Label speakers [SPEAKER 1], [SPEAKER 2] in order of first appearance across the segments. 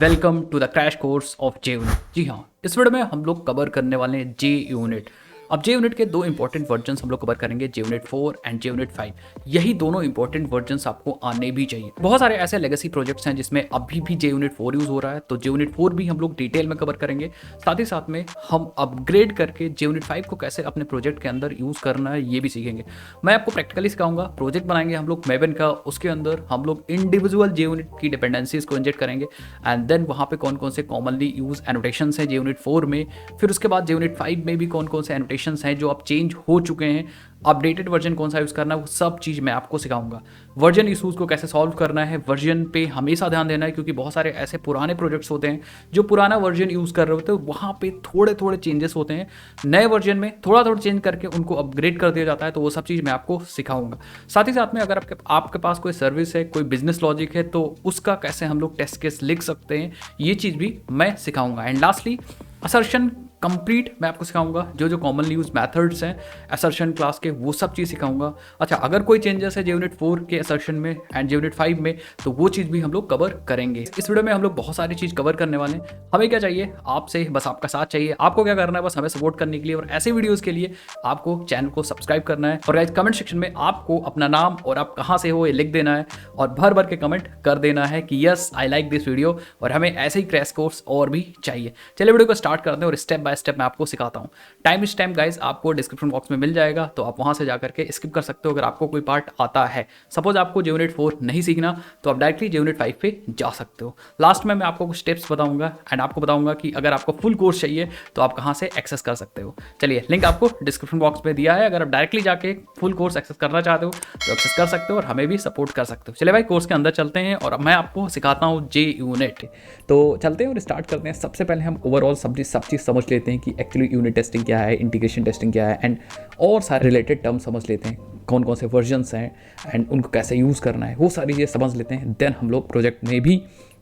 [SPEAKER 1] Welcome to the crash course of JUnit. जी हाँ, इस वीडियो में हम लोग कवर करने वाले हैं जे यूनिट। अब जे यूनिट के दो इंपॉर्टेंट वर्जन्स हम लोग कवर करेंगे, जे यूनिट 4 एंड जे यूनिट 5। यही दोनों इंपॉर्टेंट वर्जन्स आपको आने भी चाहिए। बहुत सारे ऐसे लेगेसी प्रोजेक्ट्स हैं जिसमें अभी भी जे यूनिट 4 यूज़ हो रहा है, तो जे यूनिट 4 भी हम लोग डिटेल में कवर करेंगे। साथ ही साथ में हम अपग्रेड करके जे यूनिट 5 को कैसे अपने प्रोजेक्ट के अंदर यूज़ करना है ये भी सीखेंगे। मैं आपको प्रैक्टिकली सिखाऊंगा। प्रोजेक्ट बनाएंगे हम लोग मेवन का, उसके अंदर हम लोग इंडिविजुअल जे यूनिट की डिपेंडेंसीज को इंजेक्ट करेंगे एंड देन वहाँ पे कौन कौन से कॉमनली यूज एनोटेशंस हैं जे यूनिट 4 में। फिर उसके बाद जे यूनिट 5 में भी कौन कौन से एनोटेशंस हैं जो अब चेंज हो चुके हैं, अपडेटेड वर्जन कौन सा यूज़ करना है, वो सब चीज़ मैं आपको सिखाऊंगा। वर्जन इशूज़ को कैसे सॉल्व करना है, वर्जन पे हमेशा ध्यान देना है, क्योंकि बहुत सारे ऐसे पुराने प्रोजेक्ट्स होते हैं जो पुराना वर्जन यूज़ कर रहे होते हैं, वहाँ पे थोड़े थोड़े चेंजेस होते हैं। नए वर्जन में थोड़ा थोड़ा चेंज करके उनको अपग्रेड कर दिया जाता है, तो वो सब चीज़ मैं आपको सिखाऊंगा। साथ ही साथ में अगर आपके पास कोई सर्विस है, कोई बिजनेस लॉजिक है, तो उसका कैसे हम लोग टेस्ट केस लिख सकते हैं, ये चीज़ भी मैं सिखाऊंगा। एंड लास्टली असर्शन कंप्लीट मैं आपको सिखाऊंगा, जो जो कॉमनली यूज मेथड्स हैं असर्शन क्लास के, वो सब चीज़ सिखाऊंगा। अच्छा, अगर कोई चेंजेस है जे यूनिट 4 के असर्शन में एंड जे यूनिट 5 में, तो वो चीज़ भी हम लोग कवर करेंगे। इस वीडियो में हम लोग बहुत सारी चीज़ कवर करने वाले हैं। हमें क्या चाहिए आपसे? बस आपका साथ चाहिए। आपको क्या करना है? बस हमें सपोर्ट करने के लिए और ऐसे वीडियोज़ के लिए आपको चैनल को सब्सक्राइब करना है। और गाइस, कमेंट सेक्शन में आपको अपना नाम और आप कहाँ से हो ये लिख देना है और भर भर के कमेंट कर देना है कि yes I like this video, और हमें ऐसे ही क्रैश कोर्स और भी चाहिए। चलिए वीडियो को स्टार्ट करते हैं और स्टेप बाय स्टेप मैं आपको सिखाता हूं। टाइम इस टाइम गाइस आपको डिस्क्रिप्शन बॉक्स में मिल जाएगा, तो आप वहां से जाकर के स्किप कर सकते हो अगर आपको कोई पार्ट आता है। सपोज आपको जे यूनिट 4 नहीं सीखना, तो आप डायरेक्टली जे यूनिट 5 पे जा सकते हो। लास्ट में मैं आपको कुछ स्टेप्स बताऊंगा एंड आपको बताऊंगा कि अगर आपको फुल कोर्स चाहिए तो आप कहां से एक्सेस कर सकते हो। चलिए, लिंक आपको डिस्क्रिप्शन बॉक्स में दिया है। अगर आप डायरेक्टली जाके फुल कोर्स एक्सेस करना चाहते हो तो एक्सेस कर सकते हो और हमें भी सपोर्ट कर सकते हो। चलिए भाई, कोर्स के अंदर चलते हैं और मैं आपको सिखाता हूँ जे यूनिट। तो चलते हैं और स्टार्ट करते हैं। सबसे पहले हम ओवरऑल सब चीज़ समझ लेते हैं कि एक्चुअली यूनिट टेस्टिंग क्या है, इंटीग्रेशन टेस्टिंग क्या है, एंड और सारे रिलेटेड टर्म समझ लेते हैं, कौन कौन से वर्जन्स हैं एंड उनको कैसे यूज़ करना है, वो सारी चीज़ें समझ लेते हैं। देन हम लोग प्रोजेक्ट में भी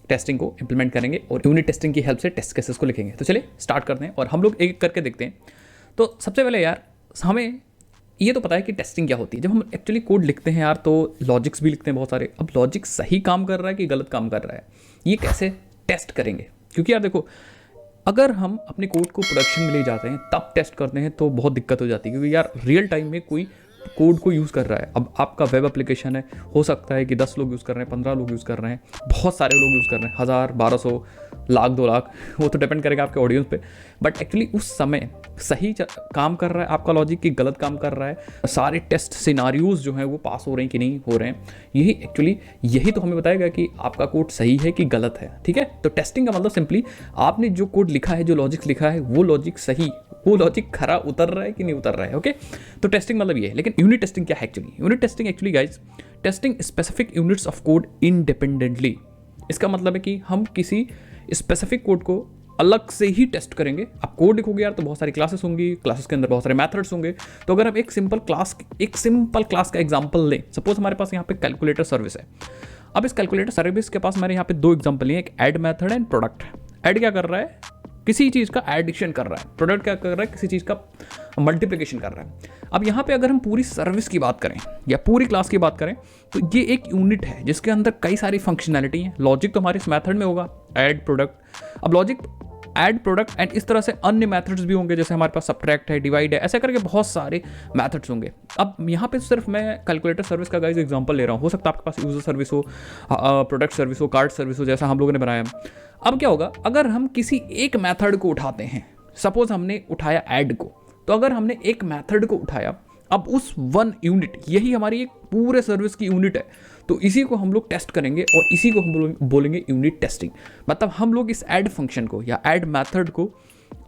[SPEAKER 1] टेस्टिंग को इंप्लीमेंट करेंगे और यूनिट टेस्टिंग की हेल्प से टेस्ट केसेस को लिखेंगे। तो चलिए स्टार्ट करते हैं और हम लोग एक करके देखते हैं। तो सबसे पहले यार, हमें ये तो पता है कि टेस्टिंग क्या होती है। जब हम एक्चुअली कोड लिखते हैं यार, तो लॉजिक्स भी लिखते हैं बहुत सारे। अब लॉजिक सही काम कर रहा है कि गलत काम कर रहा है, ये कैसे टेस्ट करेंगे? क्योंकि यार देखो, अगर हम अपने कोड को प्रोडक्शन में ले जाते हैं तब टेस्ट करते हैं तो बहुत दिक्कत हो जाती है, क्योंकि यार रियल टाइम में कोई कोड को यूज़ कर रहा है। अब आपका वेब एप्लीकेशन है, हो सकता है कि 10 लोग यूज़ कर रहे हैं, 15 लोग यूज़ कर रहे हैं, बहुत सारे लोग यूज़ कर रहे हैं, 1000, 1200, लाख, 2 लाख, वो तो डिपेंड करेगा आपके ऑडियंस पे। बट एक्चुअली उस समय सही काम कर रहा है आपका लॉजिक कि गलत काम कर रहा है, सारे टेस्ट सिनारियोज जो हैं वो पास हो रहे हैं कि नहीं हो रहे हैं, यही तो हमें बताएगा कि आपका कोड सही है कि गलत है। ठीक है, तो टेस्टिंग का मतलब सिंपली आपने जो कोड लिखा है, जो लॉजिक लिखा है, वो लॉजिक खरा उतर रहा है कि नहीं उतर रहा है। ओके, तो टेस्टिंग मतलब ये है। लेकिन यूनिट टेस्टिंग क्या है actually? Unit testing actually guys, testing specific units of code independently. इसका मतलब है कि हम किसी स्पेसिफिक कोड को अलग से ही टेस्ट करेंगे। आप कोड लिखोगे यार तो बहुत सारी क्लासेस होंगी, क्लासेस के अंदर बहुत सारे मेथड्स होंगे। तो अगर हम एक सिंपल क्लास का एग्जांपल लें, सपोज हमारे पास यहाँ पे कैलकुलेटर सर्विस है। अब इस कैलकुलेटर सर्विस के पास हमारे यहाँ पे दो एग्जांपल लिए, एक add method and product. Add क्या कर रहा है? किसी चीज़ का एडिशन कर रहा है। प्रोडक्ट क्या कर रहा है? किसी चीज़ का मल्टीप्लिकेशन कर रहा है। अब यहाँ पे अगर हम पूरी सर्विस की बात करें या पूरी क्लास की बात करें, तो ये एक यूनिट है जिसके अंदर कई सारी फंक्शनैलिटी हैं। लॉजिक तो हमारे इस मेथड में होगा, ऐड प्रोडक्ट। अब लॉजिक, ऐड प्रोडक्ट एंड इस तरह से अन्य मेथड्स भी होंगे, जैसे हमारे पास सब्ट्रैक्ट है, डिवाइड है, ऐसे करके बहुत सारे मेथड्स होंगे। अब यहाँ पे सिर्फ मैं कैलकुलेटर सर्विस का गाइस एग्जांपल ले रहा हूँ। हो सकता है आपके पास यूजर सर्विस हो, प्रोडक्ट सर्विस हो, कार्ड सर्विस हो, जैसा हम लोगों ने बनाया। अब क्या होगा अगर हम किसी एक मेथड को उठाते हैं? सपोज हमने उठाया ऐड को, तो अगर हमने एक मेथड को उठाया, अब उस वन यूनिट, यही हमारी एक पूरे सर्विस की यूनिट है, तो इसी को हम लोग टेस्ट करेंगे और इसी को हम बोलेंगे यूनिट टेस्टिंग। मतलब हम लोग इस ऐड फंक्शन को या ऐड मेथड को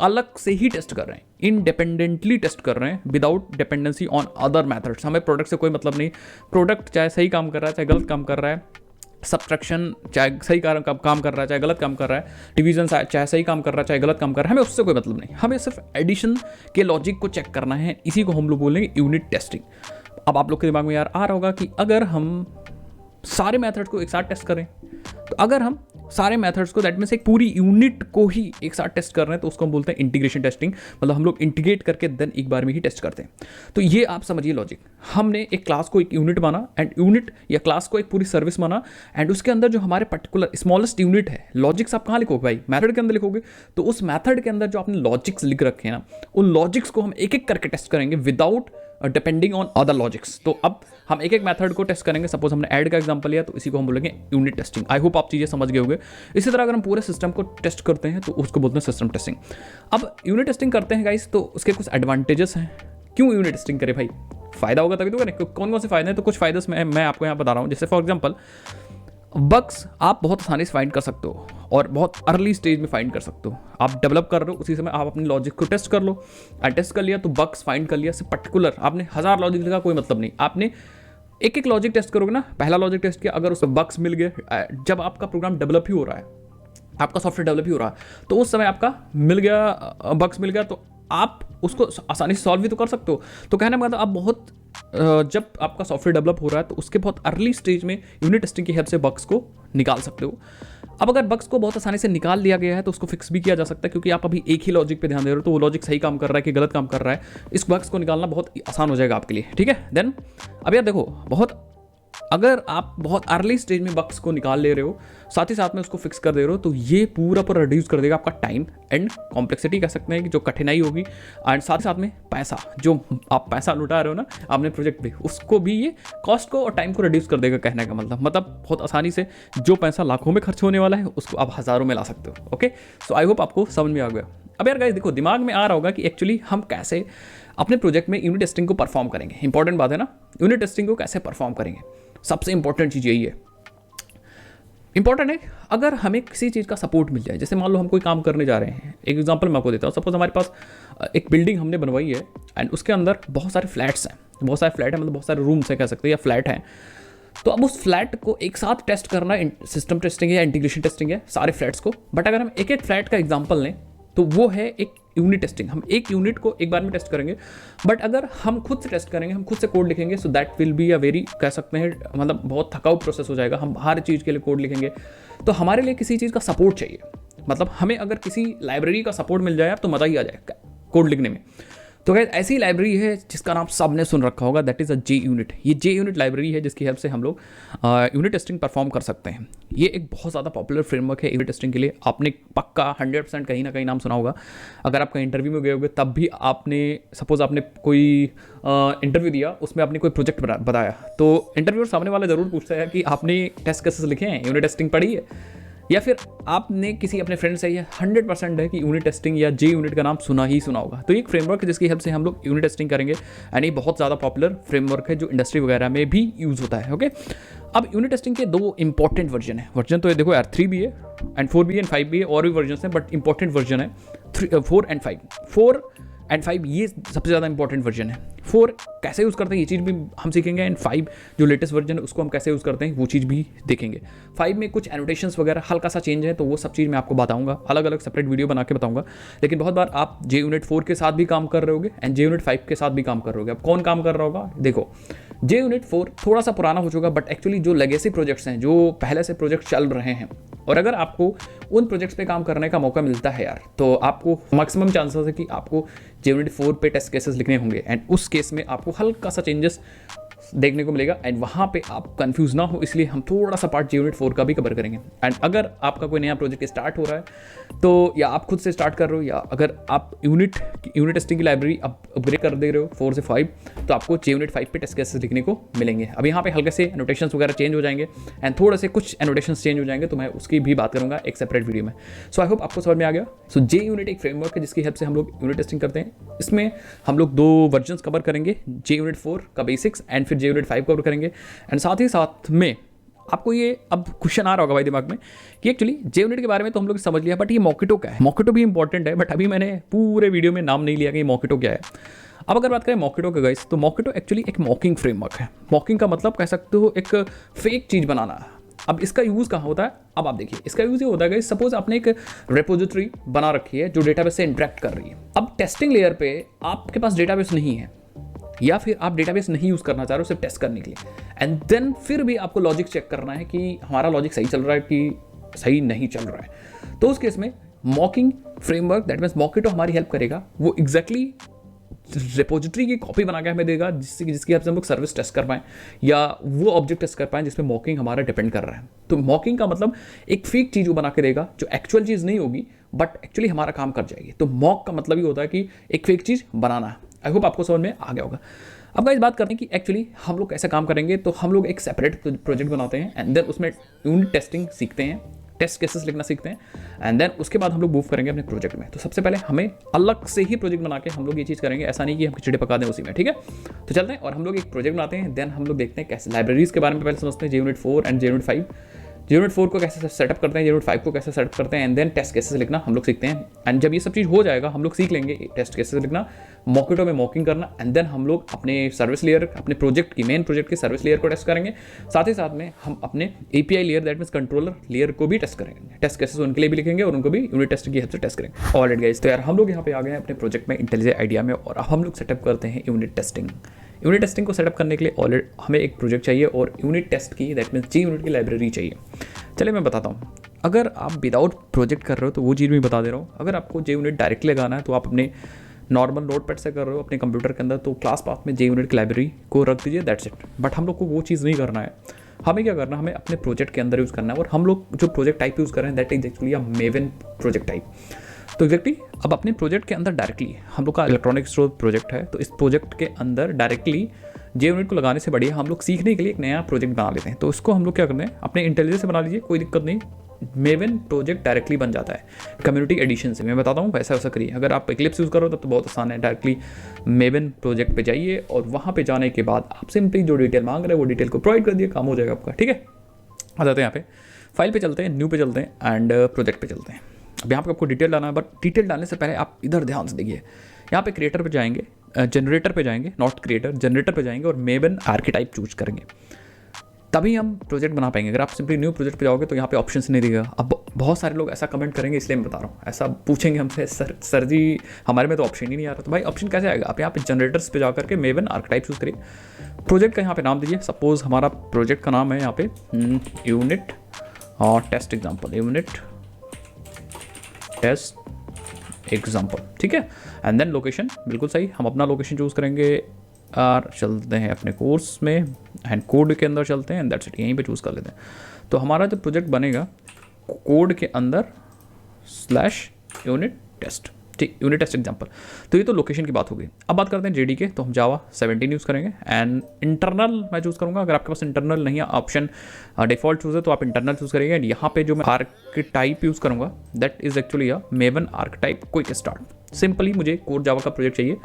[SPEAKER 1] अलग से ही टेस्ट कर रहे हैं, इंडिपेंडेंटली टेस्ट कर रहे हैं, without dependency on other methods. हमें प्रोडक्ट से कोई मतलब नहीं। प्रोडक्ट चाहे सही काम कर रहा है चाहे गलत काम कर रहा है, सब्ट्रैक्शन चाहे सही काम कर रहा है चाहे गलत काम कर रहा है, डिवीजन चाहे सही काम कर रहा है चाहे गलत काम कर रहा है, हमें उससे कोई मतलब नहीं। हमें सिर्फ एडिशन के लॉजिक को चेक करना है, इसी को हम लोग बोलेंगे यूनिट टेस्टिंग। अब आप लोग के दिमाग में यार आ रहा होगा कि अगर हम सारे मेथड्स को एक साथ टेस्ट करें। तो अगर हम सारे मेथड्स को, दैट मीन्स एक पूरी यूनिट को ही एक साथ टेस्ट कर रहे हैं, तो उसको हम बोलते हैं इंटीग्रेशन टेस्टिंग। मतलब हम लोग इंटीग्रेट करके देन एक बार में ही टेस्ट करते हैं। तो ये आप समझिए लॉजिक। हमने एक क्लास को एक यूनिट माना, एंड यूनिट या क्लास को एक पूरी सर्विस माना, एंड उसके अंदर जो हमारे पर्टिकुलर स्मॉलेस्ट यूनिट है, लॉजिक्स आप कहाँ लिखोगे भाई? मैथड के अंदर लिखोगे। तो उस मैथड के अंदर जो आपने लॉजिक्स लिख रखे हैं ना, उन लॉजिक्स को हम एक एक करके टेस्ट करेंगे without depending on other logics. तो अब हम एक एक मेथड को टेस्ट करेंगे। सपोज हमने ऐड का एग्जांपल लिया, तो इसी को हम बोलेंगे यूनिट टेस्टिंग। आई होप आप चीज़ें समझ गए होंगे। इसी तरह अगर हम पूरे सिस्टम को टेस्ट करते हैं तो उसको बोलते हैं सिस्टम टेस्टिंग। अब यूनिट टेस्टिंग करते हैं गाइस, तो उसके कुछ एडवांटेजेस हैं। क्यों यूनिट टेस्टिंग करें भाई? फायदा होगा तभी तो करें। कौन कौन से फायदे हैं? तो कुछ फायदे मैं आपको यहाँ बता रहा हूँ। जैसे फॉर एग्जाम्पल, बग्स आप बहुत आसानी से फाइंड कर सकते हो और बहुत अर्ली स्टेज में फाइंड कर सकते हो। आप डेवलप कर रहे हो, उसी समय आप अपनी लॉजिक को टेस्ट कर लो। टेस्ट कर लिया तो बग्स फाइंड कर लिया। सिर्फ पर्टिकुलर आपने 1000 लॉजिक लिखा, कोई मतलब नहीं। आपने एक एक लॉजिक टेस्ट करोगे ना, पहला लॉजिक टेस्ट किया, अगर उसमें बग्स मिल गए, जब आपका प्रोग्राम डेवलप ही हो रहा है, आपका सॉफ्टवेयर डेवलप ही हो रहा है, तो उस समय आपका मिल गया, बग्स मिल गया, तो आप उसको आसानी से सॉल्व भी तो कर सकते हो। तो कहने का मतलब आप बहुत जब आपका सॉफ्टवेयर डेवलप हो रहा है तो उसके बहुत अर्ली स्टेज में यूनिट टेस्टिंग की हेल्प से बग्स को निकाल सकते हो। अब अगर बग्स को बहुत आसानी से निकाल लिया गया है तो उसको फिक्स भी किया जा सकता है, क्योंकि आप अभी एक ही लॉजिक पे ध्यान दे रहे हो, तो वो लॉजिक सही काम कर रहा है कि गलत काम कर रहा है, इस बग्स को निकालना बहुत आसान हो जाएगा आपके लिए। ठीक है, देन अब यार देखो, अगर आप बहुत अर्ली स्टेज में बग्स को निकाल ले रहे हो, साथ ही साथ में उसको फिक्स कर दे रहे हो, तो ये पूरा रिड्यूस कर देगा आपका टाइम एंड कॉम्प्लेक्सिटी, कह सकते हैं कि जो कठिनाई होगी, एंड साथ ही साथ में पैसा, जो आप पैसा लुटा रहे हो ना आपने प्रोजेक्ट पे, उसको भी ये कॉस्ट को और टाइम को रिड्यूस कर देगा। कहने का मतलब बहुत आसानी से जो पैसा लाखों में खर्च होने वाला है उसको आप हज़ारों में ला सकते हो। ओके, सो आई होप आपको समझ में आ गया। अब यार गाइस देखो, दिमाग में आ रहा होगा कि एक्चुअली हम कैसे अपने प्रोजेक्ट में यूनिट टेस्टिंग को परफॉर्म करेंगे। इंपॉर्टेंट बात है ना, यूनिट टेस्टिंग को कैसे परफॉर्म करेंगे, सबसे इंपॉर्टेंट चीज़ यही है। इंपॉर्टेंट है अगर हमें किसी चीज़ का सपोर्ट मिल जाए। जैसे मान लो हम कोई काम करने जा रहे हैं, एक एग्जांपल मैं आपको देता हूँ। सपोज हमारे पास एक बिल्डिंग हमने बनवाई है, एंड उसके अंदर बहुत सारे फ्लैट्स हैं, बहुत सारे रूम्स हैं, कह सकते हैं, या फ्लैट हैं। तो अब उस फ्लैट को एक साथ टेस्ट करना सिस्टम टेस्टिंग है या इंटीग्रेशन टेस्टिंग है, सारे फ्लैट्स को। बट अगर हम एक एक फ्लैट का एग्जाम्पल लें तो वो है एक यूनिट टेस्टिंग। हम एक यूनिट को एक बार में टेस्ट करेंगे। बट अगर हम खुद से टेस्ट करेंगे, हम खुद से कोड लिखेंगे, so that will be a very, कह सकते हैं मतलब बहुत थकाऊ प्रोसेस हो जाएगा। हम हर चीज़ के लिए कोड लिखेंगे, तो हमारे लिए किसी चीज़ का सपोर्ट चाहिए। मतलब हमें अगर किसी लाइब्रेरी का सपोर्ट मिल जाए तो मज़ा ही आ जाए कोड लिखने में। तो गाइस ऐसी लाइब्रेरी है जिसका नाम सबने सुन रखा होगा, that is a J unit. ये जे यूनिट लाइब्रेरी है जिसकी हेल्प से हम लोग यूनिट टेस्टिंग परफॉर्म कर सकते हैं। ये एक बहुत ज़्यादा पॉपुलर फ्रेमवर्क है यूनिट टेस्टिंग के लिए। आपने पक्का 100% कहीं ना कहीं नाम सुना होगा। अगर आप कहीं इंटरव्यू में गए होगे तब भी आपने, सपोज आपने कोई इंटरव्यू दिया, उसमें आपने कोई प्रोजेक्ट बताया, तो इंटरव्यूअर सामने वाला ज़रूर पूछता है कि आपने टेस्ट केसेस लिखे हैं, यूनिट टेस्टिंग पढ़ी है, या फिर आपने किसी अपने फ्रेंड से, ये 100% है कि यूनिट टेस्टिंग या जे यूनिट का नाम सुना ही सुना होगा। तो ये एक फ्रेमवर्क है जिसकी हेल्प से हम लोग यूनिट टेस्टिंग करेंगे, एंड ये बहुत ज़्यादा पॉपुलर फ्रेमवर्क है जो इंडस्ट्री वगैरह में भी यूज़ होता है। ओके, अब यूनिट टेस्टिंग के 2 इंपॉर्टेंट वर्जन है। वर्जन तो ये देखो यार, 3 भी है एंड 4 भी है एंड 5 भी है, और भी वर्जन है, बट इंपॉर्टेंट वर्जन है 4 एंड 5। 4 एंड 5 ये सबसे ज़्यादा इंपॉर्टेंट वर्जन है। 4 कैसे यूज़ करते हैं ये चीज़ भी हम सीखेंगे, एंड 5 जो लेटेस्ट वर्जन है उसको हम कैसे यूज़ करते हैं वो चीज़ भी देखेंगे। 5 में कुछ एनोटेशंस वगैरह हल्का सा चेंज है, तो वो सब चीज़ मैं आपको बताऊंगा, अलग अलग सेपरेट वीडियो बना के बताऊंगा। लेकिन बहुत बार आप जे यूनिट 4 के साथ भी काम कर रहे होगे एंड जे यूनिट 5 के साथ भी काम कर रहे होगे। अब कौन काम कर रहा होगा? देखो, जे यूनिट 4 थोड़ा सा पुराना हो चुका, बट एक्चुअली जो लेगेसी प्रोजेक्ट्स हैं, जो पहले से प्रोजेक्ट चल रहे हैं, और अगर आपको उन प्रोजेक्ट्स पे काम करने का मौका मिलता है यार, तो आपको मैक्सिमम चांसेस है कि आपको जे यूनिट 4 पे टेस्ट केसेस लिखने होंगे, एंड उस केस में आपको हल्का सा चेंजेस देखने को मिलेगा, एंड वहाँ पे आप कंफ्यूज ना हो, इसलिए हम थोड़ा सा पार्ट जे यूनिट 4 का भी कवर करेंगे। एंड अगर आपका कोई नया प्रोजेक्ट स्टार्ट हो रहा है, तो या आप खुद से स्टार्ट कर रहे हो, या अगर आप यूनिट टेस्टिंग की लाइब्रेरी अपग्रेड कर दे रहे हो 4 से 5, तो आपको जे यूनिट 5 पे टेस्ट केसेस लिखने को मिलेंगे। अब यहाँ पे हल्के से एनोटेशंस वगैरह चेंज हो जाएंगे, एंड थोड़े से कुछ एनोटेशंस चेंज हो जाएंगे, तो मैं उसकी भी बात करूँगा एक सेपरेट वीडियो में। सो आई होप आपको समझ में आ गया। सो जे यूनिट एक फ्रेमवर्क है जिसकी हेल्प से हम लोग यूनिट टेस्टिंग करते हैं। इसमें हम लोग 2 वर्जन्स कवर करेंगे, जे यूनिट 4 का बेसिक्स, एंड फिर जे यूनिट 5 कवर करेंगे। एंड साथ ही साथ में आपको ये अब क्वेश्चन आ रहा होगा भाई दिमाग में कि एक्चुअली जे यूनिट के बारे में तो हम लोग समझ लिया, बट ये मॉकेटो क्या है? मॉकेटो भी इंपॉर्टेंट है, बट अभी मैंने पूरे वीडियो में नाम नहीं लिया कि ये मॉकेटो क्या है। अब अगर बात करें मॉकेटो का गाइस, तो मॉकेटो एक्चुअली एक मॉकिंग फ्रेमवर्क है। मॉकिंग का मतलब कह सकते हो एक फेक चीज़ बनाना। अब इसका यूज़ कहाँ होता है? अब आप देखिए, इसका यूज़ ये होता है गाइस, सपोज आपने एक रेपोजिटरी बना रखी है जो डेटाबेस से इंटरेक्ट कर रही है। अब टेस्टिंग लेयर पे आपके पास डेटाबेस नहीं है, या फिर आप डेटाबेस नहीं यूज़ करना चाह रहे हो सिर्फ टेस्ट करने के लिए, एंड देन फिर भी आपको लॉजिक चेक करना है कि हमारा लॉजिक सही चल रहा है कि सही नहीं चल रहा है, तो उस केस में मॉकिंग फ्रेमवर्क, दैट मीन्स मॉकेटो हमारी हेल्प करेगा। वो एग्जैक्टली रिपोजिटरी की कॉपी बना के हमें देगा जिसकी हेल्प से हम लोग सर्विस टेस्ट कर पाएँ या वो ऑब्जेक्ट टेस्ट कर पाएँ जिसमें मॉकिंग हमारा डिपेंड कर रहा है। तो मॉकिंग का मतलब एक फेक चीज़ वो बना के देगा जो एक्चुअल चीज़ नहीं होगी बट एक्चुअली हमारा काम कर जाएगी। तो मॉक का मतलब ही होता है कि एक फेक चीज़ बनाना है। आई होप आपको समझ में आ गया होगा। अब गाइस बात करते हैं कि एक्चुअली हम लोग कैसे काम करेंगे। तो हम लोग एक सेपरेट प्रोजेक्ट बनाते हैं एंड देन उसमें यूनिट टेस्टिंग सीखते हैं, टेस्ट केसेस लिखना सीखते हैं एंड देन उसके बाद हम लोग मूव करेंगे अपने प्रोजेक्ट में। तो सबसे पहले हमें अलग से ही प्रोजेक्ट बना के हम लोग ये चीज़ करेंगे, ऐसा नहीं कि हम खिचड़ी पका दें उसी में, ठीक है। तो चलते हैं और हम लोग एक प्रोजेक्ट बनाते हैं, देन हम लोग देखते हैं कैसे लाइब्रेरीज के बारे में पहले समझते हैं, JUnit 4 एंड JUnit 5। JUnit 4 को कैसे सेटअप करते हैं, JUnit 5 को कैसे सेटअप करते हैं एंड देन टेस्ट केसेस लिखना हम लोग सीखते हैं। एंड जब ये सब चीज़ हो जाएगा हम लोग सीख लेंगे टेस्ट केसेस लिखना, मॉकेटो में मॉकिंग करना एंड देन हम लोग अपने सर्विस लेयर, अपने प्रोजेक्ट की मेन प्रोजेक्ट की सर्विस लेयर को टेस्ट करेंगे। साथ ही साथ में हम अपने API layer, that means controller layer को भी टेस्ट करेंगे। टेस्ट केसेस उनके लिए भी लिखेंगे और उनको भी यूनिट टेस्ट की हेल्प से टेस्ट करेंगे। ऑलराइट गाइस, तो यार हम लोग यहाँ पे आ गए हैं अपने प्रोजेक्ट में इंटेलिजेंट आइडिया में और अब हम लोग सेटअप करते हैं यूनिट टेस्टिंग। यूनिट टेस्टिंग को सेटअप करने के लिए ऑलरेडी हमें एक प्रोजेक्ट चाहिए और यूनिट टेस्ट की, दैट मीन्स JUnit की लाइब्रेरी चाहिए। चलिए मैं बताता हूँ। अगर आप विदाउट प्रोजेक्ट कर रहे हो तो वो चीज़ मैं बता दे रहा हूँ। अगर आपको JUnit डायरेक्टली लगाना है तो आप अपने नॉर्मल नोटपैड से कर रहे हो अपने कंप्यूटर के अंदर, तो क्लास पाथ में JUnit की लाइब्रेरी को रख दीजिए, दैट्स इट। बट हम लोग को वो चीज़ नहीं करना है। हमें क्या करना है, हमें अपने प्रोजेक्ट के अंदर यूज़ करना है और हम लोग जो प्रोजेक्ट टाइप यूज़ कर रहे हैं that is actually a Maven project type. तो एग्जैक्टली अब अपने प्रोजेक्ट के अंदर डायरेक्टली हम लोग का इलेक्ट्रॉनिक स्टोर प्रोजेक्ट है, तो इस प्रोजेक्ट के अंदर डायरेक्टली JUnit को लगाने से बढ़िया हम लोग सीखने के लिए एक नया प्रोजेक्ट बना लेते हैं। तो इसको हम लोग क्या करते हैं, अपने इंटेलिजेंस से बना लीजिए, कोई दिक्कत नहीं। Maven प्रोजेक्ट डायरेक्टली बन जाता है कम्युनिटी एडिशन से। मैं बताता हूँ वैसा करिए। अगर आप Eclipse यूज़ करो तब तो बहुत आसान है, डायरेक्टली Maven प्रोजेक्ट पे जाइए और वहाँ पे जाने के बाद आप सिंपली जो डिटेल मांग रहे हैं वो डिटेल को प्रोवाइड कर दिए, काम हो जाएगा आपका, ठीक है। आ जाते हैं यहाँ पे फाइल पे चलते हैं, न्यू पे चलते हैं एंड प्रोजेक्ट पे चलते हैं। अब यहाँ पे आपको डिटेल डालना है, बट डिटेल डालने से पहले आप इधर ध्यान से देखिए। यहाँ पे क्रिएटर पे जाएंगे, जनरेटर पे जाएंगे, नॉट क्रिएटर, जनरेटर पे जाएंगे और Maven आर्किटाइप चूज करेंगे, तभी हम प्रोजेक्ट बना पाएंगे। अगर आप सिंपली न्यू प्रोजेक्ट पे जाओगे तो यहाँ पे ऑप्शंस नहीं देगा। अब बहुत सारे लोग ऐसा कमेंट करेंगे, इसलिए मैं बता रहा हूँ, ऐसा पूछेंगे हमसे, सर जी हमारे में तो ऑप्शन ही नहीं आ रहा। तो भाई ऑप्शन कैसे आएगा, आप यहाँ पे जनरेटर्स पे जा करके Maven आर्किटाइप चूज करिए, प्रोजेक्ट का यहाँ पे नाम दीजिए। सपोज हमारा प्रोजेक्ट का नाम है यहाँ पे unit test example, unit test example, ठीक है। एंड देन लोकेशन, बिल्कुल सही, हम अपना लोकेशन चूज़ करेंगे और चलते हैं अपने कोर्स में एंड कोड के अंदर चलते हैं एंड दैट्स इट, यहीं पे चूज़ कर लेते हैं। तो हमारा जो प्रोजेक्ट बनेगा कोड के अंदर /यूनिट टेस्ट, ठीक, यूनिट टेस्ट एग्जाम्पल। तो ये तो लोकेशन की बात हो गई। अब बात करते हैं JDK। तो हम Java 17 यूज़ करेंगे एंड इंटरनल मैं चूज़ करूँगा। अगर आपके पास इंटरनल नहीं है, ऑप्शन डिफॉल्ट चूज़ है, तो आप इंटरनल चूज़ करेंगे। एंड यहाँ पे जो मैं आर्किटाइप यूज़ करूँगा that is actually a Maven archetype quick start. Simply मुझे कोर Java का प्रोजेक्ट चाहिए,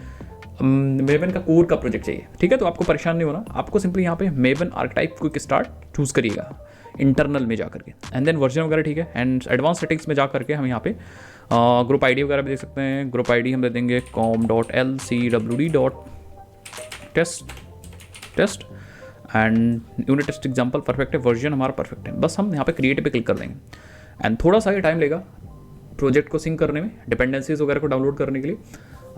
[SPEAKER 1] Maven का कोर का प्रोजेक्ट चाहिए, ठीक है। तो आपको परेशान नहीं होना, आपको सिंपली यहाँ पे Maven archetype quick start choose करिएगा इंटरनल में जा करके एंड देन वर्जन वगैरह, ठीक है। एंड एडवांस सेटिंग्स में जा करके हम यहाँ पे ग्रुप ID वगैरह भी देख सकते हैं। ग्रुप ID हम दे देंगे com.lcwd.test and unit test example perfect है, वर्जन हमारा परफेक्ट है। बस हम यहाँ पे क्रिएट पे क्लिक कर देंगे एंड थोड़ा सा ही टाइम लेगा प्रोजेक्ट को सिंक करने में, डिपेंडेंसीज वगैरह को डाउनलोड करने के लिए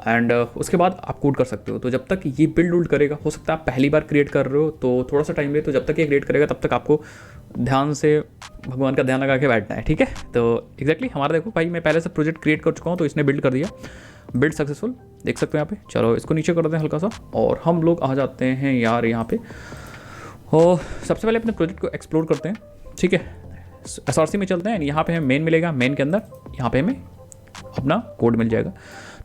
[SPEAKER 1] एंड उसके बाद आप कोड कर सकते हो। तो जब तक ये बिल्ड उल्ड करेगा, हो सकता है आप पहली बार क्रिएट कर रहे हो तो थोड़ा सा टाइम ले, तो जब तक ये क्रिएट करेगा तब तक आपको ध्यान से भगवान का ध्यान लगा के बैठना है, ठीक है। तो एग्जैक्टली हमारा देखो भाई, मैं पहले से प्रोजेक्ट क्रिएट कर चुका हूँ तो इसने बिल्ड कर दिया, बिल्ड सक्सेसफुल, देख सकते हो यहाँ पे। चलो इसको नीचे कर देते हैं हल्का सा और हम लोग आ जाते हैं यार यहाँ पे और सबसे पहले अपने प्रोजेक्ट को एक्सप्लोर करते हैं, ठीक है। SRC में चलते हैं, यहाँ पे हमें मेन मिलेगा, मेन के अंदर यहाँ पे हमें अपना कोड मिल जाएगा।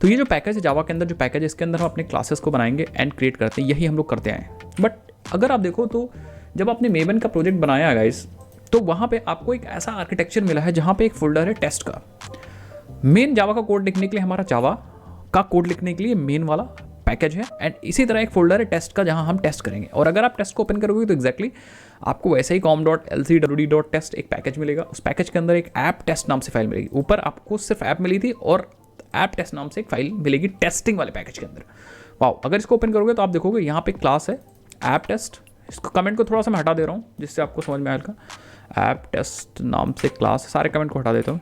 [SPEAKER 1] तो ये जो पैकेज है जावा के अंदर, जो पैकेज है इसके अंदर हम अपने क्लासेस को बनाएंगे एंड क्रिएट करते हैं, यही हम लोग करते आए हैं। बट अगर आप देखो तो जब आपने Maven का प्रोजेक्ट बनाया है गाइस, तो वहाँ पे आपको एक ऐसा आर्किटेक्चर मिला है जहाँ पे एक फोल्डर है टेस्ट का। मेन जावा का कोड लिखने के लिए, हमारा जावा का कोड लिखने के लिए मेन वाला पैकेज है एंड इसी तरह एक फोल्डर है टेस्ट का जहाँ हम टेस्ट करेंगे। और अगर आप टेस्ट को ओपन करोगे तो एग्जैक्टली आपको वैसे ही com.lcwd.test एक पैकेज मिलेगा। उस पैकेज के अंदर एक ऐप टेस्ट नाम से फाइल मिलेगी। ऊपर आपको सिर्फ ऐप मिली थी और ऐप टेस्ट नाम से एक फाइल मिलेगी टेस्टिंग वाले पैकेज के अंदर। वाओ, अगर इसको ओपन करोगे तो आप देखोगे यहाँ पे क्लास है ऐप टेस्ट। इसको कमेंट को थोड़ा सा मैं हटा दे रहा हूँ जिससे आपको समझ में आएगा। ऐप टेस्ट नाम से क्लास, सारे कमेंट को हटा देता हूँ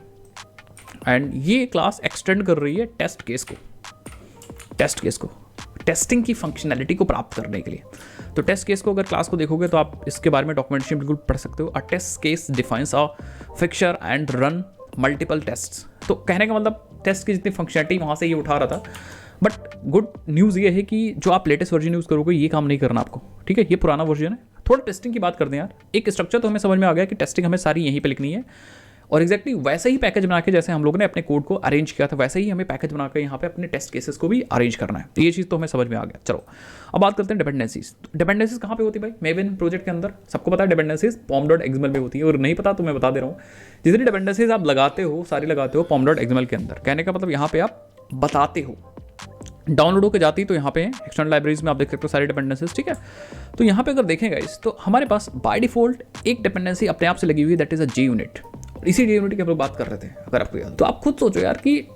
[SPEAKER 1] एंड ये क्लास एक्सटेंड कर रही है टेस्ट केस को। टेस्ट टेस्टिंग की फंक्शनैलिटी को प्राप्त करने के लिए। तो टेस्ट केस को अगर क्लास को देखोगे तो आप इसके बारे में डॉक्यूमेंटेशन बिल्कुल पढ़ सकते हो। A test case defines a fixture and run multiple test. तो कहने का मतलब टेस्ट की जितनी फंक्शनैलिटी वहाँ से ये उठा रहा था। बट गुड न्यूज़ ये है कि जो आप लेटेस्ट वर्जन यूज़ करोगे ये काम नहीं करना आपको, ठीक है। ये पुराना वर्जन है। थोड़ा टेस्टिंग की बात करते हैं यार। एक स्ट्रक्चर तो हमें समझ में आ गया कि टेस्टिंग हमें सारी यहीं पे लिखनी है, और एक्जैक्टली वैसे ही पैकेज बना के जैसे हम लोगों ने अपने कोड को अरेंज किया था वैसे ही हमें पैकेज बना के यहाँ पे अपने टेस्ट केसेस को भी अरेंज करना है। तो ये चीज़ तो हमें समझ में आ गया। चलो अब बात करते हैं डिपेंडेंसीज। डिपेंडेंसीज कहाँ पे होती है भाई? मेवन प्रोजेक्ट के अंदर सबको पता है डिपेंडेंसीज pom.xml में होती है, और नहीं पता तो मैं बता दे रहा हूँ। जितनी डिपेंडेंसीज आप लगाते हो सारी लगाते हो pom.xml के अंदर। कहने का मतलब यहाँ पे आप बताते हो, डाउनलोड होकर जाती तो यहाँ पे एक्सटर्नल लाइब्रेरीज में आप देख सकते हो सारी डिपेंडेंसीज, ठीक है। तो यहाँ पे अगर देखें गाइस तो हमारे पास बाय डिफॉल्ट एक डिपेंडेंसी अपने आप से लगी हुई है, दैट इज अ JUnit। इसी JUnit की हम लोग बात कर रहे थे अगर आपको याद तो आप खुद सोचो यार कि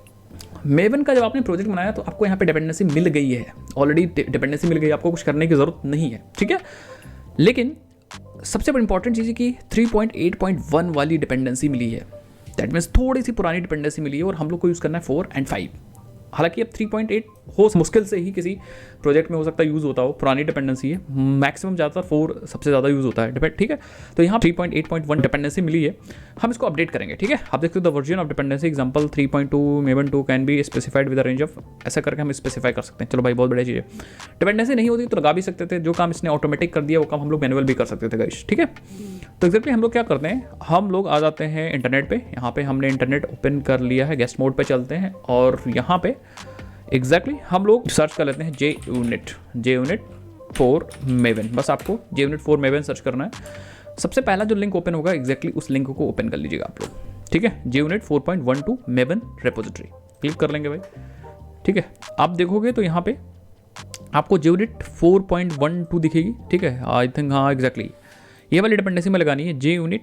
[SPEAKER 1] मेवन का जब आपने प्रोजेक्ट बनाया तो आपको यहाँ पे डिपेंडेंसी मिल गई है, ऑलरेडी डिपेंडेंसी मिल गई, आपको कुछ करने की जरूरत नहीं है, ठीक है। लेकिन सबसे बड़ी इंपॉर्टेंट चीज़ है कि 3.8.1 वाली डिपेंडेंसी मिली है। दैट मीन्स थोड़ी सी पुरानी डिपेंडेंसी मिली है और हम लोग को यूज़ करना है 4 और 5। हालांकि अब 3.8 हो मुश्किल से ही किसी प्रोजेक्ट में हो सकता है यूज़ होता हो, पुरानी डिपेंडेंसी है। मैक्सिमम ज़्यादातर 4 सबसे ज़्यादा यूज़ होता है, ठीक है। तो यहाँ 3.8.1 डिपेंडेंसी मिली है, हम इसको अपडेट करेंगे, ठीक है। आप देखते हो the version of dependency example 3.2 maven 2 can be specified with range of, ऐसा करके हम स्पेसिफाई कर सकते हैं। चलो भाई बहुत बढ़िया चीज़ है। डिपेंडेंसी नहीं होती तो लगा भी सकते थे, जो काम इसने ऑटोमेटिक कर दिया वो काम हम लोग मैनुअल भी कर सकते थे गाइस, ठीक है। तो एक्जैक्टली हम लोग क्या करते हैं, हम लोग आ जाते हैं इंटरनेट पे। यहाँ पे हमने इंटरनेट ओपन कर लिया है, गेस्ट मोड पे चलते हैं और यहाँ पे एग्जैक्टली हम लोग सर्च कर लेते हैं JUnit 4 Maven। बस आपको JUnit 4 Maven सर्च करना है। सबसे पहला जो लिंक ओपन होगा एग्जैक्टली उस लिंक को ओपन कर लीजिएगा आप लोग, ठीक है। JUnit 4.12 Maven रेपोजिटरी क्लिक कर लेंगे भाई, ठीक है। आप देखोगे तो यहाँ पे आपको JUnit 4.12 दिखेगी, ठीक है। आई थिंक हाँ एग्जैक्टली ये वाली डिपेंडेंसी में लगानी है JUnit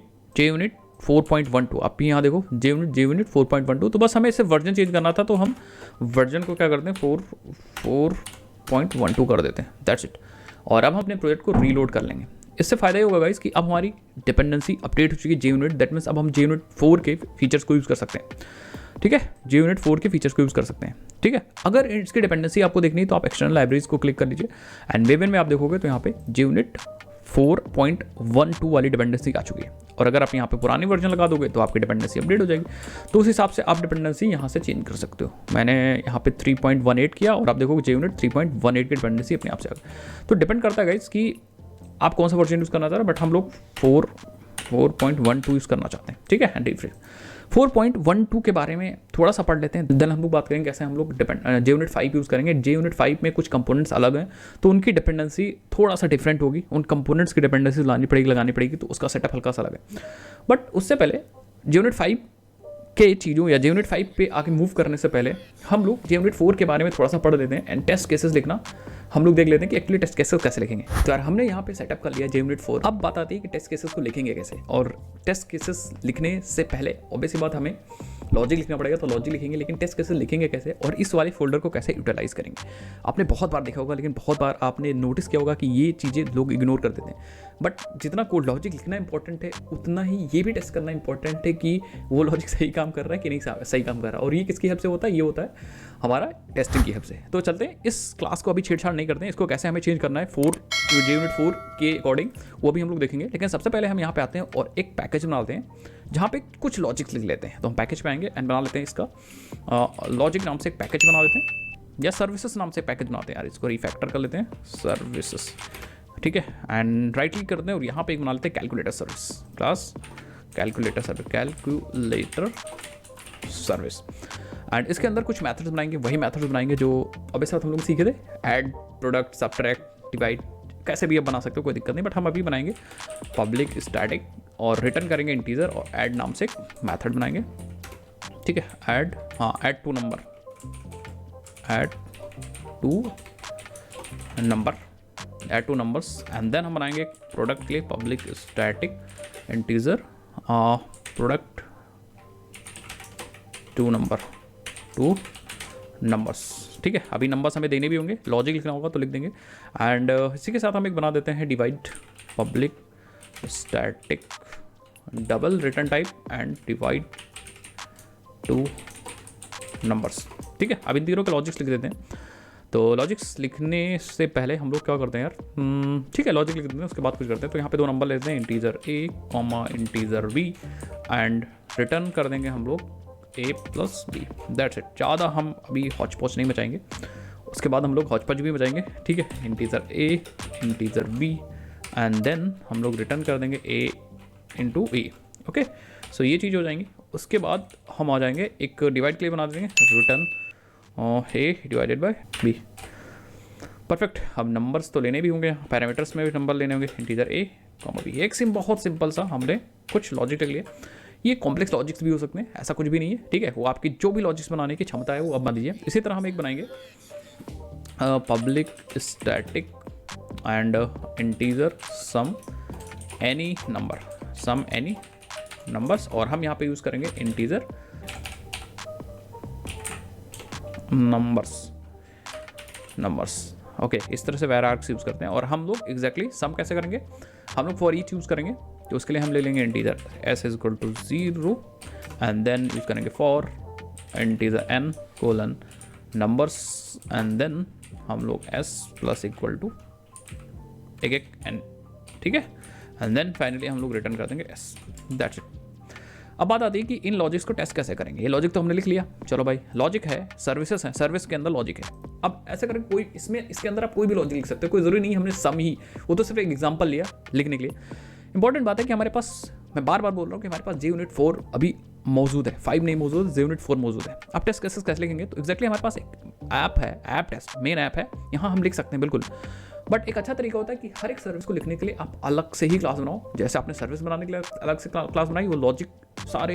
[SPEAKER 1] 4.12। आप यहाँ देखो JUnit 4.12। तो बस हमें इसे वर्जन चेंज करना था, तो हम वर्जन को क्या करते हैं 4.12 कर देते हैं, दैट्स इट। और अब हम अपने प्रोजेक्ट को रीलोड कर लेंगे। इससे फ़ायदा ये होगा गाइस कि अब हमारी डिपेंडेंसी अपडेट हो चुकी है JUnit, दैट मीन्स अब हम JUnit 4 के फीचर्स को यूज़ कर सकते हैं, ठीक है। JUnit 4 के फीचर्स को यूज़ कर सकते हैं, ठीक है। अगर इसकी डिपेंडेंसी आपको देखनी है तो आप एक्सटर्नल लाइब्रेरीज को क्लिक कर लीजिए एंड Maven में आप देखोगे तो यहाँ पे JUnit 4.12 वाली डिपेंडेंसी आ चुकी है। और अगर आप यहाँ पे पुरानी वर्जन लगा दोगे तो आपकी डिपेंडेंसी अपडेट हो जाएगी। तो उस हिसाब से आप डिपेंडेंसी यहाँ से चेंज कर सकते हो। मैंने यहाँ पे 3.18 किया और आप देखोगे JUnit 3.18 की डिपेंडेंसी अपने आप से आ गई। तो डिपेंड करता है गाइस कि आप कौन सा वर्जन यूज़ करना चाह रहे हो, बट हम लोग 4.12 यूज़ करना चाहते हैं, ठीक है। एंड रिफ्रेश 4.12 के बारे में थोड़ा सा पढ़ लेते हैं, देन हम लोग बात करेंगे कैसे हम लोग JUnit 5 यूज़ करेंगे। JUnit 5 में कुछ कंपोनेंट्स अलग हैं तो उनकी डिपेंडेंसी थोड़ा सा डिफरेंट होगी, उन कंपोनेंट्स की डिपेंडेंसी लगानी पड़ेगी, तो उसका सेटअप हल्का सा अलग है। बट उससे पहले JUnit 5 के चीज़ों या JUnit 5 पे आगे मूव करने से पहले हम लोग JUnit 4 के बारे में थोड़ा सा पढ़ लेते हैं एंड टेस्ट केसेस लिखना हम लोग देख लेते हैं कि एक्चुअली टेस्ट केसेस कैसे लिखेंगे। तो यार हमने यहाँ पे सेटअप कर लिया JUnit 4। अब बात आती है कि टेस्ट केसेस को लिखेंगे कैसे, और टेस्ट केसेस लिखने से पहले ऑब्वियसली बात हमें लॉजिक लिखना पड़ेगा, तो लॉजिक लिखेंगे, लेकिन टेस्ट केसेस लिखेंगे कैसे और इस वाले फोल्डर को कैसे यूटिलाइज करेंगे। आपने बहुत बार देखा होगा, लेकिन बहुत बार आपने नोटिस किया होगा कि ये चीज़ें लोग इग्नोर कर देते हैं। बट जितना कोड लॉजिक लिखना इंपॉर्टेंट है उतना ही ये भी टेस्ट करना इंपॉर्टेंट है कि वो लॉजिक सही काम कर रहा है कि नहीं सही काम कर रहा है। और ये किसकी हेल्प से होता है? ये होता है हमारा टेस्टिंग की हेल्प से। तो चलते हैं, इस क्लास को अभी छेड़छाड़ नहीं करते हैं, इसको कैसे हमें चेंज करना है JUnit 4 के अकॉर्डिंग वो भी हम लोग देखेंगे। लेकिन सबसे पहले हम यहाँ पे आते हैं और एक पैकेज बनाते हैं जहाँ पे कुछ लॉजिक लिख लेते हैं। तो हम पैकेज पे आएंगे एंड बना लेते हैं इसका लॉजिक नाम से एक पैकेज बना लेते हैं, या सर्विसेज नाम से पैकेज बनाते हैं। यार इसको रिफैक्टर कर लेते हैं, सर्विसेज, ठीक है। एंड राइट क्लिक करते हैं और यहाँ पे एक बना लेते हैं calculator service, class calculator service. And इसके अंदर कुछ मेथड्स बनाएंगे, वही मेथड्स बनाएंगे जो अभी साथ हम लोग सीखे थे, ऐड, प्रोडक्ट, सबट्रैक्ट, डिवाइड, कैसे भी आप बना सकते हो, कोई दिक्कत नहीं। बट हम अभी बनाएंगे पब्लिक स्टैटिक और रिटर्न करेंगे इंटीजर, और ऐड नाम से एक मेथड बनाएंगे, ठीक है। Add two numbers and then हम बनाएंगे प्रोडक्ट के लिए public static integer product two numbers, ठीक है। अभी नंबर्स हमें देने भी होंगे, लॉजिक लिखना होगा तो लिख देंगे। एंड इसी के साथ हम एक बना देते हैं divide public static double return type and divide two numbers, ठीक है। अब इन तीनों के लॉजिक्स लिख देते हैं। तो लॉजिक्स लिखने से पहले हम लोग क्या करते हैं यार, ठीक है लॉजिक लिख देते हैं, उसके बाद कुछ करते हैं। तो यहाँ पे दो नंबर लेते हैं, integer a comma integer b, and return कर देंगे हम लोग a plus b, that's it. ज़्यादा हम अभी हौच पौच नहीं मचाएंगे, उसके बाद हम लोग हौच पौच भी मचाएंगे, ठीक है। Integer a integer b and then हम लोग रिटर्न कर देंगे a into a, okay. So ये चीज़ हो जाएंगी। उसके बाद हम आ जाएंगे एक डिवाइड के लिए बना देंगे, return a divided by b, perfect. अब नंबर्स तो लेने भी होंगे, पैरामीटर्स में भी नंबर लेने होंगे, इंटीजर a कॉमा b। एक बहुत सिंपल सा हमने कुछ लॉजिक ले लिया। ये कॉम्प्लेक्स लॉजिक्स भी हो सकते हैं, ऐसा कुछ भी नहीं है, ठीक है। वो आपकी जो भी लॉजिक्स बनाने की क्षमता है वो अब बना दीजिए। इसी तरह हम एक बनाएंगे public static and integer sum any numbers, और हम यहाँ पे यूज़ करेंगे इंटीजर नंबर्स, ओके। इस तरह से वेर आर्क्स यूज़ करते हैं। और हम लोग एग्जैक्टली सम कैसे करेंगे, हम लोग फॉर ईच यूज़ करेंगे। तो उसके लिए हम ले लेंगे integer s is equal to 0 and then use करेंगे for integer n colon numbers, and then हम लोग s प्लस इक्वल टू एक n, ठीक है। एंड देन फाइनली हम लोग रिटर्न कर देंगे s, दैट्स इट। अब बात आती है कि इन लॉजिक्स को टेस्ट कैसे करेंगे। ये लॉजिक तो हमने लिख लिया, चलो भाई लॉजिक है, सर्विसेज है, सर्विस के अंदर लॉजिक है। अब ऐसा करें कोई इसके अंदर आप कोई भी लॉजिक लिख सकते हो, कोई ज़रूरी नहीं हमने सम ही, वो तो सिर्फ एक एग्जांपल लिया लिखने के लिए। इंपॉर्टेंट बात है कि हमारे पास, मैं बार बार बोल रहा हूँ कि हमारे पास JUnit 4 अभी मौजूद है, 5 नहीं मौजूद, JUnit 4 मौजूद है। आप टेस्ट केसेस कैसे लिखेंगे, तो एक्जैक्टली हमारे पास एक ऐप है, ऐप टेस्ट मेन ऐप है, यहाँ हम लिख सकते हैं बिल्कुल। बट एक अच्छा तरीका होता है कि हर एक सर्विस को लिखने के लिए आप अलग से ही क्लास बनाओ। जैसे आपने सर्विस बनाने के लिए अलग से क्लास बनाई, वो लॉजिक सारे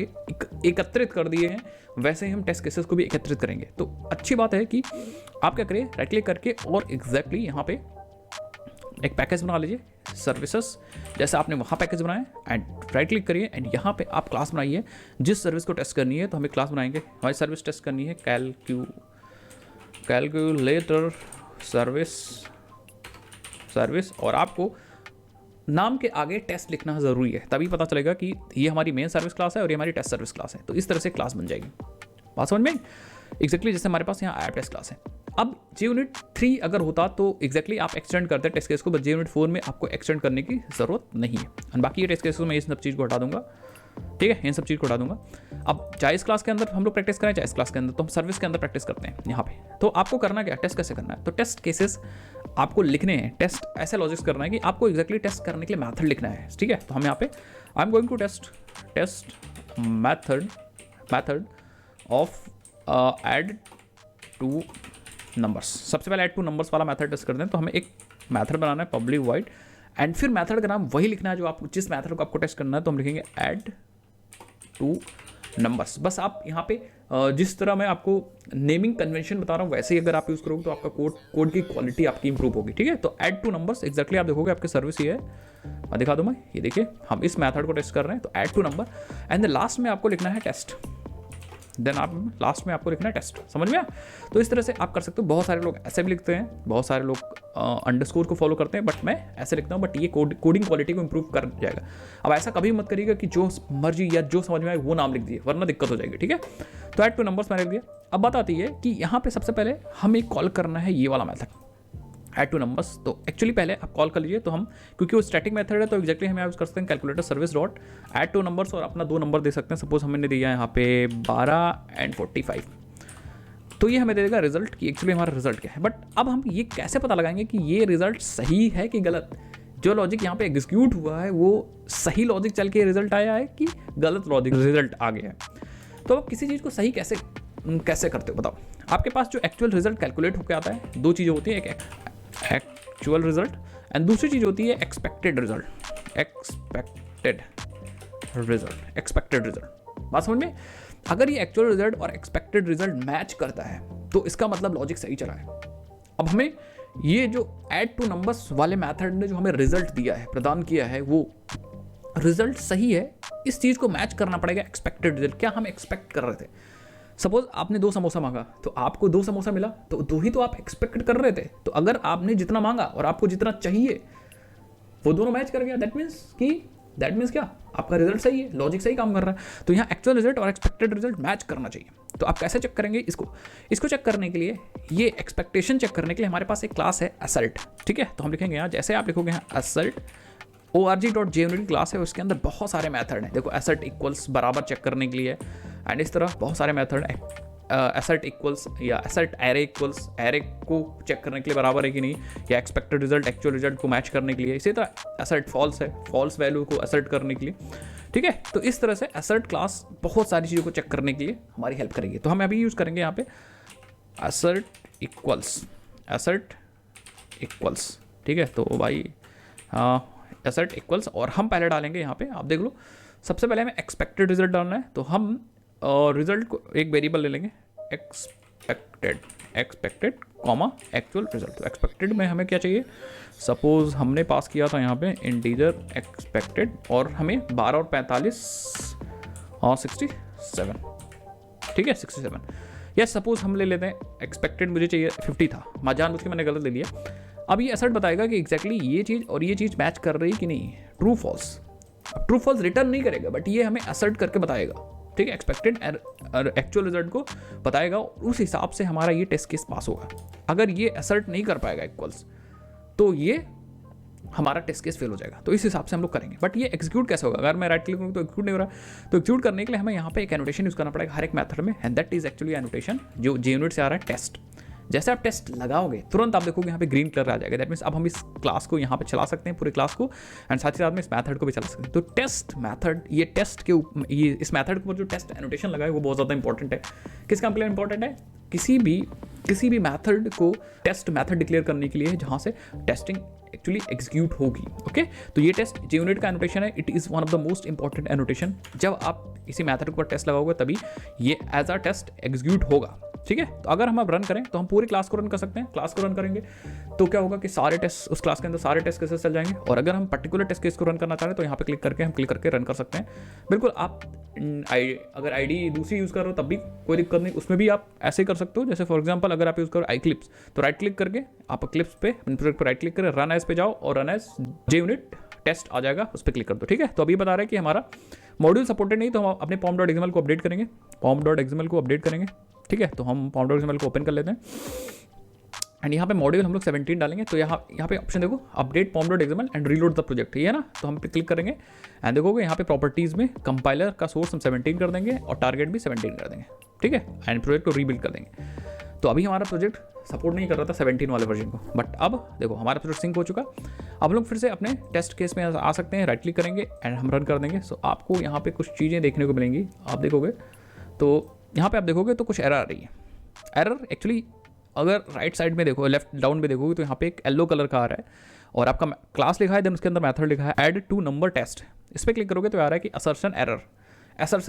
[SPEAKER 1] एकत्रित कर दिए हैं, वैसे ही हम टेस्ट केसेस को भी एकत्रित करेंगे। तो अच्छी बात है कि आप क्या करिए, राइट क्लिक करके और एग्जैक्टली यहाँ पे एक पैकेज बना लीजिए, सर्विसेज जैसे आपने वहाँ पैकेज बनाया, एंड राइट क्लिक करिए एंड यहाँ पे आप क्लास बनाइए। जिस सर्विस को टेस्ट करनी है तो हमें क्लास बनाएंगे, हमारी सर्विस टेस्ट करनी है कैलकुलेटर सर्विस, और आपको नाम के आगे टेस्ट लिखना ज़रूरी है, तभी पता चलेगा कि ये हमारी मेन सर्विस क्लास है और ये हमारी टेस्ट सर्विस क्लास है। तो इस तरह से क्लास बन जाएगी, बात समझ में एग्जैक्टली जैसे हमारे पास यहाँ ऐप टेस्ट क्लास है। अब JUnit 3 अगर होता तो एग्जैक्टली आप एक्सटेंड करते टेस्ट केस को, बट JUnit 4 में आपको एक्सटेंड करने की ज़रूरत नहीं है। और बाकी ये टेस्ट केस में इस सब चीज़ को हटा दूंगा, ठीक है, इन सब चीज़ को हटा दूंगा। अब चाहे इस क्लास के अंदर हम लोग प्रैक्टिस करें, चाहे इस क्लास के अंदर, तो हम सर्विस के अंदर प्रैक्टिस करते हैं यहाँ पे। तो आपको करना क्या, टेस्ट कैसे करना है, तो टेस्ट केसेस आपको लिखने हैं, टेस्ट ऐसे लॉजिक्स करना है कि आपको एग्जैक्टली टेस्ट करने के लिए मेथड लिखना है, ठीक है। तो हम यहाँ पे I am going to test method of add two numbers. सबसे पहले ऐड टू नंबर्स वाला मेथड टेस्ट करते हैं। तो हमें एक मेथड बनाना है पब्लिक वाइड, एंड फिर मेथड का नाम वही लिखना है जो आपको, जिस मेथड को आपको टेस्ट करना है। तो हम लिखेंगे ऐड टू नंबर्स। बस आप यहाँ पे जिस तरह मैं आपको नेमिंग कन्वेंशन बता रहा हूँ वैसे ही अगर आप यूज़ करोगे तो आपका कोड की क्वालिटी आपकी इंप्रूव होगी, ठीक है। तो ऐड टू नंबर्स एग्जैक्टली आप देखोगे आपके सर्विस ये है, मैं दिखा दूँ मैं, ये देखिए हम इस मेथड को टेस्ट कर रहे हैं। तो add two number and last में आपको लिखना है टेस्ट, देन आप लास्ट में आपको लिखना है टेस्ट, समझ में आया। तो इस तरह से आप कर सकते हो। बहुत सारे लोग ऐसे भी लिखते हैं, बहुत सारे लोग अंडरस्कोर को फॉलो करते हैं, बट मैं ऐसे लिखता हूँ, बट ये कोडिंग क्वालिटी को इंप्रूव कर जाएगा। अब ऐसा कभी मत करिएगा कि जो मर्जी या जो समझ में आए वो नाम लिख दिए, वरना दिक्कत हो जाएगी, ठीक है। तो ऐड टू नंबर्स मैंने लिख दिया। अब बात आती है कि यहाँ पे सबसे पहले हमें कॉल करना है ये वाला मेथड ऐड टू नंबर्स। तो एक्चुअली पहले आप कॉल कर लीजिए। तो हम, क्योंकि वो स्टैटिक मेथड है, तो एक्जैक्टली हम यूज़ कर सकते हैं calculator service dot add two numbers, और अपना 2 नंबर दे सकते हैं। सपोज हमने दिया यहाँ पे 12 एंड 45, तो ये हमें दे देगा रिजल्ट कि एक्चुअली हमारा रिजल्ट क्या है। बट अब हम ये कैसे पता लगाएंगे कि ये रिजल्ट सही है कि गलत, जो लॉजिक यहाँ पे एग्जीक्यूट हुआ है वो सही लॉजिक चल के रिजल्ट आया है कि गलत लॉजिक रिजल्ट आ गया है। तो आप किसी चीज़ को सही कैसे करते हो बताओ। आपके पास जो एक्चुअल रिजल्ट कैलकुलेट होकर आता है, 2 चीज़ें होती हैं, एक एक्चुअल रिजल्ट एंड दूसरी चीज़ होती है एक्सपेक्टेड रिजल्ट। एक्सपेक्टेड रिजल्ट बात समझ में। अगर ये एक्चुअल रिजल्ट और एक्सपेक्टेड रिजल्ट मैच करता है तो इसका मतलब लॉजिक सही चला है। अब हमें ये जो ऐड टू नंबर्स वाले मेथड ने जो हमें रिजल्ट दिया है, प्रदान किया है, वो रिजल्ट सही है, इस चीज़ को मैच करना पड़ेगा एक्सपेक्टेड रिजल्ट। क्या हम एक्सपेक्ट कर रहे थे, सपोज आपने 2 समोसा मांगा तो आपको 2 समोसा मिला, तो 2 ही तो आप एक्सपेक्ट कर रहे थे। तो अगर आपने जितना मांगा और आपको जितना चाहिए वो दोनों मैच कर गया, दैट मीन्स कि दैट मीन्स क्या, आपका रिजल्ट सही है, लॉजिक सही काम कर रहा है। तो यहाँ एक्चुअल रिजल्ट और एक्सपेक्टेड रिजल्ट मैच करना चाहिए। तो आप कैसे चेक करेंगे इसको चेक करने के लिए, ये एक्सपेक्टेशन चेक करने के लिए हमारे पास एक क्लास है असल्ट, ठीक है। तो हम लिखेंगे यहाँ, जैसे आप लिखोगे यहाँ असल्ट org.junit क्लास है, उसके अंदर बहुत सारे मेथड हैं। देखो असल्ट इक्वल्स बराबर चेक करने के लिए, एंड इस तरह बहुत सारे मेथड है। असल्ट इक्वल्स या असल्ट एरे इक्वल्स एरे को चेक करने के लिए बराबर है कि नहीं, या एक्सपेक्टेड रिजल्ट एक्चुअल रिजल्ट को मैच करने के लिए। इसी तरह असल्ट फॉल्स है, फॉल्स वैल्यू को असल्ट करने के लिए, ठीक है। तो इस तरह से असल्ट क्लास बहुत सारी चीज़ों को चेक करने के लिए हमारी हेल्प करेगी। तो हम अभी यूज़ करेंगे यहाँ पे असल्ट इक्वल्स, ठीक है। तो भाई असल्ट इक्वल्स, और हम पहले डालेंगे यहाँ पे, आप देख लो, सबसे पहले हमें एक्सपेक्टेड रिजल्ट डालना है। तो हम रिजल्ट को एक वेरिएबल ले लेंगे, एक्सपेक्टेड कॉमा एक्चुअल रिजल्ट। तो एक्सपेक्टेड में हमें क्या चाहिए, सपोज हमने पास किया था यहाँ पे इंटीजर एक्सपेक्टेड, और हमें 12 और 45 और 67, ठीक है 67। या सपोज हम ले लेते हैं एक्सपेक्टेड मुझे चाहिए 50 था, मैं जानबूझ के मैंने गलत ले लिया। अब ये असर्ट बताएगा कि एग्जैक्टली ये चीज़ और ये चीज़ मैच कर रही कि नहीं, ट्रू फॉल्स। अब ट्रू फॉल्स रिटर्न नहीं करेगा, बट ये हमें असर्ट करके बताएगा, ठीक है। एक्सपेक्टेड और एक्चुअल रिजल्ट को बताएगा, उस हिसाब से हमारा ये टेस्ट केस पास होगा। अगर ये असर्ट नहीं कर पाएगा इक्वल्स, तो ये हमारा टेस्ट केस फेल हो जाएगा। तो इस हिसाब से हम लोग करेंगे। बट ये एग्जीक्यूट कैसे होगा, अगर मैं राइट क्लिक करूँ तो एग्जीक्यूट नहीं हो रहा। तो एग्जीक्यूट करने के लिए हमें यहाँ पे एक एनोटेशन यूज़ करना पड़ेगा हर एक मेथड में, and that is actually annotation जो JUnit से आ रहा है, टेस्ट। जैसे आप टेस्ट लगाओगे तुरंत आप देखोगे यहाँ पे ग्रीन कलर आ जाएगा। दैट मीन्स अब हम इस क्लास को यहाँ पे चला सकते हैं, पूरे क्लास को, एंड साथ ही साथ में इस मेथड को भी चला सकते हैं। तो टेस्ट मेथड, ये टेस्ट के ये इस मेथड के ऊपर जो टेस्ट एनोटेशन लगा है वो बहुत ज़्यादा इंपॉर्टेंट है। किस काम के लिए इंपॉर्टेंट है, किसी भी मेथड को टेस्ट मेथड डिक्लेयर करने के लिए जहाँ से टेस्टिंग एक्चुअली एग्जीक्यूट होगी। ओके, तो ये टेस्ट JUnit का एनोटेशन है। It is one of the most important annotation. जब आप इसी मेथड के ऊपर टेस्ट लगाओगे तभी ये एज अ टेस्ट एग्जीक्यूट होगा, ठीक है। तो अगर हम अब रन करें तो हम पूरी क्लास को रन कर सकते हैं। क्लास को रन करेंगे तो क्या होगा कि सारे टेस्ट उस क्लास के अंदर सारे टेस्ट केसेस चल जाएंगे, और अगर हम पर्टिकुलर टेस्ट केस को रन करना चाह रहे हैं तो यहाँ पे क्लिक करके रन कर सकते हैं। बिल्कुल, आप अगर आईडी दूसरी यूज़ कर रहे हो तब भी कोई दिक्कत नहीं, उसमें भी आप ऐसे ही कर सकते हो। जैसे फॉर एग्जाम्पल अगर आप यूज़ करो iClips, तो राइट क्लिक करके आप क्लिप्स पे प्रोजेक्ट पर राइट क्लिक करें, रन एज पे जाओ और रन एज JUnit टेस्ट आ जाएगा, उस पर क्लिक कर दो, ठीक है। तो अभी बता रहे हैं कि हमारा मॉड्यूल सपोर्टेड नहीं, तो हम अपने pom.xml को अपडेट करेंगे, ठीक है। तो हम pom.xml को ओपन कर लेते हैं, एंड यहाँ पे मॉड्यूल हम लोग 17 डालेंगे। तो यहाँ पे ऑप्शन देखो, update pom.xml and reload the project, ये है ना। तो हम पे क्लिक करेंगे एंड देखोगे यहाँ पे प्रॉपर्टीज़ में कंपाइलर का सोर्स हम 17 कर देंगे और टारगेट भी 17 कर देंगे, ठीक है, एंड प्रोजेक्ट को रीबिल्ड कर देंगे। तो अभी हमारा प्रोजेक्ट सपोर्ट नहीं कर रहा था 17 वाले वर्जन को, बट अब देखो हमारा प्रोजेक्ट सिंक हो चुका। अब हम लोग फिर से अपने टेस्ट केस में आ सकते हैं, राइट क्लिक करेंगे एंड हम रन कर देंगे। सो आपको यहाँ पे कुछ चीज़ें देखने को मिलेंगी, आप देखोगे तो यहाँ पे आप देखोगे तो कुछ एरर आ रही है। एरर एक्चुअली अगर राइट साइड में देखो, लेफ्ट डाउन में देखोगे तो यहाँ पे एक येलो कलर का आ रहा है और आपका क्लास लिखा है, देन उसके अंदर मेथड लिखा है ऐड टू नंबर टेस्ट। इस पर क्लिक करोगे तो आ रहा है कि असर्शन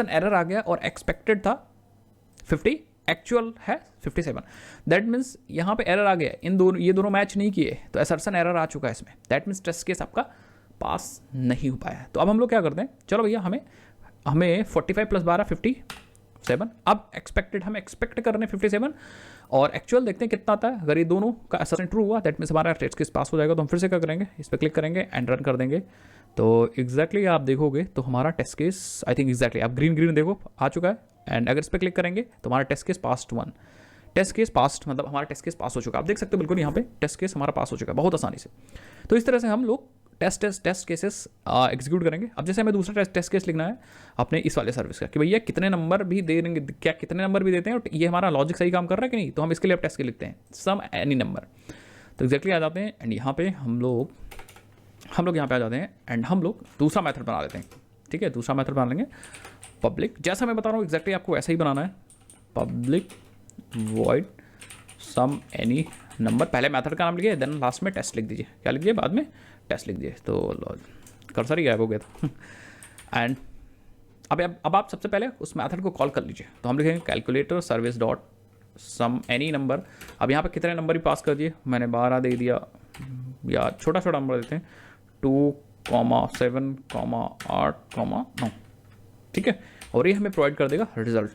[SPEAKER 1] एरर आ गया, और एक्सपेक्टेड था 50, एक्चुअल है 57। दैट मीन्स यहाँ पे एरर आ गया, ये दोनों मैच नहीं किए, तो असर्शन एरर आ चुका है इसमें। दैट मीन्स टेस्ट केस आपका पास नहीं हो पाया। तो अब हम लोग क्या करते हैं, चलो भैया हमें 45 + 12 57। अब एक्सपेक्टेड हम एक्सपेक्ट कर रहे हैं 57, और एक्चुअल देखते हैं कितना आता है। अगर ये दोनों का असर्शन ट्रू हुआ दैट मीन्स हमारा टेस्ट केस पास हो जाएगा। तो हम फिर से क्या करेंगे, इस पर क्लिक करेंगे एंड रन कर देंगे। तो एग्जैक्टली आप देखोगे तो हमारा test case, I think exactly आप ग्रीन देखो आ चुका है, एंड अगर इस पर क्लिक करेंगे तो हमारा test case passed 1, test case passed मतलब हमारा टेस्ट केस पास हो चुका है। आप देख सकते हो बिल्कुल यहाँ पे टेस्ट केस हमारा पास हो चुका है बहुत आसानी से। तो इस तरह से हम लोग टेस्ट केसेस एग्जीक्यूट करेंगे। अब जैसे हमें दूसरा टेस्ट केस लिखना है अपने इस वाले सर्विस का कि भैया कितने नंबर भी दे देंगे, क्या कितने नंबर भी देते हैं और ये हमारा लॉजिक सही काम कर रहा है कि नहीं। तो हम इसके लिए अब टेस्ट केस लिखते हैं सम एनी नंबर। तो एग्जैक्टली आ जाते हैं, एंड यहाँ पे हम लोग यहाँ पे आ जाते हैं, एंड हम लोग दूसरा मेथड बना लेते हैं, ठीक है। दूसरा मेथड बना लेंगे पब्लिक, जैसा मैं बता रहा हूँ एग्जैक्टली आपको वैसा ही बनाना है। Public void sum any number, पहले मेथड का नाम लिखिए, देन लास्ट में टेस्ट लिख दीजिए। क्या लिख दिए बाद में, टेस्ट लिख दिए। तो कर्सर ही गायब हो गया था। एंड अब आप सबसे पहले उस मेथड को कॉल कर लीजिए। तो हम लिखेंगे calculator service dot sum any number. अब यहाँ पे कितने नंबर भी पास कर दिए, मैंने 12 दे दिया, या छोटा नंबर देते हैं 2, 7, 8, 9, ठीक है। और ये हमें प्रोवाइड कर देगा रिजल्ट।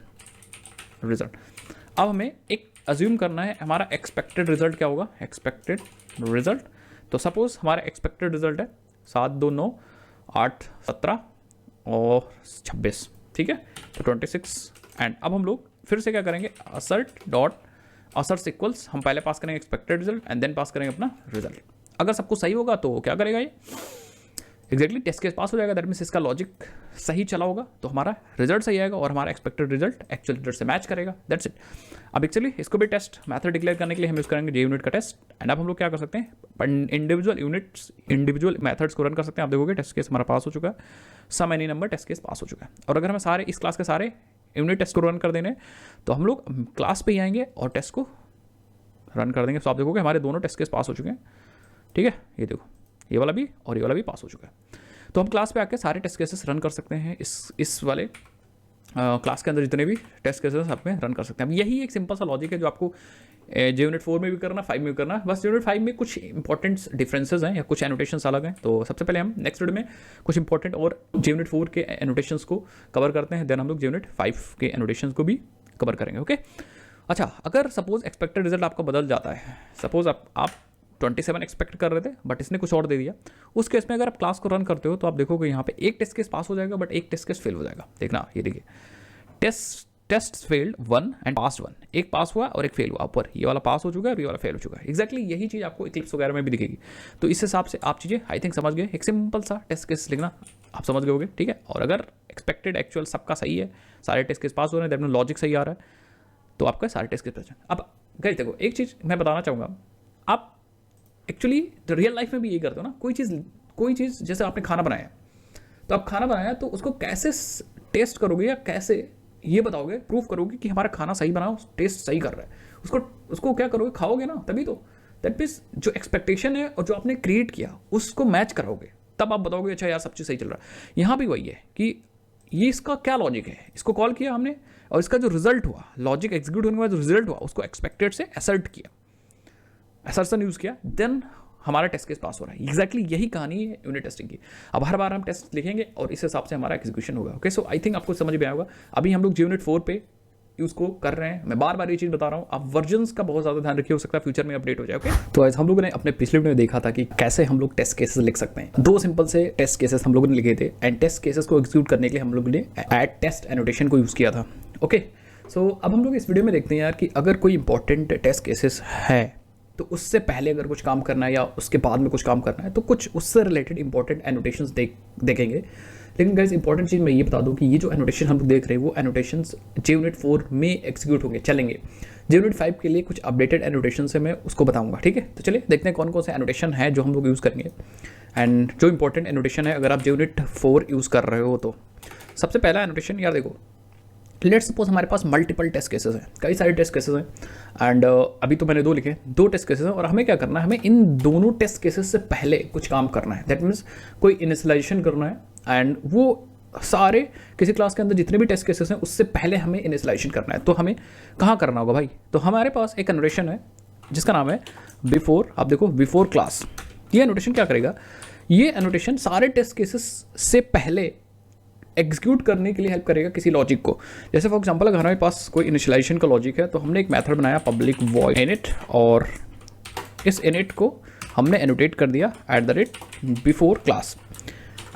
[SPEAKER 1] अब हमें एक अज्यूम करना है हमारा एक्सपेक्टेड रिजल्ट क्या होगा। एक्सपेक्टेड रिजल्ट, तो सपोज हमारा एक्सपेक्टेड रिजल्ट है 729, 8, 17 और 26, ठीक है, तो 26। एंड अब हम लोग फिर से क्या करेंगे, असर्ट इक्वल्स, हम पहले पास करेंगे expected result and then pass करेंगे अपना रिजल्ट। अगर सब कुछ सही होगा तो क्या करेगा ये, एग्जैक्टली टेस्ट केस पास हो जाएगा। दैट मीन्स इसका लॉजिक सही चला होगा तो हमारा रिजल्ट सही आएगा और हमारा एक्सपेक्टेड रिजल्ट एक्चुअल रिजल्ट से मैच करेगा। That's it. अब एक्चुअली इसको भी टेस्ट मेथड डिक्लेयर करने के लिए हम यूज़ करेंगे JUnit का टेस्ट। एंड अब हम लोग क्या कर सकते हैं, इंडिविजुअल मेथड्स को रन कर सकते हैं। आप देखोगे टेस्ट केस हमारा पास हो चुका है, sum any number test case pass हो चुका है। और अगर हमें सारे इस क्लास के सारे यूनिट टेस्ट को रन कर देने तो हम लोग क्लास पे ही आएंगे और टेस्ट को रन कर देंगे। तो आप देखोगे हमारे दोनों टेस्ट केस पास हो चुके हैं, ठीक है, ये देखो ये वाला भी और ये वाला भी पास हो चुका है। तो हम क्लास पे आके सारे टेस्ट केसेस रन कर सकते हैं, इस वाले क्लास के अंदर जितने भी टेस्ट केसेस आप में रन कर सकते हैं। अब यही एक सिंपल सा लॉजिक है जो आपको JUnit 4 में भी करना, 5 में भी करना। बस JUnit 5 में कुछ इंपॉर्टेंट डिफरेंसेस हैं या कुछ एनोटेशंस अलग हैं। तो सबसे पहले हम नेक्स्ट वीडियो में कुछ इंपॉर्टेंट और JUnit 4 के एनोटेशंस को कवर करते हैं, देन हम लोग JUnit 5 के एनोटेशंस को भी कवर करेंगे। ओके, अच्छा, अगर सपोज एक्सपेक्टेड रिजल्ट आपका बदल जाता है, सपोज आप 27 एक्सपेक्ट कर रहे थे बट इसने कुछ और दे दिया, उस केस में अगर आप क्लास को रन करते हो तो आप देखोगे यहाँ पे एक टेस्ट केस पास हो जाएगा बट एक टेस्ट केस फेल हो जाएगा। देखना, ये देखिए, टेस्ट फेल्ड 1 एंड पास 1, एक पास हुआ और एक फेल हुआ। ऊपर ये वाला पास हो चुका है और ये वाला फेल हो चुका है। एक्जैक्टली यही चीज़ आपको इक्लिप्स वगैरह में भी दिखेगी। तो इस हिसाब से आप चीज़ें आई थिंक समझ गए। एक सिंपल सा टेस्ट केस लिखना आप समझ गए होगे, ठीक है। और अगर एक्सपेक्टेड एक्चुअल सबका सही है, सारे टेस्ट केस पास हो रहे हैं, दैट लॉजिक सही आ रहा है, तो आपका सारे टेस्ट केस। अब गाइस देखो, एक चीज़ मैं बताना चाहूँगा, आप एक्चुअली रियल लाइफ में भी यही करते हो ना। कोई चीज़ जैसे आपने खाना बनाया, तो आप खाना बनाया तो उसको कैसे टेस्ट करोगे या कैसे ये बताओगे, प्रूफ करोगे कि हमारा खाना सही बना, टेस्ट सही कर रहा है, उसको क्या करोगे, खाओगे ना, तभी तो। दैट मीन्स जो एक्सपेक्टेशन है और जो आपने क्रिएट किया उसको मैच कराओगे, तब आप बताओगे अच्छा यार सब चीज़ सही चल रहा है। यहाँ भी वही है कि ये इसका क्या लॉजिक है, इसको कॉल किया हमने और इसका जो रिजल्ट हुआ, लॉजिक एग्जीक्यूट होने के बाद जो रिजल्ट हुआ उसको एक्सपेक्टेड से असर्ट किया, असर्शन यूज़ किया, देन हमारा टेस्ट केस पास हो रहा है। एग्जैक्टली यही कहानी है यूनिट टेस्टिंग की। अब हर बार हम टेस्ट लिखेंगे और इस हिसाब से हमारा एग्जीक्यूशन होगा। ओके, सो आई थिंक आपको समझ में आया होगा। अभी हम लोग JUnit 4 पे यूज़ को कर रहे हैं। मैं बार बार ये चीज़ बता रहा हूँ, आप वर्जन्स का बहुत ज़्यादा ध्यान रखिए, हो सकता है फ्यूचर में अपडेट हो जाए। ओके, तो आज हम लोगों ने अपने पिछले वीडियो में देखा था कि कैसे हम लोग टेस्ट केसेस लिख सकते हैं। 2 सिंपल से टेस्ट केसेस हम लोगों ने लिखे थे एंड टेस्ट केसेस को एग्जीक्यूट करने के लिए हम लोगों ने एड टेस्ट एनोटेशन को यूज़ किया था। ओके, सो अब हम लोग इस वीडियो में देखते हैं यार कि अगर कोई इंपॉर्टेंट टेस्ट केसेस है तो उससे पहले अगर कुछ काम करना है या उसके बाद में कुछ काम करना है तो कुछ उससे रिलेटेड इंपॉर्टेंट एनोटेशंस देखेंगे। लेकिन गाइस इंपॉर्टेंट चीज़ मैं ये बता दूं कि ये जो एनोटेशन हम देख रहे हैं वो एनोटेशंस JUnit 4 में एग्जीक्यूट होंगे, चलेंगे। JUnit 5 के लिए कुछ अपडेटेड एनोटेशन है, मैं उसको बताऊंगा, ठीक है। तो चलिए देखते हैं कौन कौन से एनोटेशन है जो हम लोग यूज़ करेंगे एंड जो इंपॉर्टेंट एनोटेशन है अगर आप JUnit 4 यूज़ कर रहे हो तो। सबसे पहला एनोटेशन यार देखो, लेट्स सपोज हमारे पास मल्टीपल टेस्ट केसेस हैं, कई सारे टेस्ट केसेस हैं एंड अभी तो मैंने 2 लिखे, 2 टेस्ट केसेस हैं और हमें क्या करना है, हमें इन दोनों टेस्ट केसेस से पहले कुछ काम करना है। दैट मीन्स कोई इनिशियलाइजेशन करना है एंड वो सारे किसी क्लास के अंदर जितने भी टेस्ट केसेस हैं उससे पहले हमें इनिशियलाइजेशन करना है। तो हमें कहाँ करना होगा भाई, तो हमारे पास एक एनोटेशन है जिसका नाम है बिफोर। आप देखो बिफोर क्लास, ये एनोटेशन क्या करेगा, ये एनोटेशन सारे टेस्ट केसेस से पहले एग्जीक्यूट करने के लिए हेल्प करेगा किसी लॉजिक को। जैसे फॉर एग्जांपल अगर हमारे पास कोई इनिशियलाइजेशन का लॉजिक है तो हमने एक मेथड बनाया पब्लिक वॉइड इनिट और इस इनिट को हमने एनोटेट कर दिया @बिफोर क्लास।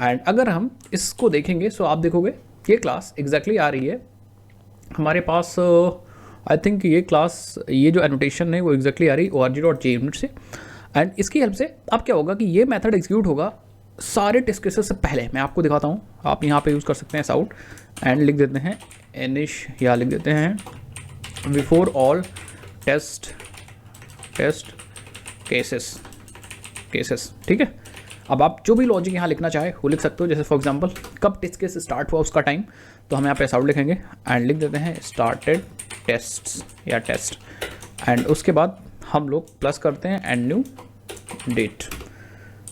[SPEAKER 1] एंड अगर हम इसको देखेंगे तो आप देखोगे ये क्लास एग्जैक्टली आ रही है हमारे पास। आई थिंक ये क्लास, ये जो एनोटेशन है वो एग्जैक्टली आ रही है org.junit से। एंड इसकी हेल्प से अब क्या होगा कि ये मेथड एग्जीक्यूट होगा सारे टेस्ट केसेस से पहले। मैं आपको दिखाता हूँ, आप यहाँ पे यूज़ कर सकते हैं साउट एंड लिख देते हैं एनिश या लिख देते हैं बिफोर ऑल टेस्ट केसेस, ठीक है। अब आप जो भी लॉजिक यहाँ लिखना चाहे वो लिख सकते हो। जैसे फॉर एग्जांपल कब टेस्ट केस स्टार्ट हुआ उसका टाइम, तो हम यहाँ पे साउट लिखेंगे एंड लिख देते हैं स्टार्टेड टेस्ट्स या टेस्ट एंड उसके बाद हम लोग प्लस करते हैं एंड न्यू डेट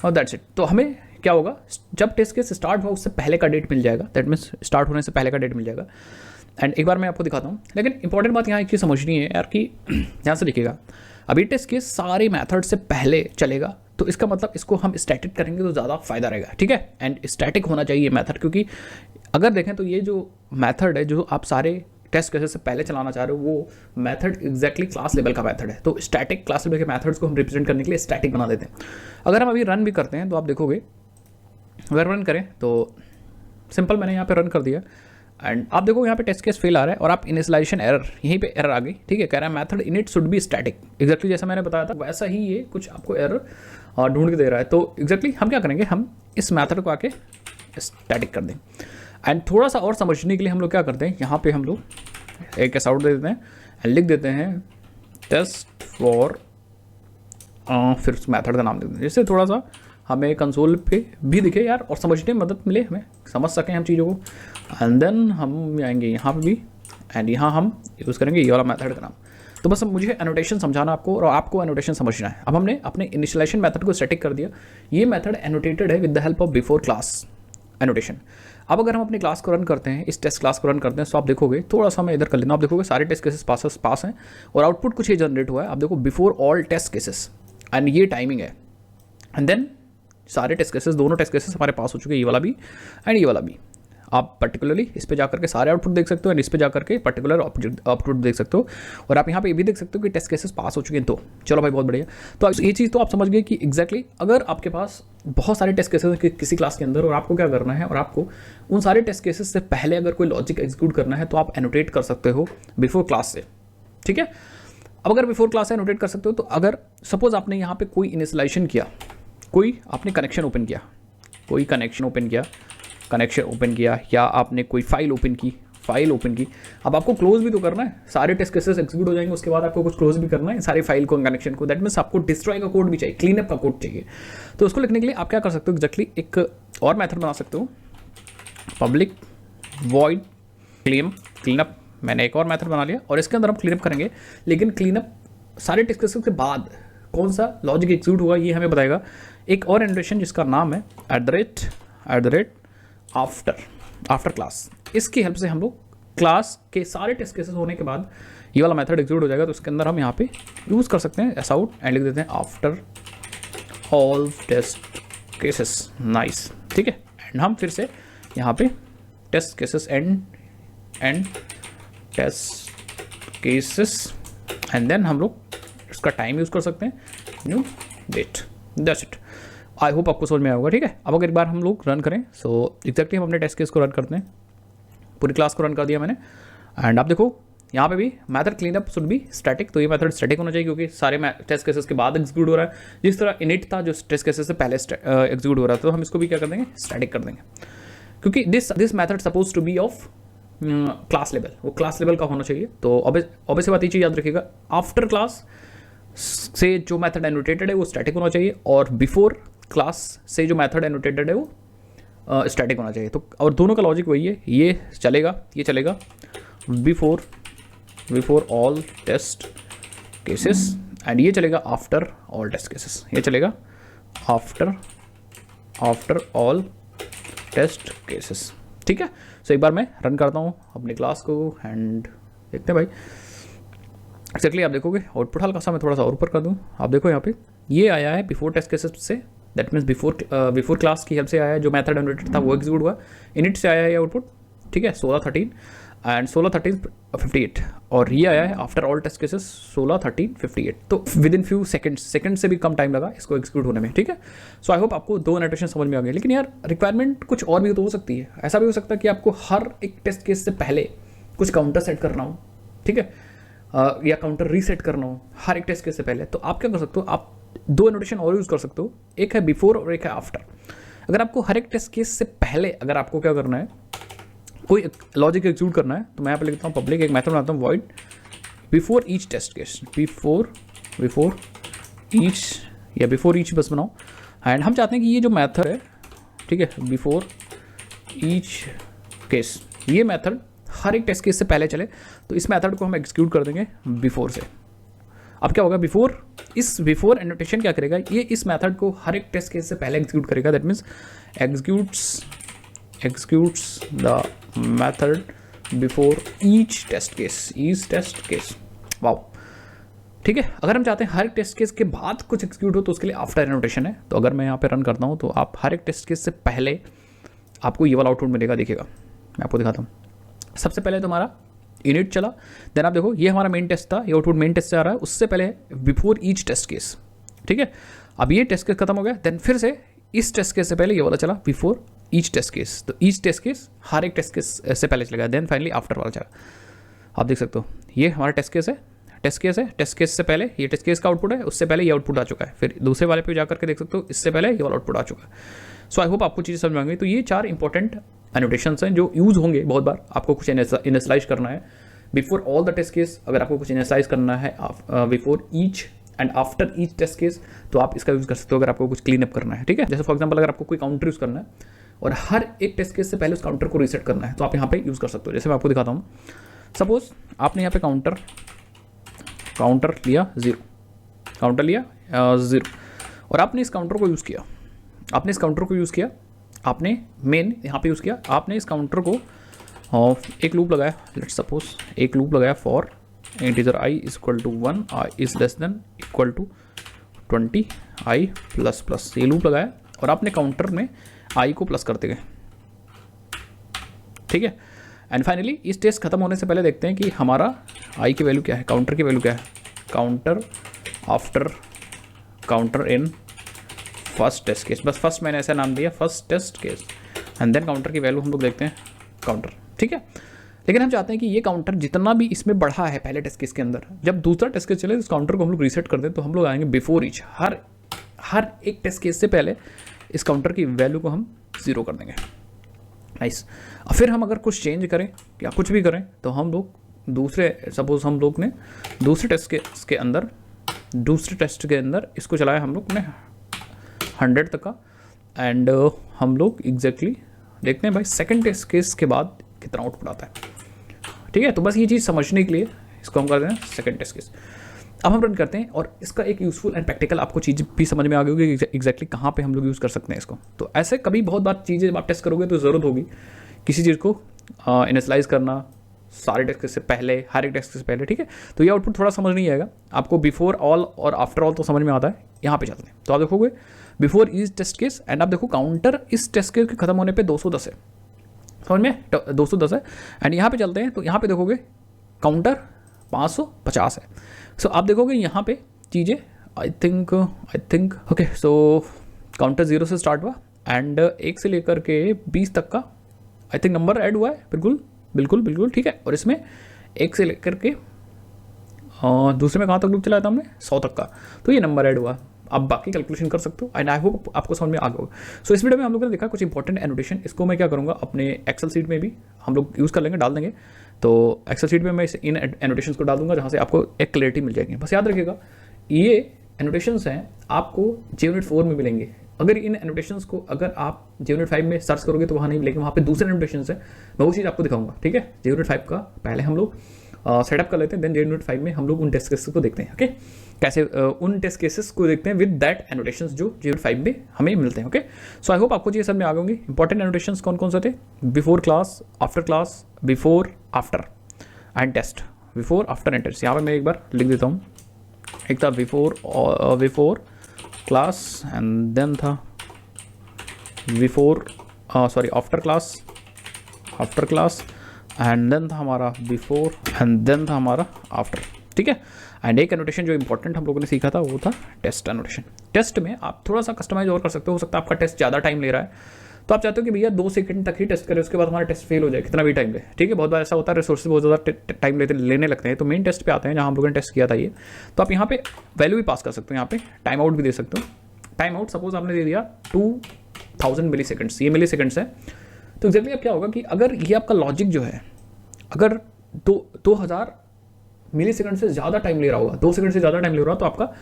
[SPEAKER 1] और दैट्स इट। तो हमें क्या होगा, जब टेस्ट केस स्टार्ट हुआ उससे पहले का डेट मिल जाएगा, दैट मीन्स स्टार्ट होने से पहले का डेट मिल जाएगा। एंड एक बार मैं आपको दिखाता हूँ, लेकिन इंपॉर्टेंट बात यहाँ एक चीज़ समझनी है यार कि ध्यान से देखिएगा, अभी टेस्ट केस सारे मेथड से पहले चलेगा तो इसका मतलब इसको हम स्टैटिक करेंगे तो ज़्यादा फायदा रहेगा, ठीक है। एंड स्टैटिक होना चाहिए मेथड, क्योंकि अगर देखें तो ये जो मेथड है जो आप सारे टेस्ट केसेस से पहले चलाना चाह रहे हो वो मेथड एग्जैक्टली क्लास लेवल का मेथड है। तो स्टैटिक क्लास लेवल के मेथड्स को हम रिप्रेजेंट करने के लिए स्टैटिक बना देते हैं। अगर हम अभी रन भी करते हैं तो आप देखोगे अगर रन करें तो सिंपल मैंने यहाँ पे रन कर दिया एंड आप देखो यहाँ पे टेस्ट केस फेल आ रहा है और आप इनिशियलाइजेशन एरर, यहीं पे एरर आ गई, ठीक है। कह रहा है method init should be static, exactly जैसा मैंने बताया था वैसा ही ये कुछ आपको एरर ढूंढ के दे रहा है। तो एग्जैक्टली हम क्या करेंगे, हम इस मेथड को आके स्टैटिक कर दें एंड थोड़ा सा और समझने के लिए हम लोग क्या करते हैं, यहाँ पे हम लोग एक एस आउट दे देते हैं एंड लिख देते हैं टेस्ट फॉर, फिर उस मेथड का नाम दे देते हैं, जिससे थोड़ा सा हमें कंसोल पे भी दिखे यार और समझने में मदद मिले, हमें समझ सकें हम चीज़ों को। एंड देन हम आएंगे यहाँ पे भी एंड यहाँ हम यूज़ करेंगे ये वाला मेथड का नाम। तो बस अब मुझे एनोटेशन समझाना आपको और आपको एनोटेशन समझना है। अब हमने अपने इनिशियलाइजेशन मेथड को स्टैटिक कर दिया, ये मेथड एनोटेटेड है with the help of before class annotation. अब अगर हम अपनी क्लास को रन करते हैं, इस टेस्ट क्लास को रन करते हैं, तो आप देखोगे थोड़ा सा मैं इधर कर लेना, आप देखोगे सारे टेस्ट केसेस पास हैं और आउटपुट कुछ ये जनरेट हुआ है। आप देखो before all test cases and ये टाइमिंग है एंड देन सारे टेस्ट केसेस, दोनों टेस्ट केसेस हमारे पास हो चुके हैं, ये वाला भी एंड ये वाला भी। आप पर्टिकुलरली इस पे जाकर के सारे आउटपुट देख सकते हो एंड इस पे जाकर के पर्टिकुलर आउटपुट देख सकते हो और आप यहाँ पे ये भी देख सकते हो कि टेस्ट केसेस पास हो चुके हैं। तो चलो भाई बहुत बढ़िया। तो ये चीज़ तो आप समझ गए कि एग्जैक्टली अगर आपके पास बहुत सारे टेस्ट केसेस हैं किसी क्लास के अंदर और आपको क्या करना है और आपको उन सारे टेस्ट केसेस से पहले अगर कोई लॉजिक एग्जीक्यूट करना है तो आप एनोटेट कर सकते हो बिफोर क्लास से, ठीक है। अब अगर बिफोर क्लास से एनोटेट कर सकते हो तो अगर सपोज आपने यहाँ पे कोई इनिशियलाइजेशन किया, कोई आपने कनेक्शन ओपन किया, कोई कनेक्शन ओपन किया या आपने कोई फाइल ओपन की, अब आपको क्लोज भी तो करना है, सारे टेस्ट केसेस एग्जीक्यूट हो जाएंगे, उसके बाद आपको कुछ क्लोज भी करना है सारी फाइल को, कनेक्शन को। दैट मीन्स आपको डिस्ट्रॉय का कोड भी चाहिए, क्लीनअप का कोड चाहिए। तो उसको लिखने के लिए आप क्या कर सकते हो, एग्जैक्टली एक और मेथड बना सकते हो, पब्लिक वॉइड क्लीनअप। मैंने एक और मेथड बना लिया और इसके अंदर हम क्लीनअप करेंगे, लेकिन क्लीनअप सारे टेस्ट केसेस के बाद कौन सा लॉजिक एग्जीक्यूट होगा ये हमें बताएगा। एक और एनोटेशन जिसका नाम है @ आफ्टर क्लास, इसकी हेल्प से हम लोग क्लास के सारे टेस्ट केसेस होने के बाद ये वाला मेथड एग्जीक्यूट हो जाएगा। तो इसके अंदर हम यहाँ पे यूज़ कर सकते हैं एस आउट एंड लिख देते हैं after all test cases, nice, ठीक है। एंड हम फिर से यहाँ पे test cases and test cases and then हम लोग इसका टाइम यूज़ कर सकते हैं, new date, that's it. I hope आपको समझ में आएगा, ठीक है। अब अगर एक बार हम लोग रन करें, सो एग्जैक्टली हम अपने टेस्ट केस को रन करते हैं, पूरी क्लास को रन कर दिया मैंने एंड आप देखो यहाँ पे भी method cleanup should be static. तो ये मेथड स्टैटिक होना चाहिए क्योंकि सारे टेस्ट केसेस के बाद एग्जीक्यूट हो रहा है, जिस तरह इनिट था जो टेस्ट केसेस से पहले एग्जीक्यूट हो रहा था। तो हम इसको भी क्या कर देंगे, स्टैटिक कर देंगे, क्योंकि this method suppose to be of class level, वो क्लास लेवल का होना चाहिए। तो ऑब्वियस बात ये चीज़ याद रखिएगा, आफ्टर क्लास से जो मेथड एनोटेटेड है वो स्टैटिक होना चाहिए और बिफोर क्लास से जो मेथड एनोटेटेड है वो स्टैटिक होना चाहिए। तो और दोनों का लॉजिक वही है, ये चलेगा before all test cases and ये चलेगा आफ्टर ऑल टेस्ट केसेस, ये चलेगा आफ्टर ऑल टेस्ट केसेस, ठीक है। सो एक बार मैं रन करता हूँ अपनी क्लास को एंड देखते हैं भाई एक्जैक्टली। आप देखोगे आउटपुट हल्का सा मैं थोड़ा सा और ऊपर कर दूँ, आप देखो यहाँ पे ये आया है बिफोर टेस्ट केसेस से, दैट मीन्स बिफोर क्लास की हेल्प से आया है, जो मेथड एनोटेटेड था वो एग्जीक्यूट हुआ, इनिट से आया है ये आउटपुट, ठीक है, 16-13 एंड 16-13-58 और ये आया है आफ्टर ऑल टेस्ट केसेस 16-13-58। तो विद इन फ्यू सेकंड से भी कम टाइम लगा इसको एग्जीक्यूट होने में, ठीक है। सो आई होप आपको दो एनोटेशन समझ में आ गए। लेकिन यार रिक्वायरमेंट कुछ और भी तो हो सकती है, ऐसा भी हो सकता है कि आपको हर एक टेस्ट केस से पहले कुछ काउंटर सेट करना हो, ठीक है, या काउंटर रीसेट करना हो हर एक टेस्ट केस से पहले। तो आप क्या कर सकते हो, आप दो एनोटेशन और यूज़ कर सकते हो, एक है बिफोर और एक है आफ्टर। अगर आपको हर एक टेस्ट केस से पहले अगर आपको क्या करना है, कोई लॉजिक एग्जीक्यूट करना है, तो मैं यहाँ पे लिखता हूँ पब्लिक, एक मेथड बनाता हूँ void before each test case, before each या बिफोर ईच बस बनाओ। एंड हम चाहते हैं कि ये जो मेथड है, ठीक है, बिफोर ईच केस, ये मेथड हर एक टेस्ट केस से पहले चले। तो इस मेथड को हम एग्जीक्यूट कर देंगे बिफोर से। अब क्या होगा, बिफोर एनोटेशन क्या करेगा, ये इस मेथड को हर एक टेस्ट केस से पहले एग्जीक्यूट करेगा। That means executes the method before each test case। Wow, ठीक है। अगर हम चाहते हैं हर एक टेस्ट केस के बाद कुछ एग्जीक्यूट हो तो उसके लिए आफ्टर एनोटेशन है। तो अगर मैं यहाँ पे रन करता हूँ तो आप हर एक टेस्ट केस से पहले आपको ये वाला आउटपुट मिलेगा, देखिएगा मैं आपको दिखाता हूँ। सबसे पहले तुम्हारा इनिट चला, देन आप देखो ये हमारा मेन टेस्ट था, ये आउटपुट मेन टेस्ट से आ रहा है, उससे पहले बिफोर ईच टेस्ट केस, ठीक है। अब ये टेस्ट केस खत्म हो गया, देन फिर से इस टेस्ट केस से पहले ये वाला चला बिफोर ईच टेस्ट केस, तो ईच टेस्ट केस हर एक टेस्ट केस से पहले चलेगा, देन फाइनली आफ्टर वाला चला। आप देख सकते हो ये हमारा टेस्ट केस है, टेस्ट केस है, टेस्ट केस से पहले ये टेस्ट केस का आउटपुट है, उससे पहले ये आउटपुट आ चुका है, फिर दूसरे वाले पे जाकर के देख सकते हो इससे पहले ये वाला आउटपुट आ चुका है। सो आई होप आपको चीज़ें समझ में आ गई। तो ये 4 इंपॉर्टेंट एनोटेशंस हैं जो यूज़ होंगे बहुत बार, आपको कुछ इनिशियलाइज करना है before all the test case, अगर आपको कुछ इनिशियलाइज करना है before each and after each test case, तो आप इसका यूज़ कर सकते हो अगर आपको कुछ क्लीन अप करना है, ठीक है। जैसे फॉर एग्जांपल अगर आपको कोई काउंटर यूज़ करना है और हर एक टेस्ट केस से पहले उस काउंटर को रीसेट करना है, तो आप यहाँ पे यूज़ कर सकते हो। जैसे मैं आपको दिखाता हूँ, सपोज आपने यहाँ पे काउंटर लिया 0, काउंटर लिया 0 और आपने इस काउंटर को यूज़ किया, आपने मेन यहाँ पे यूज़ किया, आपने इस काउंटर को एक लूप लगाया, लेट्स सपोज एक लूप लगाया for integer i is equal to 1, i is less than equal to 20, i plus plus, ये लूप लगाया और आपने काउंटर में i को प्लस करते गए, ठीक है। एंड फाइनली इस टेस्ट खत्म होने से पहले देखते हैं कि हमारा i की वैल्यू क्या है, काउंटर की वैल्यू क्या है, counter after counter in first test case, बस फर्स्ट मैंने ऐसा नाम दिया first test case, and then counter की वैल्यू हम लोग देखते हैं काउंटर, ठीक है। लेकिन हम चाहते हैं कि ये काउंटर जितना भी इसमें बढ़ा है पहले टेस्ट केस के अंदर, जब दूसरा टेस्ट केस चले तो इस काउंटर को हम लोग रीसेट कर दें, तो हम लोग आएंगे बिफोर ईच, हर एक टेस्ट केस से पहले इस काउंटर की वैल्यू को हम 0 कर देंगे। नाइस। फिर हम अगर कुछ चेंज करें या कुछ भी करें तो हम लोग सपोज हम लोग ने दूसरे टेस्ट के अंदर इसको चलाया हम लोग ने 100 तक का, एंड हम लोग एग्जैक्टली देखते हैं भाई सेकंड टेस्ट केस के बाद कितना आउटपुट आता है, ठीक है। तो बस ये चीज़ समझने के लिए इसको हम करते हैं सेकंड टेस्ट केस। अब हम रन करते हैं और इसका एक यूज़फुल एंड प्रैक्टिकल आपको चीज़ भी समझ में आ गई होगी एग्जैक्टली कहाँ पे हम लोग यूज़ कर सकते हैं इसको। तो ऐसे कभी बहुत बार चीज़ें जब आप टेस्ट करोगे तो ज़रूरत होगी किसी चीज़ को इनिशियलाइज करना सारे टेस्ट केस से पहले, हर एक टेस्ट केस से पहले, ठीक है। तो ये आउटपुट थोड़ा समझ नहीं आएगा आपको, बिफोर ऑल और आफ्टर ऑल तो समझ में आता है। यहाँ पे चलते हैं तो आप देखोगे before is test case, and आप देखो काउंटर इस टेस्ट केस के खत्म होने पे 210 है, समझ में 210 है। एंड यहाँ पे चलते हैं तो यहाँ पे देखोगे काउंटर 550 है। सो आप देखोगे यहाँ पे चीज़ें I think okay, so counter 0 से स्टार्ट हुआ एंड 1 से लेकर के 20 तक का आई थिंक नंबर ऐड हुआ है, बिल्कुल ठीक है। और इसमें 1 से लेकर के दूसरे में कहाँ तक लूप चलाया था हमने 100 तक का, तो ये नंबर ऐड हुआ। आप बाकी कैलकुलेशन कर सकते हो एंड आई होप आपको समझ में आ गया होगा। सो इस वीडियो में हम लोगों ने देखा कुछ इंपॉर्टेंट एनोटेशन, इसको मैं क्या करूँगा अपने एक्सेल शीट में भी हम लोग यूज़ कर लेंगे, डाल देंगे। तो एक्सेल शीट में मैं इन एनोटेशंस को डाल दूंगा जहाँ से आपको एक क्लैरिटी मिल जाएगी। बस याद रखिएगा ये एनोटेशंस हैं आपको JUnit 4 में मिलेंगे। अगर इन एनोटेशंस को अगर आप JUnit 5 में सर्च करोगे तो वहाँ नहीं मिलेंगे, वहाँ पे दूसरे एनोटेशंस है, मैं वो चीज़ आपको दिखाऊंगा, ठीक है। JUnit 5 का पहले हम लोग सेटअप कर लेते हैं, देन JUnit 5 में हम लोग उन टेस्ट केसेस को देखते हैं, ओके। कैसे उन टेस्ट केसेस को देखते हैं विद दैट एनोटेशंस जो JUnit 5 में हमें मिलते हैं, ओके। सो आई होप आपको ये सब में आ गए होंगे। इंपॉर्टेंट एनोटेशंस कौन कौन से थे, before class, after class, before after and test, before after and test. यहाँ पर मैं एक बार लिख देता हूँ, एक था बिफोर क्लास एंड देन था आफ्टर क्लास एंड देन था हमारा बिफोर एंड देन था हमारा आफ्टर, ठीक है। एंड एक एनोटेशन जो इंपॉर्टेंट हम लोगों ने सीखा था वो था टेस्ट एनोटेशन। टेस्ट में आप थोड़ा सा कस्टमाइज और कर सकते हो सकता है आपका टेस्ट ज़्यादा टाइम ले रहा है तो आप चाहते हो कि भैया 2 सेकंड तक ही टेस्ट करें, उसके बाद हमारा टेस्ट फेल हो जाए, कितना भी टाइम ले, ठीक है। बहुत बार ऐसा होता है रिसोर्सेज बहुत ज़्यादा टाइम लेने लगते हैं। तो मेन टेस्ट पे आते हैं जहाँ हम लोगों ने टेस्ट किया था ये, तो आप यहाँ पे वैल्यू भी पास कर सकते हो, यहाँ पे टाइम आउट भी दे सकते हो। टाइम आउट सपोज आपने दे दिया 2000 मिली सेकेंड्स, ये मिली सेकेंड्स है। तो एक्जैक्टली अब क्या होगा कि अगर ये आपका लॉजिक जो है अगर 2000 मिली सेकंड से ज़्यादा टाइम ले रहा होगा, 2 सेकंड से ज़्यादा टाइम ले रहा हो तो आपका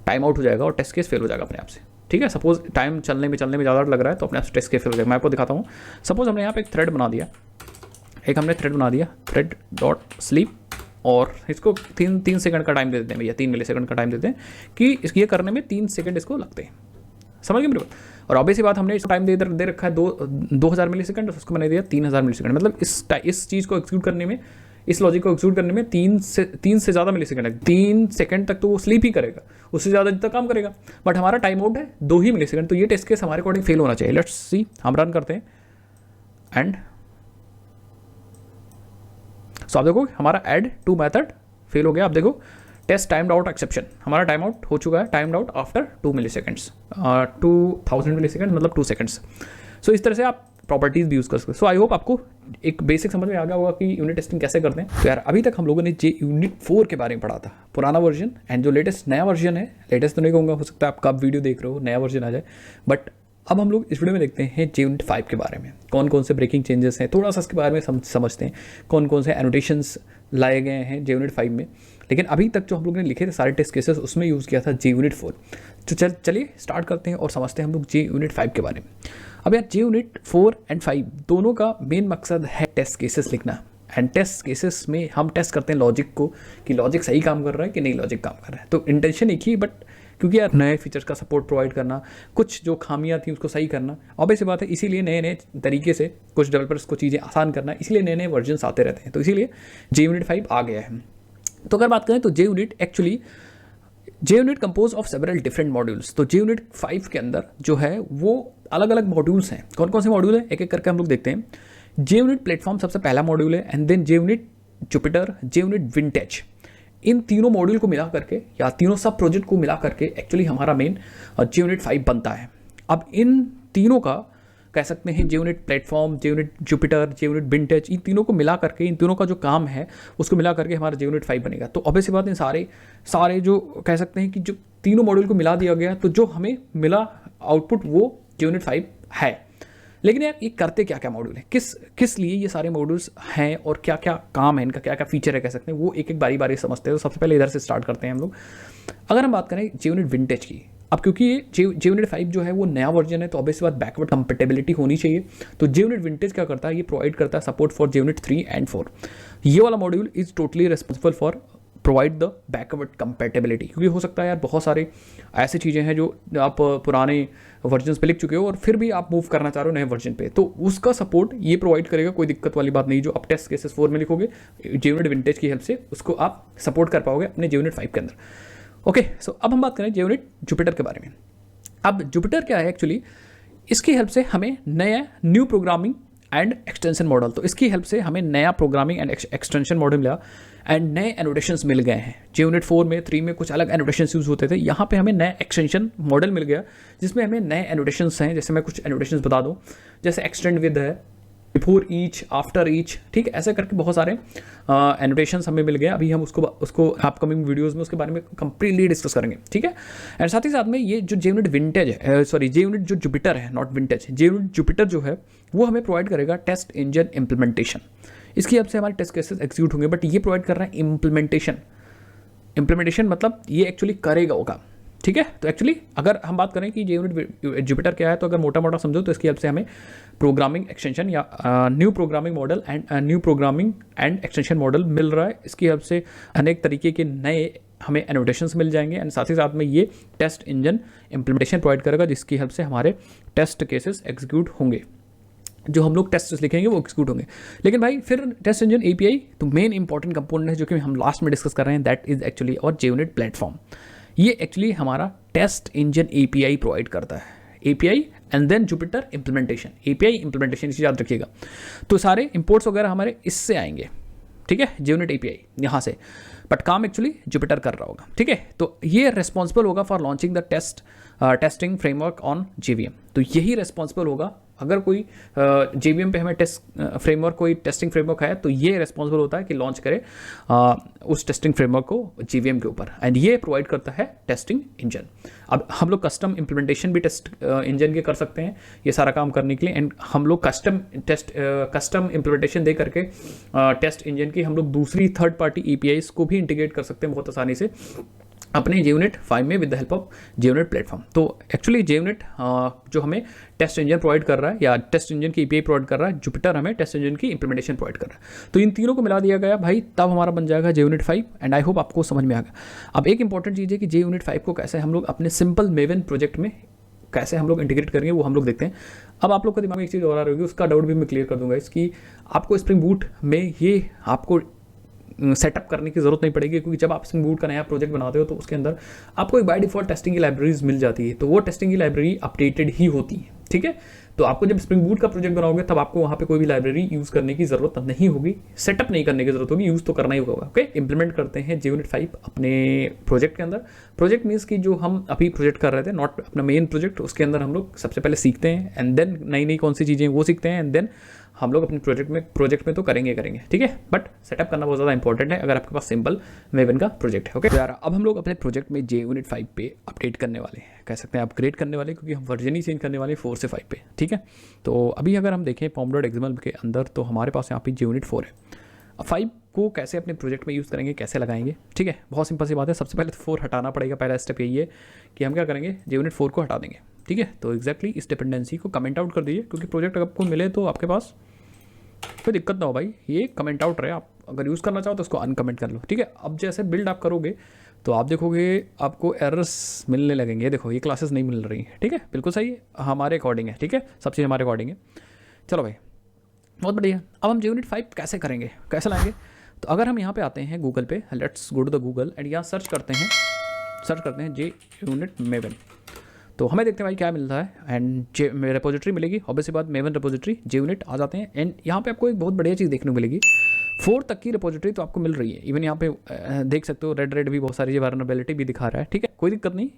[SPEAKER 1] टाइम आउट हो जाएगा और टेस्ट केस फेल हो जाएगा अपने आप से, ठीक है। सपोज टाइम चलने में ज़्यादा लग रहा है तो अपने आप से टेस्ट केस फेल हो जाएगा। मैं आपको दिखाता हूँ। सपोज हमने यहाँ पे एक थ्रेड बना दिया, थ्रेड डॉट स्लीप, और इसको 3 सेकंड का टाइम दे देते हैं भैया, 3 मिली सेकंड का टाइम देते हैं कि ये करने में 3 सेकंड इसको लगते हैं, समझ गए मेरे को। और ऑब्वियसली बात हमने इसको टाइम दे रखा है 2000 मिली सेकंड, उसको मैंने दिया 3000 मिली सेकंड। मतलब इस चीज़ को एक्सिक्यूट करने में, इस लॉजिक को एक्सिक्यूट करने में 3 से ज़्यादा मिली सेकंड है। 3 सेकंड तक तो वो स्लीप ही करेगा, उससे ज़्यादा जितना काम करेगा, बट हमारा टाइम आउट है 2 ही मिली सेकंड। तो ये टेस्ट केस हमारे अकॉर्डिंग फेल होना चाहिए। लेट्स सी, हम रन करते हैं एंड सो आप देखो हमारा ऐड टू मेथड फेल हो गया। आप देखो टेस्ट टाइम्ड आउट एक्सेप्शन, हमारा टाइम आउट हो चुका है, टाइम्ड आउट आफ्टर 2 मिली सेकेंड्स, 2000 मिली सेकेंड मतलब 2 सेकेंड्स। सो इस तरह से आप प्रॉपर्टीज़ भी यूज़ कर सकते हैं। सो आई होप आपको एक बेसिक समझ में आ गया होगा कि यूनिट टेस्टिंग कैसे करते हैं। तो यार अभी तक हम लोगों ने जे यूनिट 4 के बारे में पढ़ा था, पुराना वर्जन एंड जो लेटेस्ट नया वर्जन है, लेटेस्ट तो नहीं कहूँगा, हो सकता है आप कब वीडियो देख रहे हो नया वर्जन आ जाए, बट अब हम लोग इस वीडियो में देखते हैं जे यूनिट 5 के बारे में, कौन कौन से ब्रेकिंग चेंजेस हैं, थोड़ा सा इसके बारे में समझते हैं, कौन कौन से एनोटेशंस लाए गए हैं जे यूनिट 5 में। लेकिन अभी तक जो हम लोग ने लिखे थे सारे टेस्ट केसेस, उसमें यूज़ किया था जे यूनिट 4। तो चलिए स्टार्ट करते हैं और समझते हैं हम लोग जे यूनिट 5 के बारे में। अब यार जे यूनिट 4 एंड 5 दोनों का मेन मकसद है टेस्ट केसेस लिखना, एंड टेस्ट केसेस में हम टेस्ट करते हैं लॉजिक को कि लॉजिक सही काम कर रहा है कि नहीं लॉजिक काम कर रहा है। तो इंटेंशन एक ही, बट क्योंकि यार नए फीचर्स का सपोर्ट प्रोवाइड करना, कुछ जो खामियां थी उसको सही करना, ऑब्वियस बात है, इसीलिए नए नए तरीके से कुछ डेवलपर्स को चीज़ें आसान करना, इसीलिए नए नए वर्जन्स आते रहते हैं। तो इसीलिए जे यूनिट 5 आ गया है। तो अगर बात करें तो JUnit compose of several different modules. तो जे यूनिट 5 के अंदर जो है वो अलग अलग मॉड्यूल्स हैं। कौन कौन से मॉड्यूल हैं एक एक करके हम लोग देखते हैं। जे यूनिट प्लेटफॉर्म सबसे पहला मॉड्यूल है, and then JUnit Jupiter, JUnit vintage. इन तीनों मॉड्यूल को मिला करके या तीनों सब प्रोजेक्ट को मिला करके एक्चुअली हमारा मेन जे यूनिट 5 बनता है। अब इन तीनों का कह सकते हैं जे यूनिट प्लेटफॉर्म, जे unit Jupiter, JUnit vintage, इन तीनों को मिला करके, इन तीनों का जो काम है उसको मिला करके हमारा जे यूनिट 5 बनेगा। तो ऑब्वियस बात है, सारे जो कह सकते हैं कि जो तीनों मॉड्यूल को मिला दिया गया, तो जो हमें मिला आउटपुट वो जे यूनिट 5 है। लेकिन यार ये करते क्या क्या मॉड्यूल है, किस लिए ये सारे मॉड्यूल्स हैं और क्या क्या काम है इनका, क्या क्या फीचर है कह सकते हैं, वो एक एक बारी समझते हैं। तो सबसे पहले इधर से स्टार्ट करते हैं हम लोग। अगर हम बात करें जे यूनिट विंटेज की, अब क्योंकि ये जे यूनिट 5 जो है वो नया वर्जन है, तो ऑब्वियस बात बैकवर्ड कंपेटेबिलिटी होनी चाहिए। तो जे यूनिट विंटेज क्या करता है, ये प्रोवाइड करता है support for J unit 3 and 4। ये वाला module is totally responsible for provide the backward compatibility, क्योंकि हो सकता है यार बहुत सारे ऐसी चीज़ें हैं जो आप पुराने वर्जन्स पे लिख चुके हो और फिर भी आप मूव करना चाह रहे हो नए वर्जन पे, तो उसका सपोर्ट ये प्रोवाइड करेगा। कोई दिक्कत वाली बात नहीं, जो आप टेस्ट केसेस 4 में लिखोगे जे यूनिट विंटेज की हेल्प से उसको आप सपोर्ट कर पाओगे अपने जे यूनिट 5 के अंदर। ओके, सो अब हम बात करें जे यूनिट जुपिटर के बारे में। अब जुपिटर क्या है एक्चुअली, इसकी हेल्प से हमें नया new programming and extension model, तो इसकी हेल्प से हमें नया प्रोग्रामिंग एंड एक्सटेंशन मॉडल मिला एंड नए एनोटेशंस मिल गए हैं। जे यूनिट 4 में 3 में कुछ अलग एनोटेशंस यूज होते थे, यहाँ पे हमें नया एक्सटेंशन मॉडल मिल गया जिसमें हमें नए एनोटेशंस हैं। जैसे मैं कुछ एनोटेशंस बता दूँ, जैसे एक्सटेंड विद है, बिफोर ईच, आफ्टर ईच, ठीक है, ऐसे करके बहुत सारे एनोटेशंस हमें मिल गए। अभी हम उसको अपकमिंग वीडियोस में उसके बारे में कंप्लीटली डिस्कस करेंगे, ठीक है। एंड साथ ही साथ में ये जो जे यूनिट विंटेज है, सॉरी जे यूनिट जो जुपिटर है, not vintage, J unit Jupiter जो है वो हमें प्रोवाइड करेगा टेस्ट इंजन इम्प्लीमेंटेशन। इसकी हेल्प से हमारे टेस्ट केसेस एग्जीक्यूट होंगे, बट ये प्रोवाइड कर रहा है इम्प्लीमेंटेशन मतलब ये एक्चुअली करेगा होगा, ठीक है। तो एक्चुअली अगर हम बात करें कि जे यूनिट जुपिटर क्या है, तो अगर मोटा मोटा समझो तो इसकी हेल्प से हमें प्रोग्रामिंग एक्सटेंशन या new programming model and extension model मिल रहा है। इसकी हेल्प से अनेक तरीके के नए हमें एनोटेशंस मिल जाएंगे एंड साथ ही साथ में ये टेस्ट इंजन इम्प्लीमेंटेशन प्रोवाइड करेगा, जिसकी हेल्प से हमारे टेस्ट केसेस एग्जीक्यूट होंगे, जो हम लोग टेस्ट लिखेंगे वो एग्जीक्यूट होंगे। लेकिन भाई फिर टेस्ट इंजन एपीआई तो मेन इंपॉर्टेंट कंपोनेंट है जो कि हम लास्ट में डिस्कस कर रहे हैं, दैट इज एक्चुअली और जे यूनिट प्लेटफॉर्म। ये एक्चुअली हमारा टेस्ट इंजन एपीआई प्रोवाइड करता है, API and then Jupiter implementation, API implementation, इसे याद रखिएगा। तो सारे इंपोर्ट्स वगैरह हमारे इससे आएंगे, ठीक है, जे यूनिट एपीआई यहाँ से, बट काम एक्चुअली जुपिटर कर रहा होगा, ठीक है। तो ये रिस्पॉन्सिबल होगा for launching the testing framework on JVM. तो यही रिस्पॉन्सिबल होगा अगर कोई जेवीएम पे हमें टेस्ट फ्रेमवर्क, कोई टेस्टिंग फ्रेमवर्क है, तो ये रिस्पॉन्सिबल होता है कि लॉन्च करे उस टेस्टिंग फ्रेमवर्क को जेवीएम के ऊपर, एंड ये प्रोवाइड करता है टेस्टिंग इंजन। अब हम लोग कस्टम इम्प्लीमेंटेशन भी टेस्ट इंजन के कर सकते हैं ये सारा काम करने के लिए, एंड हम लोग कस्टम इम्प्लीमेंटेशन दे करके टेस्ट इंजन की हम लोग दूसरी थर्ड पार्टी एपीआईज को भी इंटीग्रेट कर सकते हैं बहुत आसानी से अपने जे यूनिट 5 में with the help of J unit platform. तो एक्चुअली जे यूनिट जो हमें टेस्ट इंजन प्रोवाइड कर रहा है या टेस्ट इंजन की एपीआई प्रोवाइड कर रहा है, जुपिटर हमें टेस्ट इंजन की इंप्लीमेंटेशन प्रोवाइड कर रहा है। तो इन तीनों को मिला दिया गया भाई, तब हमारा बन जाएगा जे यूनिट 5, एंड आई होप आपको समझ में आ गया। अब एक इंपॉर्टेंट चीज़ है कि जे यूनिट 5 को कैसे हम लोग अपने सिंपल मेवन प्रोजेक्ट में कैसे हम लोग इंटीग्रेट करेंगे, वो हम लोग देखते हैं। अब आप लोग के दिमाग में एक चीज़ और आ रही होगी, उसका डाउट भी मैं क्लियर कर दूंगा, इसकी आपको स्प्रिंग बूट में ये आपको सेटअप करने की जरूरत नहीं पड़ेगी, क्योंकि जब आप स्प्रिंग बूट का नया प्रोजेक्ट बनाते हो तो उसके अंदर आपको एक बाय डिफॉल्ट टेस्टिंग की लाइब्रेरीज मिल जाती है, तो वो टेस्टिंग की लाइब्रेरी अपडेटेड ही होती है, ठीक है। तो आपको जब स्प्रिंग बूट का प्रोजेक्ट बनाओगे तब आपको वहाँ पे कोई भी लाइब्रेरी यूज़ करने की ज़रूरत नहीं होगी, सेटअप नहीं करने की ज़रूरत होगी, यूज़ तो करना ही होगा। ओके, इंप्लीमेंट करते हैं JUnit 5 अपने प्रोजेक्ट के अंदर। प्रोजेक्ट मीन्स कि जो हम अभी प्रोजेक्ट कर रहे थे, नॉट अपना मेन प्रोजेक्ट, उसके अंदर हम लोग सबसे पहले सीखते हैं एंड देन नई नई कौन सी चीज़ें वो सीखते हैं एंड देन हम लोग अपने प्रोजेक्ट में तो करेंगे, ठीक है। बट सेटअप करना बहुत ज़्यादा इंपॉर्टेंट है अगर आपके पास सिंपल मेवन का प्रोजेक्ट है। ओके, तो यार अब हम लोग अपने प्रोजेक्ट में JUnit 5 पे अपडेट करने वाले हैं, कह सकते हैं अपग्रेड करने वाले, क्योंकि हम वर्जन ही चेंज करने वाले 4 से 5 पे, ठीक है। तो अभी अगर हम देखें pom.xml के अंदर तो हमारे पास यहाँ पे JUnit 4 है। अब 5 को कैसे अपने प्रोजेक्ट में यूज़ करेंगे, कैसे लगाएंगे, ठीक है, बहुत सिंपल सी बात है। सबसे पहले तो 4 हटाना पड़ेगा, पहला स्टेप यही है कि हम क्या करेंगे, JUnit 4 को हटा देंगे, ठीक है। तो एग्जैक्टली इस डिपेंडेंसी को कमेंट आउट कर दीजिए, क्योंकि प्रोजेक्ट आपको मिले तो आपके पास कोई दिक्कत ना हो भाई, ये कमेंट आउट रहे। आप अगर यूज़ करना चाहो तो उसको अनकमेंट कर लो, ठीक है। अब जैसे बिल्ड आप करोगे तो आप देखोगे आपको एरर्स मिलने लगेंगे, देखो ये क्लासेस नहीं मिल रही हैं, ठीक है, बिल्कुल सही है, हमारे अकॉर्डिंग है, ठीक है, सब चीज़ हमारे अकॉर्डिंग है। चलो भाई बहुत बढ़िया। अब हम JUnit 5 कैसे करेंगे, कैसे लाएंगे, तो अगर हम यहाँ पे आते हैं गूगल पे, let's go to the Google एंड यहाँ सर्च करते हैं JUnit Maven, तो हमें देखते हैं भाई क्या मिलता है एंड रेपोजिटरी मिलेगी, ऑब्वियसली बात मेवन रेपोजिटरी JUnit आ जाते हैं एंड यहाँ पे आपको एक बहुत बढ़िया चीज़ देखने को मिलेगी, 4 तक की रेपोजिटरी तो आपको मिल रही है। इवन यहाँ पे देख सकते हो रेड भी बहुत सारी वल्नरेबिलिटी भी दिखा रहा है, ठीक है, कोई दिक्कत नहीं।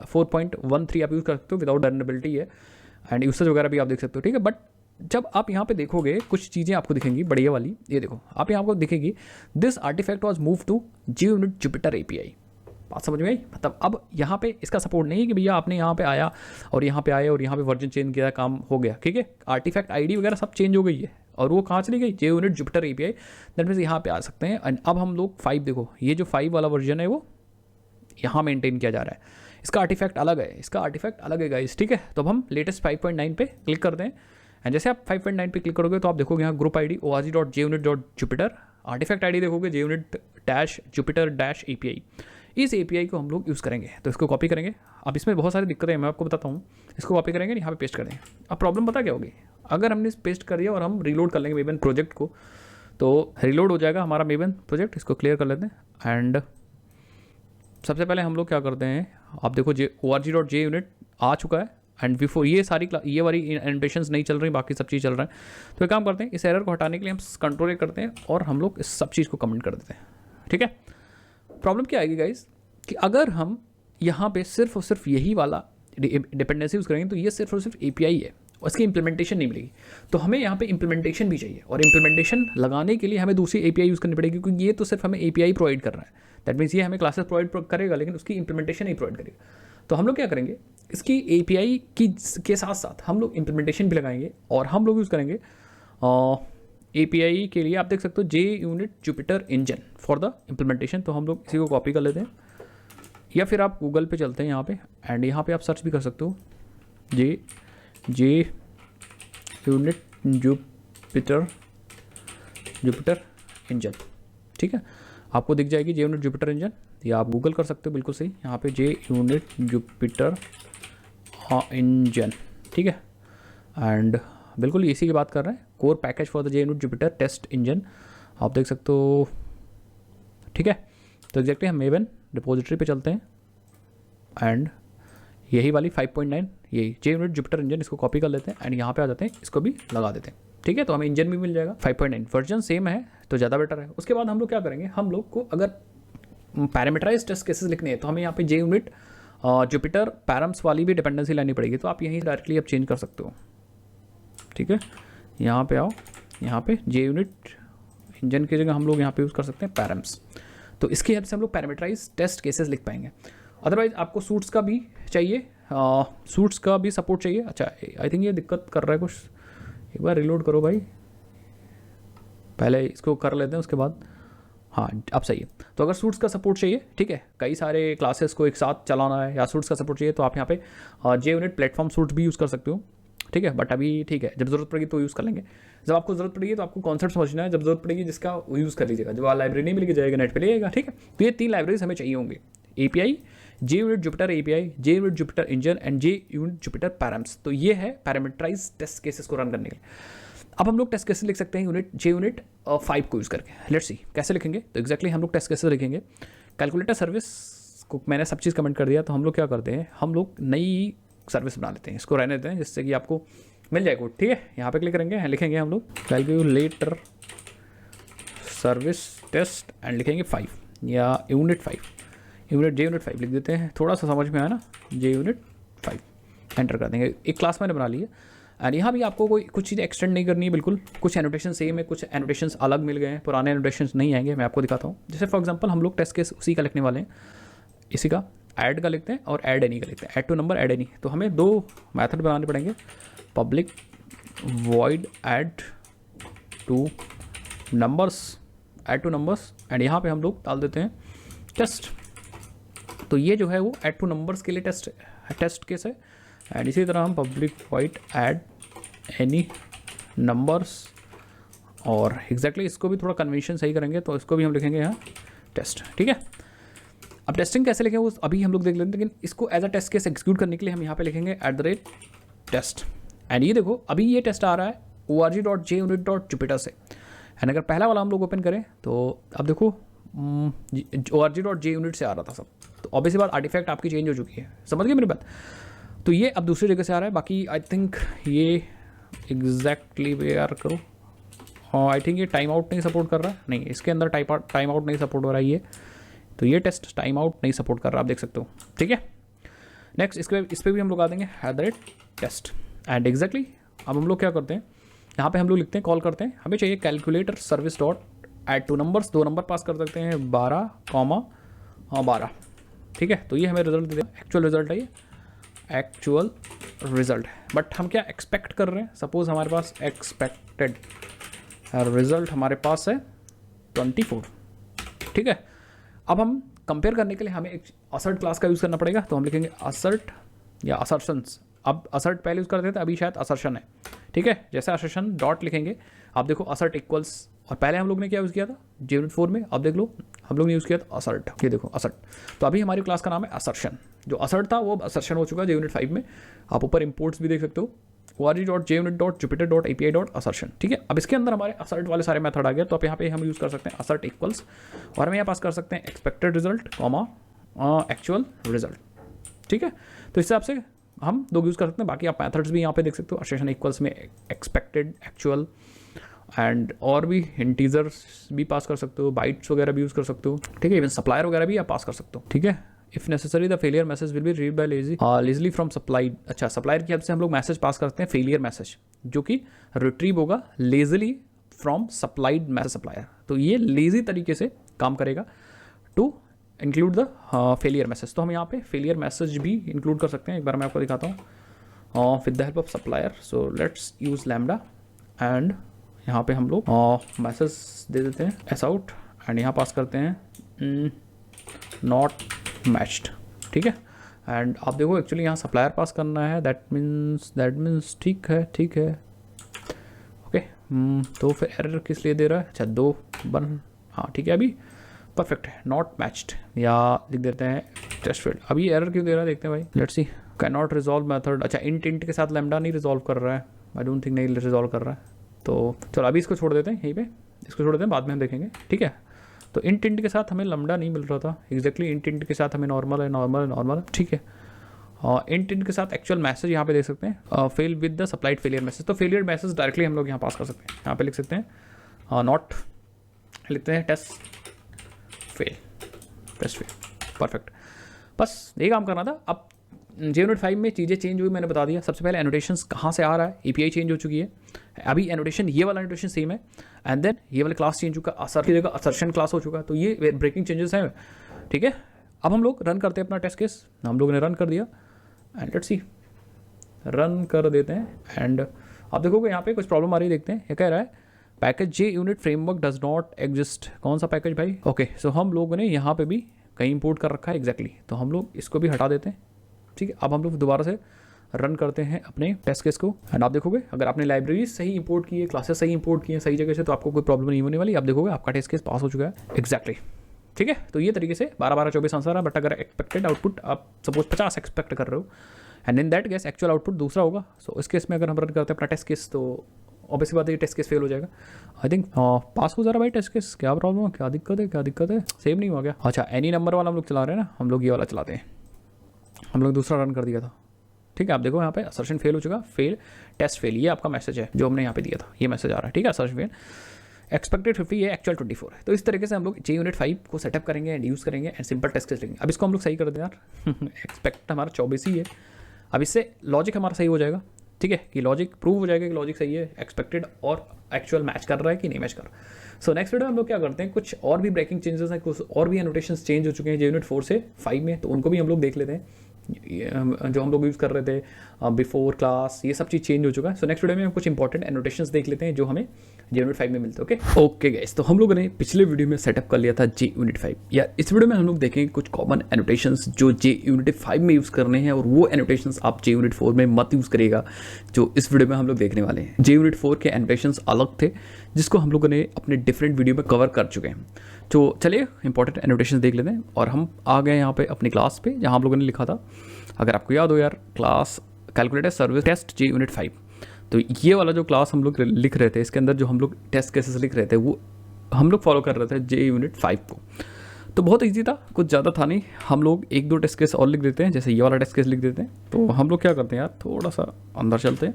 [SPEAKER 1] 4.13 आप यूज़ कर सकते हो विदाउट वल्नरेबिलिटी है एंड यूसेज वगैरह भी आप देख सकते हो, ठीक है। बट जब आप यहाँ पे देखोगे कुछ चीज़ें आपको दिखेंगी बढ़िया वाली, ये देखो आप यहाँ आपको दिखेगी, this artifact was move to JUnit Jupyter API। बात समझ में आई, मतलब अब यहाँ पे इसका सपोर्ट नहीं है कि भैया आपने यहाँ पे आया और यहाँ पे आए और यहाँ पे वर्जन चेंज किया, काम हो गया, ठीक है, आर्टिफैक्ट ID वगैरह सब चेंज हो गई है और वो कहाँ चली गई, JUnit Jupyter API, that means यहाँ पे आ सकते हैं। एंड अब हम लोग 5 देखो, ये जो 5 वाला वर्जन है वो यहाँ मेंटेन किया जा रहा है, इसका आर्टिफैक्ट अलग है, इसका आर्टिफैक्ट अलग है गाइस, ठीक है। तो अब हम लेटेस्ट 5.9 पे क्लिक करते हैं एंड जैसे आप 5.9 पे क्लिक करोगे तो आप देखोगे यहाँ group ID org.junit.jupyter, artefact ID देखोगे JUnit-Jupyter-API। इस API को हम लोग यूज़ करेंगे, तो इसको कॉपी करेंगे। अब इसमें बहुत सारी दिक्कतें हैं, मैं आपको बताता हूँ। इसको कॉपी करेंगे, यहाँ पे पेस्ट कर देंगे। अब प्रॉब्लम पता क्या होगी, अगर हमने पेस्ट कर दिया और हम रीलोड कर लेंगे मेवन प्रोजेक्ट को, तो रीलोड हो जाएगा हमारा मेवन प्रोजेक्ट। इसको क्लियर कर लेते हैं एंड सबसे पहले हम लोग क्या करते हैं, आप देखो org.junit आ चुका है एंड बिफोर ये वाली एनोटेशंस नहीं चल रही, बाकी सब चीज़ चल रहा है। तो एक काम करते हैं, इस एरर को हटाने के लिए हम कंट्रोल करते हैं और हम लोग इस सब चीज़ को कमेंट कर देते हैं, ठीक है। प्रॉब्लम क्या आएगी गाइस कि अगर हम यहाँ पे सिर्फ और सिर्फ यही वाला डिपेंडेंसी यूज़ करेंगे तो ये सिर्फ और सिर्फ API है, उसकी इंप्लीमेंटेशन नहीं मिलेगी। तो हमें यहाँ पे इंप्लीमेंटेशन भी चाहिए और इंप्लीमेंटेशन लगाने के लिए हमें दूसरी API यूज़ करनी पड़ेगी, क्योंकि ये तो सिर्फ हमें API प्रोवाइड कर रहा है। दैट मीन्स ये हमें क्लासेस प्रोवाइड करेगा लेकिन उसकी इंप्लीमेंटेशन नहीं प्रोवाइड करेगा। तो हम लोग क्या करेंगे, इसकी API के साथ साथ हम लोग इंप्लीमेंटेशन भी लगाएंगे और हम लोग यूज़ करेंगे API के लिए आप देख सकते हो JUnit Jupyter Engine for the implementation. तो हम लोग इसी को कॉपी कर लेते हैं या फिर आप गूगल पे चलते हैं यहाँ पे एंड यहाँ पे आप सर्च भी कर सकते हो JUnit Jupyter Engine, ठीक है, आपको दिख जाएगी JUnit Jupyter Engine, या आप गूगल कर सकते हो, बिल्कुल सही, यहाँ पे JUnit Jupyter Engine, ठीक है। एंड बिल्कुल इसी की बात कर रहे हैं, core package for the JUnit Jupyter test engine, आप देख सकते हो, ठीक है। तो एग्जैक्टली हम मेवन रिपोजिटरी पे चलते हैं एंड यही वाली 5.9 यही JUnit Jupyter Engine, इसको कॉपी कर लेते हैं एंड यहाँ पे आ जाते हैं, इसको भी लगा देते हैं, ठीक है। तो हमें इंजन भी मिल जाएगा, 5.9 वर्जन सेम है तो ज़्यादा बेटर है। उसके बाद हम लोग क्या करेंगे, हम लोग को अगर पैरामीटराइज टेस्ट केसेस लिखने हैं तो हमें यहाँ पे JUnit Jupyter पैरम्स वाली भी डिपेंडेंसी लानी पड़ेगी। तो आप यहीं डायरेक्टली आप चेंज कर सकते हो, ठीक है। यहाँ पे आओ, यहाँ पे JUnit इंजन की जगह हम लोग यहाँ पे यूज़ कर सकते हैं पैरम्स। तो इसकी हेल्प से हम लोग पैरामीटराइज टेस्ट केसेस लिख पाएंगे। अदरवाइज आपको सूट्स का भी चाहिए, सूट्स का भी सपोर्ट चाहिए। अच्छा आई थिंक ये दिक्कत कर रहा है कुछ, एक बार रिलोड करो भाई, पहले इसको कर लेते हैं उसके बाद, हाँ अब सही है। तो अगर सूट्स का सपोर्ट चाहिए, ठीक है, कई सारे क्लासेस को एक साथ चलाना है या सूट्स का सपोर्ट चाहिए तो आप यहाँ पे JUnit प्लेटफॉर्म सूट्स भी यूज़ कर सकते हो, ठीक है। बट अभी ठीक है, जब ज़रूरत पड़ेगी तो यूज़ कर लेंगे। जब आपको ज़रूरत पड़ेगी तो आपको कॉन्सेप्ट समझना है, जब ज़रूरत पड़ेगी जिसका वो यूज़ कर लीजिएगा, जब लाइब्रेरी नहीं मिलेगी जाएगा नेट पे ले आएगा, ठीक है। तो ये 3 लाइब्रेरीज हमें चाहिए होंगे, API, JUnit Jupyter API, JUnit Jupyter Engine and JUnit Jupyter params. तो ये है पैरामीटराइज टेस्ट केसेस को रन करने के लिए। अब हम लोग टेस्ट केसेस लिख सकते हैं JUnit 5 को यूज़ करके। लेट्स सी कैसे लिखेंगे। तो एक्जैक्टली हम लोग टेस्ट केसेस लिखेंगे। कैलकुलेटर सर्विस को मैंने सब चीज़ कमेंट कर दिया, तो हम लोग क्या करते हैं, हम लोग नई सर्विस बना लेते हैं, इसको रहने देते हैं जिससे कि आपको मिल जाए कोड, ठीक है। यहाँ पे क्लिक करेंगे, लिखेंगे हम लोग कैलकुलेटर सर्विस टेस्ट एंड लिखेंगे 5 या यूनिट 5, यूनिट जे यूनिट 5 लिख देते हैं, थोड़ा सा समझ में आया ना, जे यूनिट 5 एंटर कर देंगे। एक क्लास मैंने बना ली है एंड यहाँ भी आपको कोई कुछ चीज़ एक्सटेंड नहीं करनी है, बिल्कुल कुछ एनोटेशन सेम है, कुछ एनोटेशंस अलग मिल गए हैं, पुराने एनोटेशंस नहीं आएंगे, मैं आपको दिखाता हूँ। जैसे फॉर एग्जांपल हम लोग टेस्ट केस उसी का लिखने वाले हैं, इसी का ऐड का लिखते हैं और ऐड एनी का लिखते हैं, add two number add any. तो हमें दो मेथड बनाने पड़ेंगे, public void add two numbers, add two numbers and यहाँ पे हम लोग डाल देते हैं टेस्ट। तो ये जो है वो ऐड टू नंबर्स के लिए टेस्ट केस है एंड इसी तरह हम public void add any numbers और एग्जैक्टली इसको भी थोड़ा कन्वेंशन सही करेंगे तो इसको भी हम लिखेंगे यहाँ टेस्ट, ठीक है। अब टेस्टिंग कैसे लिखेंगे वो अभी हम लोग देख लेते हैं, लेकिन इसको as a test case execute करने के लिए हम यहाँ पे लिखेंगे @टेस्ट एंड ये देखो अभी ये टेस्ट आ रहा है org.junit.jupyter से एंड अगर पहला वाला हम लोग ओपन करें तो अब देखो org.junit से आ रहा था सब, तो ऑब्वियसली बात आर्टिफैक्ट आपकी चेंज हो चुकी है, समझ गए मेरी बात। तो ये अब दूसरी जगह से आ रहा है, बाकी आई थिंक ये एग्जैक्टली वेयर करो, आई थिंक ये टाइम आउट नहीं सपोर्ट कर रहा है, नहीं इसके अंदर टाइम आउट नहीं सपोर्ट हो रहा है ये, तो ये टेस्ट टाइम आउट नहीं सपोर्ट कर रहा, आप देख सकते हो, ठीक है। नेक्स्ट इस पर भी हम लोग आ देंगे @टेस्ट एंड एग्जैक्टली अब हम लोग क्या करते हैं, यहाँ पे हम लोग लिखते हैं, कॉल करते हैं, हमें चाहिए calculator service dot add two numbers, 2 number pass कर सकते हैं 12, ठीक है। तो ये हमें रिजल्ट दे दें, एक्चुअल रिजल्ट है ये, एक्चुअल रिजल्ट है, बट हम क्या एक्सपेक्ट कर रहे हैं, सपोज हमारे पास एक्सपेक्टेड रिजल्ट हमारे पास है 24, ठीक है। अब हम कंपेयर करने के लिए हमें एक असर्ट क्लास का यूज़ करना पड़ेगा, तो हम लिखेंगे असर्ट या असर्शंस, अब असर्ट पहले यूज़ करते थे, अभी शायद असर्शन है, ठीक है। जैसे असर्शन डॉट लिखेंगे, आप देखो असर्ट इक्वल्स, और पहले हम लोग ने क्या यूज़ किया था JUnit 4 में, अब देख लो हम लोग ने यूज़ किया था असर्ट, ये देखो असर्ट। तो अभी हमारी क्लास का नाम है असर्शन, जो असर्ट था वो असर्शन हो चुका है JUnit 5 में। आप ऊपर इंपोर्ट्स भी देख सकते हो org.junit.jupyter.apa.assertion, ठीक है। अब इसके अंदर हमारे असर्ट वाले सारे मेथड आ गए, तो आप यहाँ पे हम यूज़ कर सकते हैं असर्ट इक्वल्स और हमें यहाँ पास कर सकते हैं expected result comma actual result, ठीक है। तो इस हिसाब से हम दो यूज़ कर सकते हैं, बाकी आप मेथड्स भी यहाँ पे देख सकते हो, असर्शन इक्वल्स में एक्सपेक्टेड, एक्चुअल एंड और भी इंटीजर्स भी पास कर सकते हो, बाइट्स वगैरह भी यूज़ कर सकते हो, ठीक है। इवन सप्लायर वगैरह भी आप पास कर सकते हो, ठीक है। If necessary the failure message will be read by Leslie from supplied, अच्छा सप्लायर की हेल्प से हम लोग मैसेज पास करते हैं, फेलियर मैसेज जो कि रिट्रीव होगा lazily from supplied message supplier, तो ये लेजी तरीके से काम करेगा to include the failure message. तो हम यहाँ पे फेलियर मैसेज भी इंक्लूड कर सकते हैं, एक बार मैं आपको दिखाता हूँ with the help of supplier. So let's use lambda and यहाँ पे हम लोग मैसेज दे देते हैं एस आउट एंड यहाँ पास करते हैं नॉट मैच्ड, ठीक है। एंड आप देखो एक्चुअली यहाँ सप्लायर पास करना है, दैट मीन्स ठीक है ओके। तो फिर एरर किस लिए दे रहा है, अच्छा 2 1, हाँ ठीक है, अभी परफेक्ट है, नॉट मैच्ड, या लिख देते हैं टेस्ट फील्ड। अभी एरर क्यों दे रहा है देखते हैं भाई, let's see, can not resolve method, अच्छा इंट के साथ लैम्डा नहीं रिजॉल्व कर रहा है, आई डोंट थिंक नहीं रिजॉल्व कर रहा है, तो चलो अभी इसको छोड़ देते हैं, यहीं पे इसको छोड़ देते हैं, बाद में हम देखेंगे, ठीक है। तो इंट के साथ हमें लैम्डा नहीं मिल रहा था, एग्जैक्टली इंट के साथ हमें नॉर्मल, ठीक है। इंट के साथ एक्चुअल मैसेज यहाँ पे देख सकते हैं, fail with the supplied failure message, तो फेलियर मैसेज डायरेक्टली हम लोग यहाँ पास कर सकते हैं, यहाँ पे लिख सकते हैं नॉट, लिखते हैं टेस्ट फेल, परफेक्ट, बस यही काम करना था। अब JUnit 5 में चीज़ें चेंज हुई, मैंने बता दिया। सबसे पहले एनोटेशंस कहाँ से आ रहा है, API चेंज हो चुकी है, अभी एनोटेशन ये वाला एनोटेशन सेम है, एंड देन ये वाला क्लास चेंज चुका, असर की जगह असर्शन क्लास हो चुका, तो ये ब्रेकिंग चेंजेस हैं, ठीक है। अब हम लोग रन करते हैं अपना टेस्ट केस, हम लोगों ने रन कर दिया एंड लेट्स सी, रन कर देते हैं एंड आप देखोगे यहाँ पे कुछ प्रॉब्लम आ रही है, देखते हैं ये कह रहा है package JUnit framework does not exist, कौन सा पैकेज भाई, ओके। सो हम लोगों ने यहाँ पे भी कहीं इंपोर्ट कर रखा है एग्जैक्टली, तो हम लोग इसको भी हटा देते हैं, ठीक है। अब हम लोग दोबारा से रन करते हैं अपने टेस्ट केस को एंड आप देखोगे अगर आपने लाइब्रेरी सही इंपोर्ट की है, क्लासेस सही इंपोर्ट की है सही जगह से, तो आपको कोई प्रॉब्लम नहीं होने वाली। आप देखोगे आपका टेस्ट केस पास हो चुका है एग्जैक्टली, ठीक है। तो ये तरीके से 12-12-24 आंसर है, बट अगर एक्सपेक्टेड आउटपुट आप सपोज 50 एक्सपेक्ट कर रहे हो and in that case actual output दूसरा होगा, सो इस केस में अगर हम रन करते हैं अपना टेस्ट केस, तो ऑब्वियसली बात है टेस्ट केस फेल हो जाएगा। आई थिंक पास हो जा रहा भाई टेस्ट केस, क्या प्रॉब्लम है, क्या दिक्कत है, सेम नहीं हुआ क्या, अच्छा एनी नंबर वाला हम लोग चला रहे हैं ना, हम लोग ये वाला चलाते हैं, हम लोग दूसरा रन कर दिया था, ठीक है, आप देखो यहाँ पे असर्शन फेल हो चुका, फेल टेस्ट फेल, ये आपका मैसेज है जो हमने यहाँ पे दिया था, ये मैसेज आ रहा है, ठीक है, असर्शन फेल, एक्सपेक्टेड 50 ये एक्चुअल 24 है। तो इस तरीके से हम लोग JUnit 5 को सेटअप करेंगे एंड यूज़ करेंगे एंड सिंपल टेस्ट केस लेंगे। अब इसको हम लोग सही कर दें यार एक्सपेक्ट हमारा 24 ही है। अब इससे लॉजिक हमारा सही हो जाएगा, ठीक है, कि लॉजिक प्रूव हो जाएगा कि लॉजिक सही है, एक्सपेक्टेड और एक्चुअल मैच कर रहा है कि नहीं मैच कर रहा। सो नेक्स्ट वीडियो में हम लोग क्या करते हैं, कुछ और भी ब्रेकिंग चेंजेस हैं, कुछ और भी एनोटेशंस चेंज हो चुके हैं JUnit 4 से 5 में, तो उनको भी हम लोग देख लेते हैं। जो हम लोग यूज़ कर रहे थे बिफोर क्लास, ये सब चीज़ चेंज हो चुका है। सो नेक्स्ट वीडियो में हम कुछ इंपॉर्टेंट एनोटेशंस देख लेते हैं जो हमें JUnit 5 में मिलते हैं। ओके गाइस, तो हम लोगों ने पिछले वीडियो में सेटअप कर लिया था JUnit 5। यार इस वीडियो में हम लोग देखेंगे कुछ कॉमन एनोटेशंस जो JUnit 5 में यूज़ करने हैं, और वो एनोटेशंस आप JUnit 4 में मत यूज़ करिएगा, जो इस वीडियो में हम लोग देखने वाले हैं। JUnit 4 के एनोटेशंस अलग थे जिसको हम लोगों ने अपने डिफरेंट वीडियो में कवर कर चुके हैं। तो चलिए इंपॉर्टेंट एनोटेशंस देख लेते हैं। और हम आ गए यहाँ पे अपनी क्लास पे, जहाँ हम लोगों ने लिखा था, अगर आपको याद हो यार, class calculator service test JUnit 5। तो ये वाला जो क्लास हम लोग लिख रहे थे, इसके अंदर जो हम लोग टेस्ट केसेस लिख रहे थे वो हम लोग फॉलो कर रहे थे JUnit 5 को। तो बहुत ईजी था, कुछ ज़्यादा था नहीं। हम लोग एक दो टेस्ट केस और लिख देते हैं, जैसे ये वाला टेस्ट केस लिख देते हैं। तो हम लोग क्या करते हैं यार, थोड़ा सा अंदर चलते हैं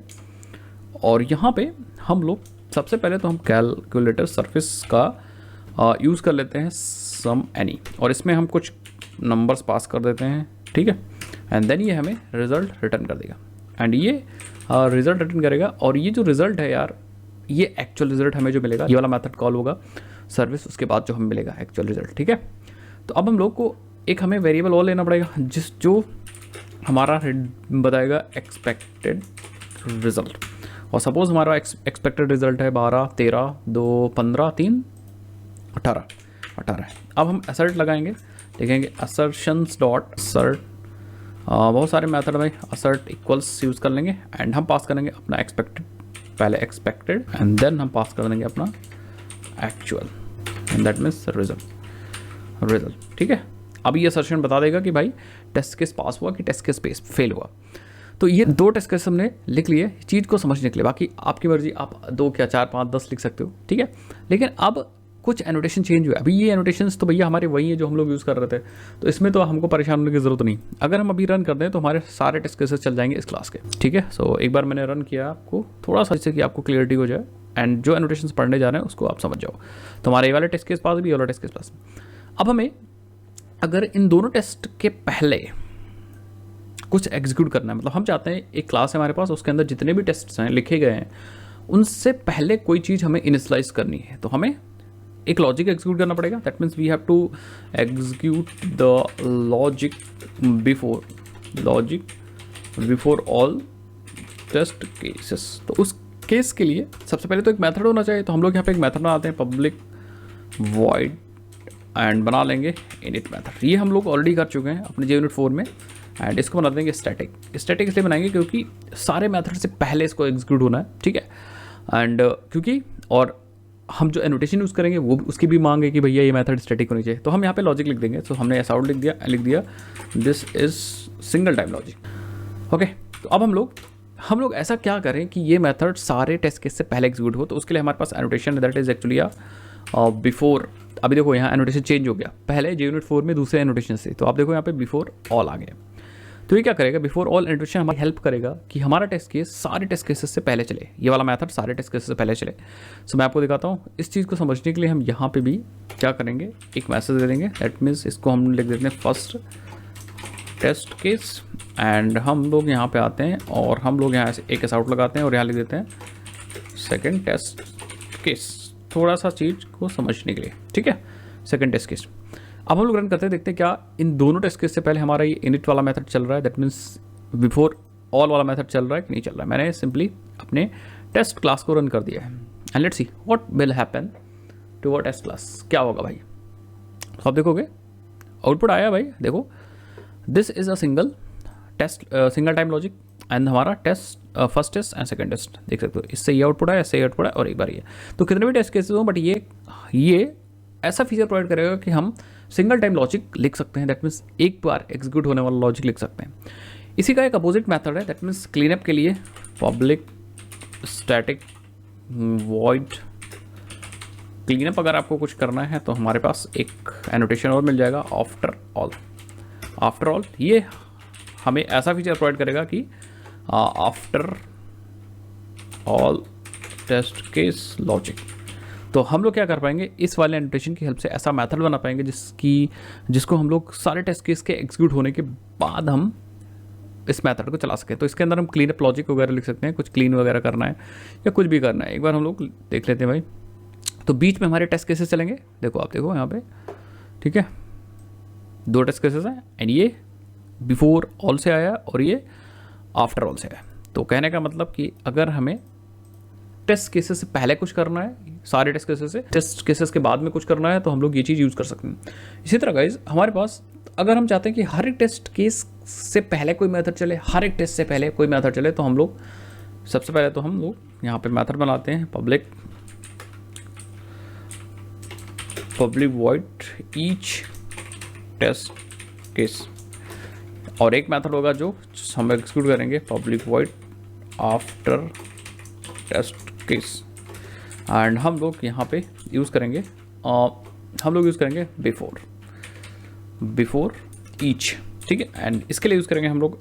[SPEAKER 1] और यहाँ पे हम लोग सबसे पहले तो हम कैलकुलेटर सर्विस का यूज़ कर लेते हैं सम एनी, और इसमें हम कुछ नंबर्स पास कर देते हैं, ठीक है, एंड देन ये हमें रिजल्ट रिटर्न कर देगा। एंड ये रिजल्ट रिटर्न करेगा, और ये जो रिजल्ट है यार, ये एक्चुअल रिजल्ट हमें जो मिलेगा, ये वाला मेथड कॉल होगा सर्विस, उसके बाद जो हमें मिलेगा एक्चुअल रिजल्ट, ठीक है। तो अब हम लोग को एक हमें वेरिएबल और लेना पड़ेगा जो हमारा बताएगा एक्सपेक्टेड रिजल्ट। और सपोज हमारा एक्सपेक्टेड रिजल्ट है 12, 13, 2, 15, 3, 18। अब हम असर्ट लगाएंगे, देखेंगे असर्शंस डॉट असर्ट, बहुत सारे मेथड में असर्ट इक्वल्स यूज़ कर लेंगे, एंड हम पास करेंगे अपना एक्सपेक्टेड, पहले एक्सपेक्टेड एंड देन हम पास कर देंगे अपना actual, and that means result, ठीक है। अब ये असर्शन बता देगा कि भाई टेस्ट केस पास हुआ कि टेस्ट केस फेल हुआ। तो ये दो टेस्ट केस हमने लिख लिए चीज़ को समझने के लिए, बाकी आपकी मर्जी, आप 2 क्या 4 5 10 लिख सकते हो, ठीक है। लेकिन अब कुछ एनोटेशन चेंज हुआ। अभी ये एनोटेशंस तो भैया हमारे वही है जो हम लोग यूज़ कर रहे थे, तो इसमें तो हमको परेशान होने की ज़रूरत नहीं। अगर हम अभी रन कर दें तो हमारे सारे टेस्ट केसेस चल जाएंगे इस क्लास के, ठीक है। सो एक बार मैंने रन किया आपको थोड़ा सा, जिससे कि आपको क्लियरिटी हो जाए एंड जो एनोटेशंस पढ़ने जा रहे हैं उसको आप समझ जाओ। तो हमारे ये वाले टेस्ट केस पास भी, ये वाला टेस्ट केस पास। अब हमें अगर इन दोनों टेस्ट के पहले कुछ एग्जीक्यूट करना है, मतलब हम चाहते हैं एक क्लास है हमारे पास, उसके अंदर जितने भी टेस्ट हैं लिखे गए हैं उनसे पहले कोई चीज़ हमें इनिशियलाइज करनी है, तो हमें एक लॉजिक एग्जीक्यूट करना पड़ेगा। That means we have to execute the logic before all test cases. तो उस केस के लिए सबसे पहले तो एक मेथड होना चाहिए। तो हम लोग यहाँ पे एक मेथड बनाते हैं, पब्लिक वॉइड, एंड बना लेंगे इनिट मेथड। ये हम लोग ऑलरेडी कर चुके हैं अपने JUnit 4 में, एंड इसको बना देंगे स्टैटिक। स्टैटिक इसलिए बनाएंगे क्योंकि सारे मेथड से पहले इसको एग्जीक्यूट होना है, ठीक है। एंड क्योंकि और हम जो एनोटेशन यूज़ करेंगे वो उसकी भी मांग है कि भैया ये मेथड स्टैटिक होनी चाहिए। तो हम यहाँ पे लॉजिक लिख देंगे। तो हमने ऐसा आउट लिख दिया this is single time logic. Okay, तो अब हम लोग ऐसा क्या करें कि ये मेथड सारे टेस्ट केस से पहले एग्जीक्यूट हो। तो उसके लिए हमारे पास एनोटेशन है, दैट इज एक्चुअली बिफोर। अभी देखो यहाँ एनोटेशन चेंज हो गया, पहले JUnit 4 में दूसरे एनोटेशन से, तो आप देखो यहाँ पे बिफोर ऑल आ गया। तो ये क्या करेगा, बिफोर ऑल एनोटेशन हमारी हेल्प करेगा कि हमारा टेस्ट केस सारे टेस्ट केसेस से पहले चले, ये वाला मेथड सारे टेस्ट केसेस से पहले चले। सो मैं आपको दिखाता हूँ। इस चीज़ को समझने के लिए हम यहाँ पे भी क्या करेंगे, एक मैसेज दे देंगे। दैट मीन्स इसको हम लिख देते हैं फर्स्ट टेस्ट केस, एंड हम लोग यहाँ पे आते हैं और हम लोग यहाँ से एक आउट लगाते हैं और यहाँ लिख देते हैं सेकेंड टेस्ट केस, थोड़ा सा चीज़ को समझने के लिए, ठीक है, सेकेंड टेस्ट केस। अब हम लोग रन करते हैं, देखते हैं क्या इन दोनों टेस्ट केस से पहले हमारा ये इनिट वाला मेथड चल रहा है, दैट मीन्स बिफोर ऑल वाला मेथड चल रहा है कि नहीं चल रहा है। मैंने सिंपली अपने टेस्ट क्लास को रन कर दिया है, and let's see what will happen to our test class. क्या होगा भाई, तो आप देखोगे आउटपुट आया भाई, देखो this is a single test, single time logic, and हमारा test first test and second test देख सकते हो। इससे ये आउटपुट है, इससे ये आउटपुट है, और एक बार ये। तो कितने भी टेस्ट केसेस हो, बट ये ऐसा फीचर प्रोवाइड करेगा कि हम सिंगल टाइम लॉजिक लिख सकते हैं। दैट मीन्स एक बार एग्जीक्यूट होने वाला लॉजिक लिख सकते हैं। इसी का एक अपोजिट मेथड है, दैट मीन्स क्लीनअप के लिए पब्लिक स्टैटिक वॉइड क्लीनअप। अगर आपको कुछ करना है तो हमारे पास एक एनोटेशन और मिल जाएगा, आफ्टर ऑल। ये हमें ऐसा फीचर प्रोवाइड करेगा कि after all test case logic. तो हम लोग क्या कर पाएंगे, इस वाले एनोटेशन की हेल्प से ऐसा मेथड बना पाएंगे जिसको हम लोग सारे टेस्ट केस के एग्जीक्यूट होने के बाद हम इस मेथड को चला सकें। तो इसके अंदर हम क्लीन अप लॉजिक वगैरह लिख सकते हैं, कुछ क्लीन वगैरह करना है या कुछ भी करना है। एक बार हम लोग देख लेते हैं भाई। तो बीच में हमारे टेस्ट केसेस चलेंगे, देखो आप देखो यहाँ पे, ठीक है, 2 टेस्ट केसेस हैं एंड ये बिफोर ऑल से आया और ये आफ्टर ऑल से आया। तो कहने का मतलब कि अगर हमें टेस्ट केसेस से पहले कुछ करना है, सारे टेस्ट केसेस से टेस्ट केसेस के बाद में कुछ करना है, तो हम लोग ये चीज़ यूज़ कर सकते हैं। इसी तरह गाइज हमारे पास अगर हम चाहते हैं कि हर एक टेस्ट केस से पहले कोई मेथड चले, हर एक टेस्ट से पहले कोई मेथड चले, तो हम लोग सबसे पहले तो हम लोग यहाँ पे मेथड बनाते हैं public void each test case, और एक मेथड होगा जो हम एग्जीक्यूट करेंगे public void after test case. And हम लोग यहाँ पे यूज़ करेंगे बिफोर ईच, ठीक है। एंड इसके लिए यूज़ करेंगे हम लोग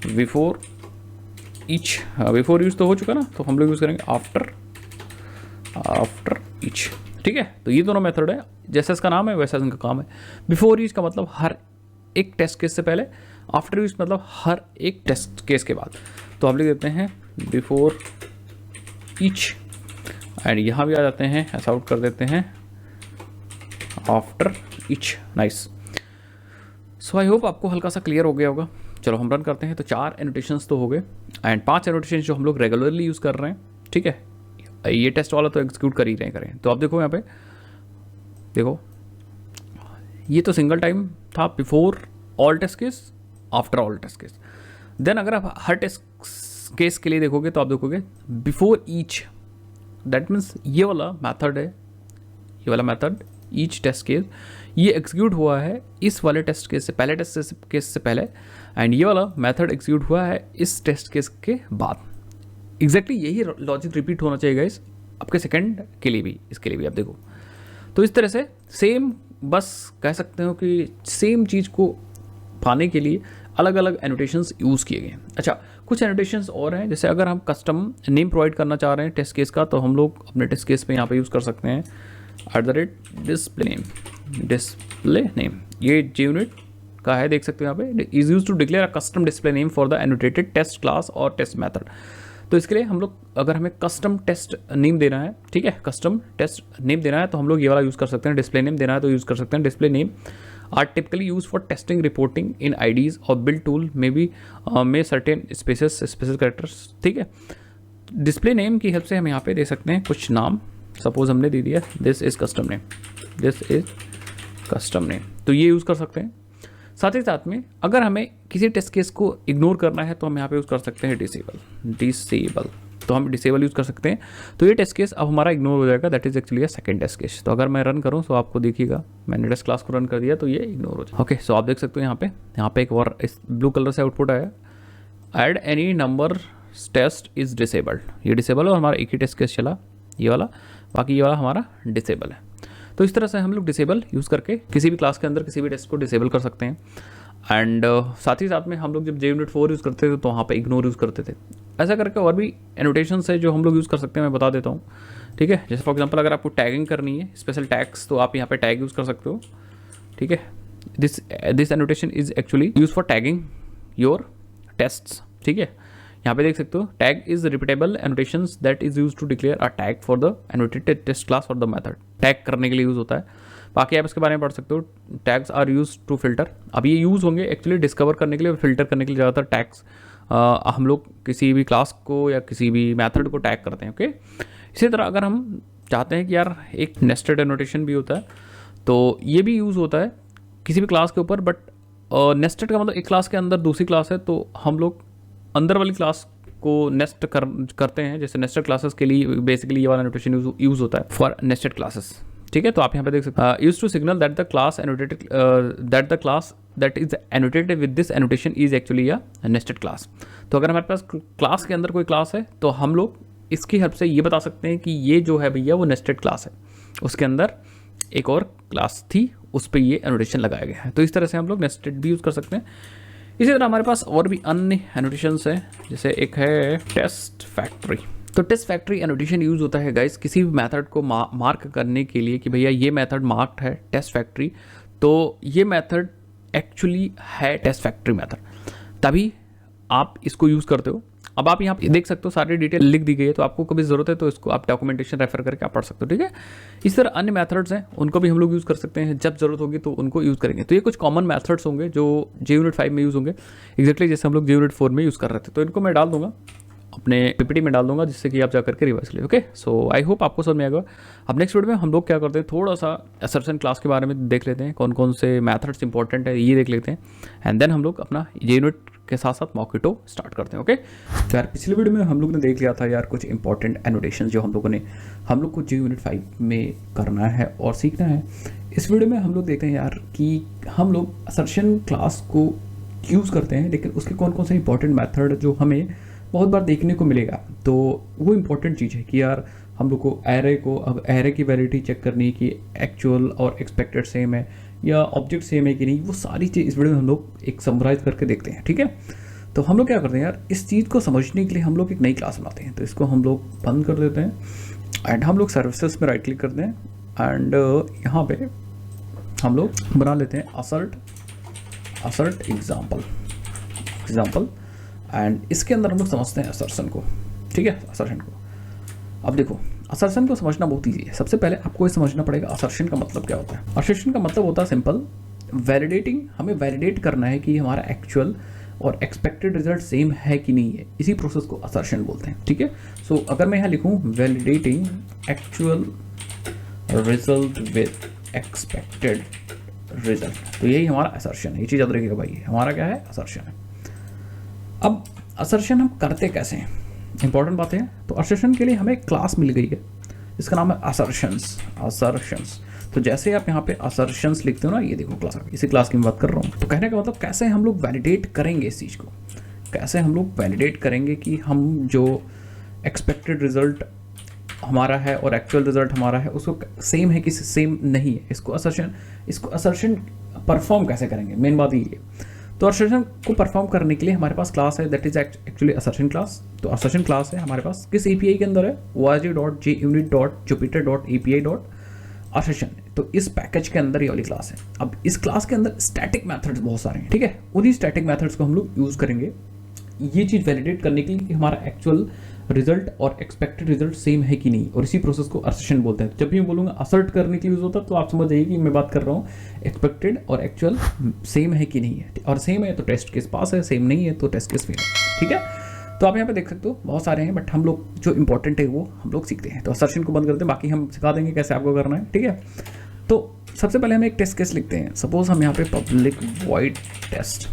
[SPEAKER 1] बिफोर ईच। बिफोर यूज़ तो हो चुका ना, तो हम लोग यूज़ करेंगे आफ्टर ईच, ठीक है। तो ये दोनों मेथड है, जैसा इसका नाम है वैसा इनका काम है। बिफोर ईच का मतलब हर एक टेस्ट केस से पहले, आफ्टर ईच मतलब हर एक टेस्ट केस के बाद। तो हम लिख देते हैं बिफोर ईच एंड यहाँ भी आ जाते हैं, ऐसा आउट कर देते हैं आफ्टर ईच। नाइस। सो आई होप आपको हल्का सा क्लियर हो गया होगा। चलो हम रन करते हैं। तो 4 एनोटेशंस तो हो गए एंड 5 एनोटेशंस जो हम लोग रेगुलरली यूज़ कर रहे हैं, ठीक है। ये टेस्ट वाला तो एग्जीक्यूट कर ही रहे करें। तो आप देखो यहाँ पे, देखो ये तो सिंगल टाइम था, before all test case, after all test case. Then अगर आप हर टेस्ट केस के लिए देखोगे तो आप देखोगे बिफोर ईच, दैट मीन्स ये वाला मेथड है, ये वाला मेथड ईच टेस्ट केस ये एग्जीक्यूट हुआ है इस वाले टेस्ट केस से पहले, टेस्ट केस से पहले, एंड ये वाला मेथड एग्जीक्यूट हुआ है इस टेस्ट केस के बाद। एग्जैक्टली यही लॉजिक रिपीट होना चाहिए गाइस आपके सेकंड के लिए भी, इसके लिए भी आप देखो। तो इस तरह से सेम, बस कह सकते हो कि सेम चीज़ को पाने के लिए अलग अलग एनोटेशंस यूज़ किए गए हैं। अच्छा, कुछ एनोटेशंस और हैं, जैसे अगर हम कस्टम नेम प्रोवाइड करना चाह रहे हैं टेस्ट केस का, तो हम लोग अपने टेस्ट केस पे यहाँ पे यूज़ कर सकते हैं डिस्प्ले नेम। ये JUnit का है, देख सकते हो यहाँ पे, is use to declare a custom display name for the annotated test class और टेस्ट मेथड। तो इसके लिए हम लोग, अगर हमें कस्टम टेस्ट नेम देना है, ठीक है, कस्टम टेस्ट नेम देना है, तो हम लोग ये वाला यूज़ कर सकते हैं। डिस्प्ले नेम देना है तो यूज़ कर सकते हैं। Display name are typically use for testing reporting in IDs और बिल्ड टूल में सर्टेन स्पेशल कैरेक्टर्स, ठीक है। डिस्प्ले नेम की हेल्प से हम यहाँ पे दे सकते हैं कुछ नाम। सपोज हमने दे दिया दिस इज कस्टम नेम, तो ये यूज़ कर सकते हैं। साथ ही साथ में अगर हमें किसी टेस्ट केस को इग्नोर करना है तो हम यहाँ पे यूज़ कर सकते हैं डिसेबल। तो हम डिसेबल यूज़ कर सकते हैं। तो ये टेस्ट केस अब हमारा इग्नोर हो जाएगा, that is actually a second test case. तो अगर मैं रन करूँ तो आपको देखिएगा, मैंने टेस्ट क्लास को रन कर दिया तो ये इग्नोर हो जाएगा। ओके, सो आप देख सकते हो यहाँ पे एक और इस ब्लू कलर से आउटपुट आया, add any number test is disabled. ये डिसेबल और हमारा एक ही टेस्ट केस चला, ये वाला, बाकी ये वाला हमारा डिसेबल है। तो इस तरह से हम लोग डिसेबल यूज़ करके किसी भी क्लास के अंदर किसी भी टेस्ट को डिसेबल कर सकते हैं। एंड साथ ही साथ में हम लोग जब JUnit 4 यूज़ करते थे तो वहाँ पे इग्नोर यूज़ करते थे। ऐसा करके और भी एनोटेशंस है जो हम लोग यूज़ कर सकते हैं, मैं बता देता हूँ, ठीक है। जैसे फॉर एग्जांपल अगर आपको टैगिंग करनी है, स्पेशल टैग्स, तो आप यहाँ पे टैग यूज़ कर सकते हो, ठीक है। This annotation is actually use for tagging your tests, ठीक है। यहाँ पे देख सकते हो, tag is repeatable annotations that is use to declare a tag for the annotated test class और द मेथड। टैग करने के लिए यूज़ होता है। बाकी आप इसके बारे में पढ़ सकते हो। Tags are use to filter. अब ये यूज़ होंगे एक्चुअली डिस्कवर करने के लिए और फिल्टर करने के लिए। ज़्यादातर टैग्स हम लोग किसी भी क्लास को या किसी भी मेथड को टैग करते हैं, ओके। इसी तरह अगर हम चाहते हैं कि यार एक नेस्टेड एनोटेशन भी होता है, तो ये भी यूज़ होता है किसी भी क्लास के ऊपर, बट नेस्टेड का मतलब एक क्लास के अंदर दूसरी क्लास है, तो हम लोग अंदर वाली क्लास को नेस्ट करते हैं। जैसे नेस्टेड क्लासेस के लिए बेसिकली ये वाला नोटेशन यूज़ होता है फॉर नेस्टेड क्लासेस, ठीक है। तो आप यहाँ पे देख सकते हैं, use to signal that the class that is annotated with this annotation is actually a nested class. तो अगर हमारे पास क्लास के अंदर कोई क्लास है तो हम लोग इसकी हेल्प से ये बता सकते हैं कि ये जो है भैया वो नेस्टेड क्लास है, उसके अंदर एक और क्लास थी, उस पर ये एनोटेशन लगाया गया है। तो इस तरह से हम लोग नेस्टेड भी यूज़ कर सकते हैं। इसी तरह हमारे पास और भी अन्य एनोटेशंस हैं, जैसे एक है टेस्ट फैक्ट्री। तो टेस्ट फैक्ट्री एनोटेशन यूज़ होता है गाइस किसी भी मेथड को मार्क करने के लिए कि भैया ये मेथड मार्क्ड है टेस्ट फैक्ट्री, तो ये मेथड एक्चुअली है टेस्ट फैक्ट्री मेथड, तभी आप इसको यूज़ करते हो। अब आप यहाँ पे देख सकते हो सारी डिटेल लिख दी गई है, तो आपको कभी ज़रूरत है तो इसको आप डॉक्यूमेंटेशन रेफर करके आप पढ़ सकते हो, ठीक है। इस तरह अन्य मेथड्स हैं, उनको भी हम लोग यूज़ कर सकते हैं, जब ज़रूरत होगी तो उनको यूज़ करेंगे। तो ये कुछ कॉमन मेथड्स होंगे जो JUnit 5 में यूज़ होंगे, एक्जैक्टली जैसे हम लोग JUnit 4 में यूज़ कर रहे थे। तो इनको मैं डाल दूंगा अपने PPT में डाल दूंगा, जिससे कि आप जा करके रिवाइज करिए। ओके, सो आई होप आपको समझ में आएगा। अब नेक्स्ट वीडियो में हम लोग क्या करते हैं, थोड़ा सा असर्शन क्लास के बारे में देख लेते हैं, कौन कौन से मेथड्स इंपॉर्टेंट है ये देख लेते हैं, एंड देन हम लोग अपना JUnit के साथ साथ मॉकिटो स्टार्ट करते हैं। ओके, तो यार पिछले वीडियो में हम लोग ने देख लिया था यार कुछ इंपॉर्टेंट एनोटेशन जो हम लोग को JUnit 5 में करना है और सीखना है। इस वीडियो में हम लोग देखते हैं यार कि हम लोग असर्शन क्लास को यूज़ करते हैं, लेकिन उसके कौन कौन से इंपॉर्टेंट मेथड जो हमें बहुत बार देखने को मिलेगा। तो वो इंपॉर्टेंट चीज़ है कि यार हम लोग को अब एरे की वैलिडिटी चेक करनी कि एक्चुअल और एक्सपेक्टेड सेम है या ऑब्जेक्ट सेम है कि नहीं, वो सारी चीज़ इस वीडियो में हम लोग एक समराइज करके देखते हैं, ठीक है। तो हम लोग क्या करते हैं यार, इस चीज़ को समझने के लिए हम लोग एक नई क्लास बनाते हैं। तो इसको हम लोग बंद कर देते हैं एंड हम लोग सर्विसेज में राइट क्लिक करते हैं एंड यहाँ पे हम लोग बना लेते हैं असर्ट एग्जाम्पल एंड इसके अंदर हम लोग समझते हैं असर्शन को, ठीक है। असर्शन को अब देखो, असर्शन को समझना बहुत ईजी है। सबसे पहले आपको ये समझना पड़ेगा असर्शन का मतलब क्या होता है। असर्शन का मतलब होता है सिंपल वैलिडेटिंग, हमें वैलिडेट करना है कि हमारा एक्चुअल और एक्सपेक्टेड रिजल्ट सेम है कि नहीं है, इसी प्रोसेस को असर्शन बोलते हैं, ठीक है। सो अगर मैं यहाँ लिखूँ validating actual result with expected result, तो यही हमारा असर्शन है। ये चीज़ याद रखिएगा भाई, हमारा क्या है, असर्शन है। अब असर्शन हम करते कैसे हैं, इंपॉर्टेंट बात है। तो असर्शन के लिए हमें क्लास मिल गई है, इसका नाम है असर्शंस। तो जैसे आप यहाँ पे असर्शंस लिखते हो ना, ये देखो क्लास, इसी क्लास की मैं बात कर रहा हूँ। तो कहने का मतलब कैसे हम लोग वैलिडेट करेंगे इस चीज़ को, कैसे हम लोग वैलिडेट करेंगे कि हम जो एक्सपेक्टेड रिजल्ट हमारा है और एक्चुअल रिजल्ट हमारा है उसको सेम है कि सेम नहीं है। इसको असर्शन परफॉर्म कैसे करेंगे, मेन बात ये है। तो असर्शन को परफॉर्म करने के लिए हमारे पास क्लास है, that is actually assertion class. तो असर्शन क्लास है हमारे पास किस API के अंदर है, org.junit.jupyter.api.assertion। तो इस पैकेज के अंदर ये वाली क्लास है। अब इस क्लास के अंदर स्टैटिक मेथड्स बहुत सारे हैं, ठीक है। उन्हीं स्टैटिक मेथड्स को हम लोग यूज़ करेंगे ये चीज़ वैलिडेट करने के लिए कि हमारा एक्चुअल रिजल्ट और एक्सपेक्टेड रिजल्ट सेम है कि नहीं, और इसी प्रोसेस को असर्शन बोलते हैं। जब भी मैं बोलूँगा असर्ट करने के लिए यूज़ होता है, तो आप समझ जाइए कि मैं बात कर रहा हूँ एक्सपेक्टेड और एक्चुअल सेम है कि नहीं है, और सेम है तो टेस्ट केस पास है, सेम नहीं है तो टेस्ट केस फेल है, ठीक है। तो आप यहाँ पे देख सकते हो बहुत सारे हैं, बट हम लोग जो इंपॉर्टेंट है वो हम लोग सीखते हैं। तो असर्शन को बंद करते हैं, बाकी हम सिखा देंगे कैसे आपको करना है, ठीक है। तो सबसे पहले हम एक टेस्ट केस लिखते हैं। सपोज हम यहाँ पे पब्लिक वॉइड टेस्ट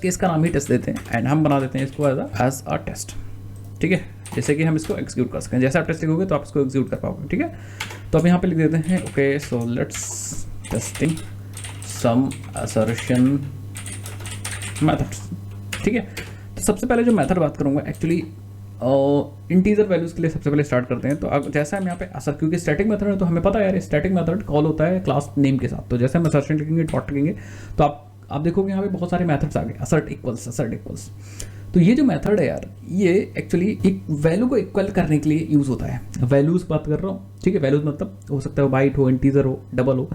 [SPEAKER 1] केस का नाम ही टेस्ट देते हैं एंड हम बना देते हैं इसको एज अ टेस्ट, ठीक है। जैसे कि हम इसको एग्जीक्यूट कर सकते हैं, जैसे आप टेस्ट लिखोगे तो आप इसको एग्जीक्यूट कर पाओगे, ठीक है। तो अब यहाँ पे लिख देते हैं okay, so let's testing some assertion methods, ठीक है। तो सबसे पहले जो मेथड बात करूँगा एक्चुअली इंटीजर वैल्यूज़ के लिए सबसे पहले स्टार्ट करते हैं। तो अब जैसे हम यहाँ पे असर, क्योंकि स्टैटिक मेथड है तो हमें पता है यार स्टैटिक मेथड कॉल होता है क्लास नेम के साथ। तो जैसे हम असर्शन लिखेंगे, डॉट लिखेंगे, तो आप देखोगे यहाँ पे बहुत सारे मेथड्स आ गए, असर्ट इक्वल्स। तो ये जो मेथड है यार, ये एक्चुअली एक वैल्यू को इक्वल करने के लिए यूज़ होता है। वैल्यूज़ बात कर रहा हूँ, ठीक है। वैल्यूज़ मतलब हो सकता है बाइट हो, इंटीजर हो, डबल हो।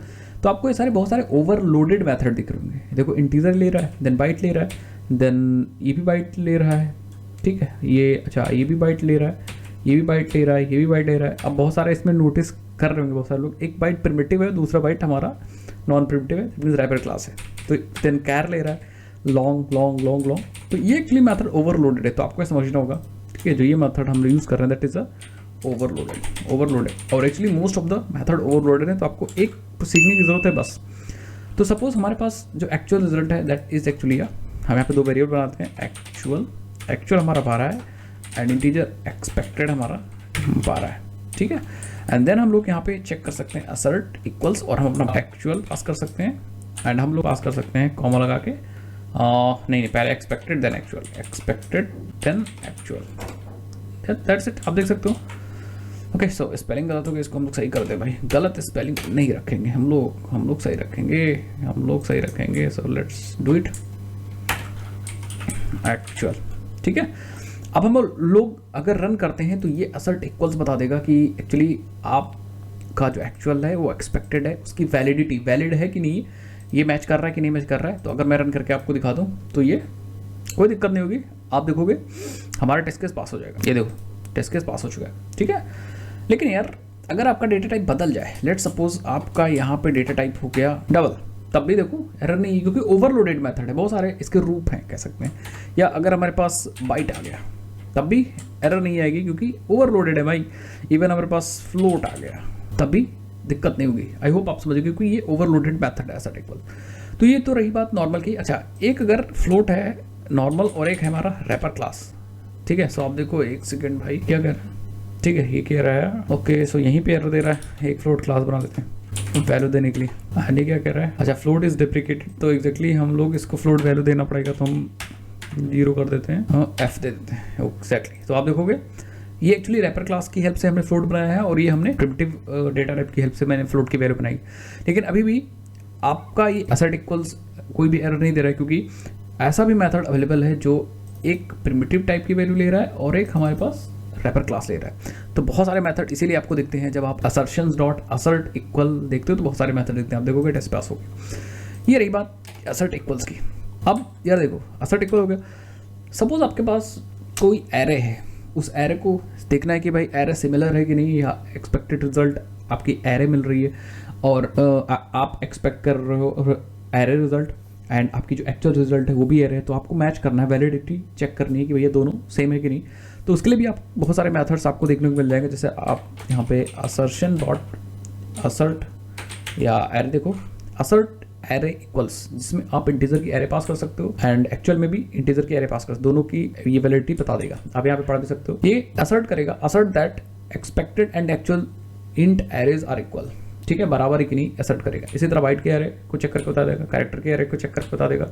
[SPEAKER 1] तो आपको ये सारे बहुत सारे ओवरलोडेड मेथड दिख रहे होंगे। देखो इंटीजर ले रहा है, देन बाइट ले रहा है, देन ये भी बाइट ले रहा है, ठीक है। ये अच्छा, ये भी बाइट ले रहा है, ये भी बाइट ले रहा है, ये भी बाइट ले रहा है। अब बहुत सारे इसमें नोटिस कर रहे होंगे बहुत सारे लोग, एक बाइट प्रिमिटिव है, दूसरा बाइट हमारा नॉन प्रिमिटिव है, दैट मींस रैपर क्लास है। तो देन कैर ले रहा है, लॉन्ग। तो ये एक्चुअली मेथड ओवरलोडेड है, तो आपको समझना होगा, ठीक है। जो ये मेथड हम यूज़ कर रहे हैं दैट इज अ ओवरलोडेड। और actually most of the method overloaded है, तो आपको एक सीखने की जरूरत है बस। तो सपोज हमारे पास जो एक्चुअल रिजल्ट है दैट इज एक्चुअली हम यहाँ पे दो वेरिएबल बनाते हैं, एक्चुअल हमारा 12 है एंड इंटीजर एक्सपेक्टेड हमारा 12 है, ठीक है। एंड देन हम लोग यहाँ पे चेक कर सकते हैं असर्ट इक्वल्स, और हम अपना एक्चुअल पास कर सकते हैं एंड हम लोग पास कर सकते हैं कॉमा लगा के, नहीं पहले expected then actual, that's it. आप देख सकते हो। ओके, सो स्पेलिंग गलत हो गया, इसको हम लोग सही कर दे भाई, गलत स्पेलिंग नहीं रखेंगे हम लोग सही रखेंगे, so let's do it. Actual. ठीक है, अब हम लोग अगर रन करते हैं तो ये असर्ट इक्वल्स बता देगा कि एक्चुअली आपका जो एक्चुअल है वो एक्सपेक्टेड है, उसकी वैलिडिटी वैलिड है कि नहीं, ये मैच कर रहा है कि नहीं मैच कर रहा है। तो अगर मैं रन करके आपको दिखा दूँ तो ये कोई दिक्कत नहीं होगी, आप देखोगे हमारा टेस्ट केस पास हो जाएगा। ये देखो टेस्ट केस पास हो चुका है। ठीक है, लेकिन यार अगर आपका डेटा टाइप बदल जाए, लेट सपोज आपका यहाँ पे डेटा टाइप हो गया डबल, तब भी देखो एरर नहीं है, क्योंकि ओवरलोडेड मेथड है, बहुत सारे इसके रूप हैं कह सकते हैं। या अगर हमारे पास बाइट आ गया तब भी एरर नहीं आएगी, क्योंकि ओवरलोडेड है भाई। इवन हमारे पास फ्लोट आ गया तब भी दिक्कत नहीं होगी। आई होप आप समझ गए, क्योंकि ये ओवरलोडेड मेथड है असर्ट इक्वल। तो ये तो रही बात नॉर्मल की। अच्छा, एक अगर फ्लोट है नॉर्मल और एक है हमारा रैपर क्लास। ठीक है, सो आप देखो एक सेकेंड भाई क्या कर रहा है। ठीक है, ये कह रहा है ओके, सो यहीं पे एरर दे रहा है, एक फ्लोट क्लास बना देते हैं वैल्यू देने के लिए। ये क्या कह रहा है, अच्छा फ्लोट इज डिप्रिकेटेड, तो एग्जैक्टली हम लोग इसको फ्लोट वैल्यू देना पड़ेगा, तो हम 0 कर देते हैं, हाँ एफ दे देते हैं एग्जैक्टली। तो आप देखोगे ये एक्चुअली रैपर क्लास की हेल्प से हमने फ्लोट बनाया है, और ये हमने प्रिमिटिव डेटा टाइप की हेल्प से मैंने फ्लोट की वैल्यू बनाई। लेकिन अभी भी आपका ये असर्ट इक्वल्स कोई भी एरर नहीं दे रहा है, क्योंकि ऐसा भी मेथड अवेलेबल है जो एक प्रिमिटिव टाइप की वैल्यू ले रहा है और एक हमारे पास रैपर क्लास ले रहा है। तो बहुत सारे मेथड इसीलिए आपको दिखते हैं जब आप असर्शंस डॉट असर्ट इक्वल देखते हो, तो बहुत सारे मेथड दिखते हैं, आप देखोगे टेस्ट पास हो गया। ये रही बात असर्ट इक्वल्स की। अब यार देखो असर्ट इक्वल हो गया, सपोज आपके पास कोई एरे है, उस एरे को देखना है कि भाई एरे सिमिलर है कि नहीं, या एक्सपेक्टेड रिजल्ट आपकी एरे मिल रही है और आप एक्सपेक्ट कर रहे हो एरे रिजल्ट, एंड आपकी जो एक्चुअल रिजल्ट है वो भी एरे है, तो आपको मैच करना है, वैलिडिटी चेक करनी है कि भैया दोनों सेम है कि नहीं। तो उसके लिए भी आप बहुत सारे मेथड्स आपको देखने को मिल जाएंगे। जैसे आप यहाँ पे असर्शन डॉट असर्ट या एरे देखो, असर्ट एरे इक्वल्स, जिसमें आप इंटीजर की एरे पास कर सकते हो एंड एक्चुअल में भी इंटीजर की एरे पास कर सकते हो, दोनों की ये वैलिडिटी बता देगा। आप यहाँ पे पढ़ भी सकते हो। ये असर्ट करेगा, assert that expected and actual int arrays are equal. ठीक है, बराबर है कि नहीं असर्ट करेगा। इसी तरह बाइट के एरे को चेक करके बता देगा, कैरेक्टर के एरे को चेक करके बता देगा।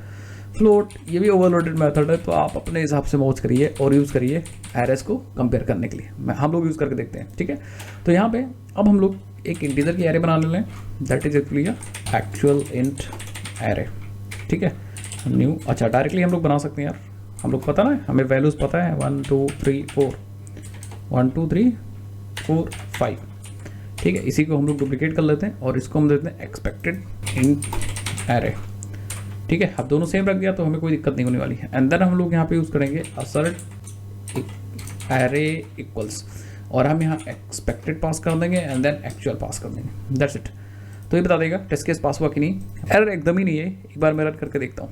[SPEAKER 1] फ्लोट ये भी ओवरलोडेड मेथड है, तो आप अपने हिसाब से मौज करिए और यूज़ करिए एरेस को कंपेयर करने के लिए। हम लोग यूज़ करके देखते हैं। ठीक है, तो यहाँ पे अब हम लोग एक इंटीजर की एरे बनाने लें, that is actually actual int array. ठीक है, न्यू, अच्छा डायरेक्टली हम लोग बना सकते हैं यार, हम लोग पता ना, हमें वैल्यूज़ पता है 1 2 3 4 1 2 3 4 5। ठीक है, इसी को हम लोग डुप्लीकेट कर लेते हैं और इसको हम देते हैं एक्सपेक्टेड इंट एरे। ठीक है, अब दोनों सेम रख दिया तो हमें कोई दिक्कत नहीं होने वाली है। एंड देन हम लोग यहाँ पे यूज़ करेंगे असर्ट एरे इक्वल्स, और हम यहाँ एक्सपेक्टेड पास कर देंगे एंड देन एक्चुअल पास कर देंगे, दैट्स इट। तो ये बता देगा टेस्ट केस पास हुआ कि नहीं। एरर एकदम ही नहीं है, एक बार मैं रन करके देखता हूँ।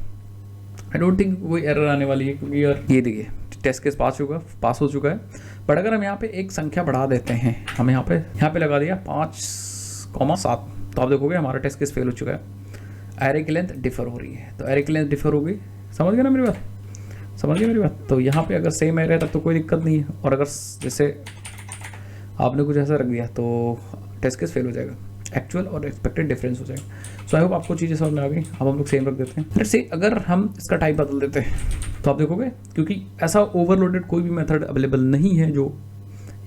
[SPEAKER 1] आई डोंट थिंक कोई एरर आने वाली है, क्योंकि यार ये देखिए टेस्ट केस पास हो चुका है। बट अगर हम यहाँ पे एक संख्या बढ़ा देते हैं, हम यहाँ पे लगा दिया 5,7, तो आप देखोगे हमारा टेस्ट केस फेल हो चुका है। एरे की लेंथ डिफर हो रही है, तो एरे की लेंथ डिफर हो गई, समझ गए ना मेरी बात, समझ गए मेरी बात। तो यहाँ पे अगर सेम एरे है तब तो कोई दिक्कत नहीं है, और अगर जैसे आपने कुछ ऐसा रख दिया तो टेस्ट केस फेल हो जाएगा, एक्चुअल और एक्सपेक्टेड डिफरेंस हो जाएगा। सो आई होप आपको चीज़ें समझ में आ गई। अब हम लोग सेम रख देते हैं। लेट्स से अगर हम इसका टाइप बदल देते हैं, तो आप देखोगे क्योंकि ऐसा ओवरलोडेड कोई भी मेथड अवेलेबल नहीं है जो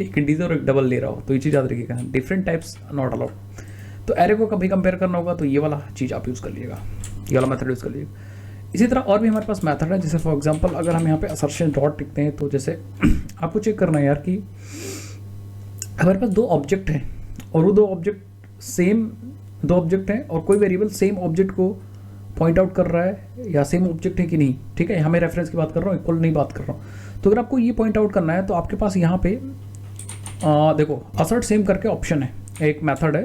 [SPEAKER 1] एक इंटीजर और एक डबल ले रहा हो, तो ये चीज़ याद रखिएगा, डिफरेंट टाइप्स नॉट अलाउड। तो एरे को कभी कंपेयर करना होगा तो ये वाला चीज़ आप यूज़ कर लीजिएगा, ये वाला मेथड यूज़ कर लीजिएगा। इसी तरह और भी हमारे पास मेथड है, जैसे फॉर एग्जांपल अगर हम यहाँ पे असर्शन डॉट लिखते हैं, तो जैसे आपको चेक करना है यार कि हमारे पास 2 ऑब्जेक्ट हैं और वो 2 ऑब्जेक्ट हैं और कोई वेरिएबल सेम ऑब्जेक्ट को पॉइंट आउट कर रहा है या सेम ऑब्जेक्ट है कि नहीं। ठीक है, यहाँ मैं रेफरेंस की बात कर रहा हूँ, इक्वल नहीं बात कर रहा हूँ। तो अगर आपको ये पॉइंट आउट करना है तो आपके पास यहाँ पे देखो असर्ट सेम करके ऑप्शन है, एक मेथड है।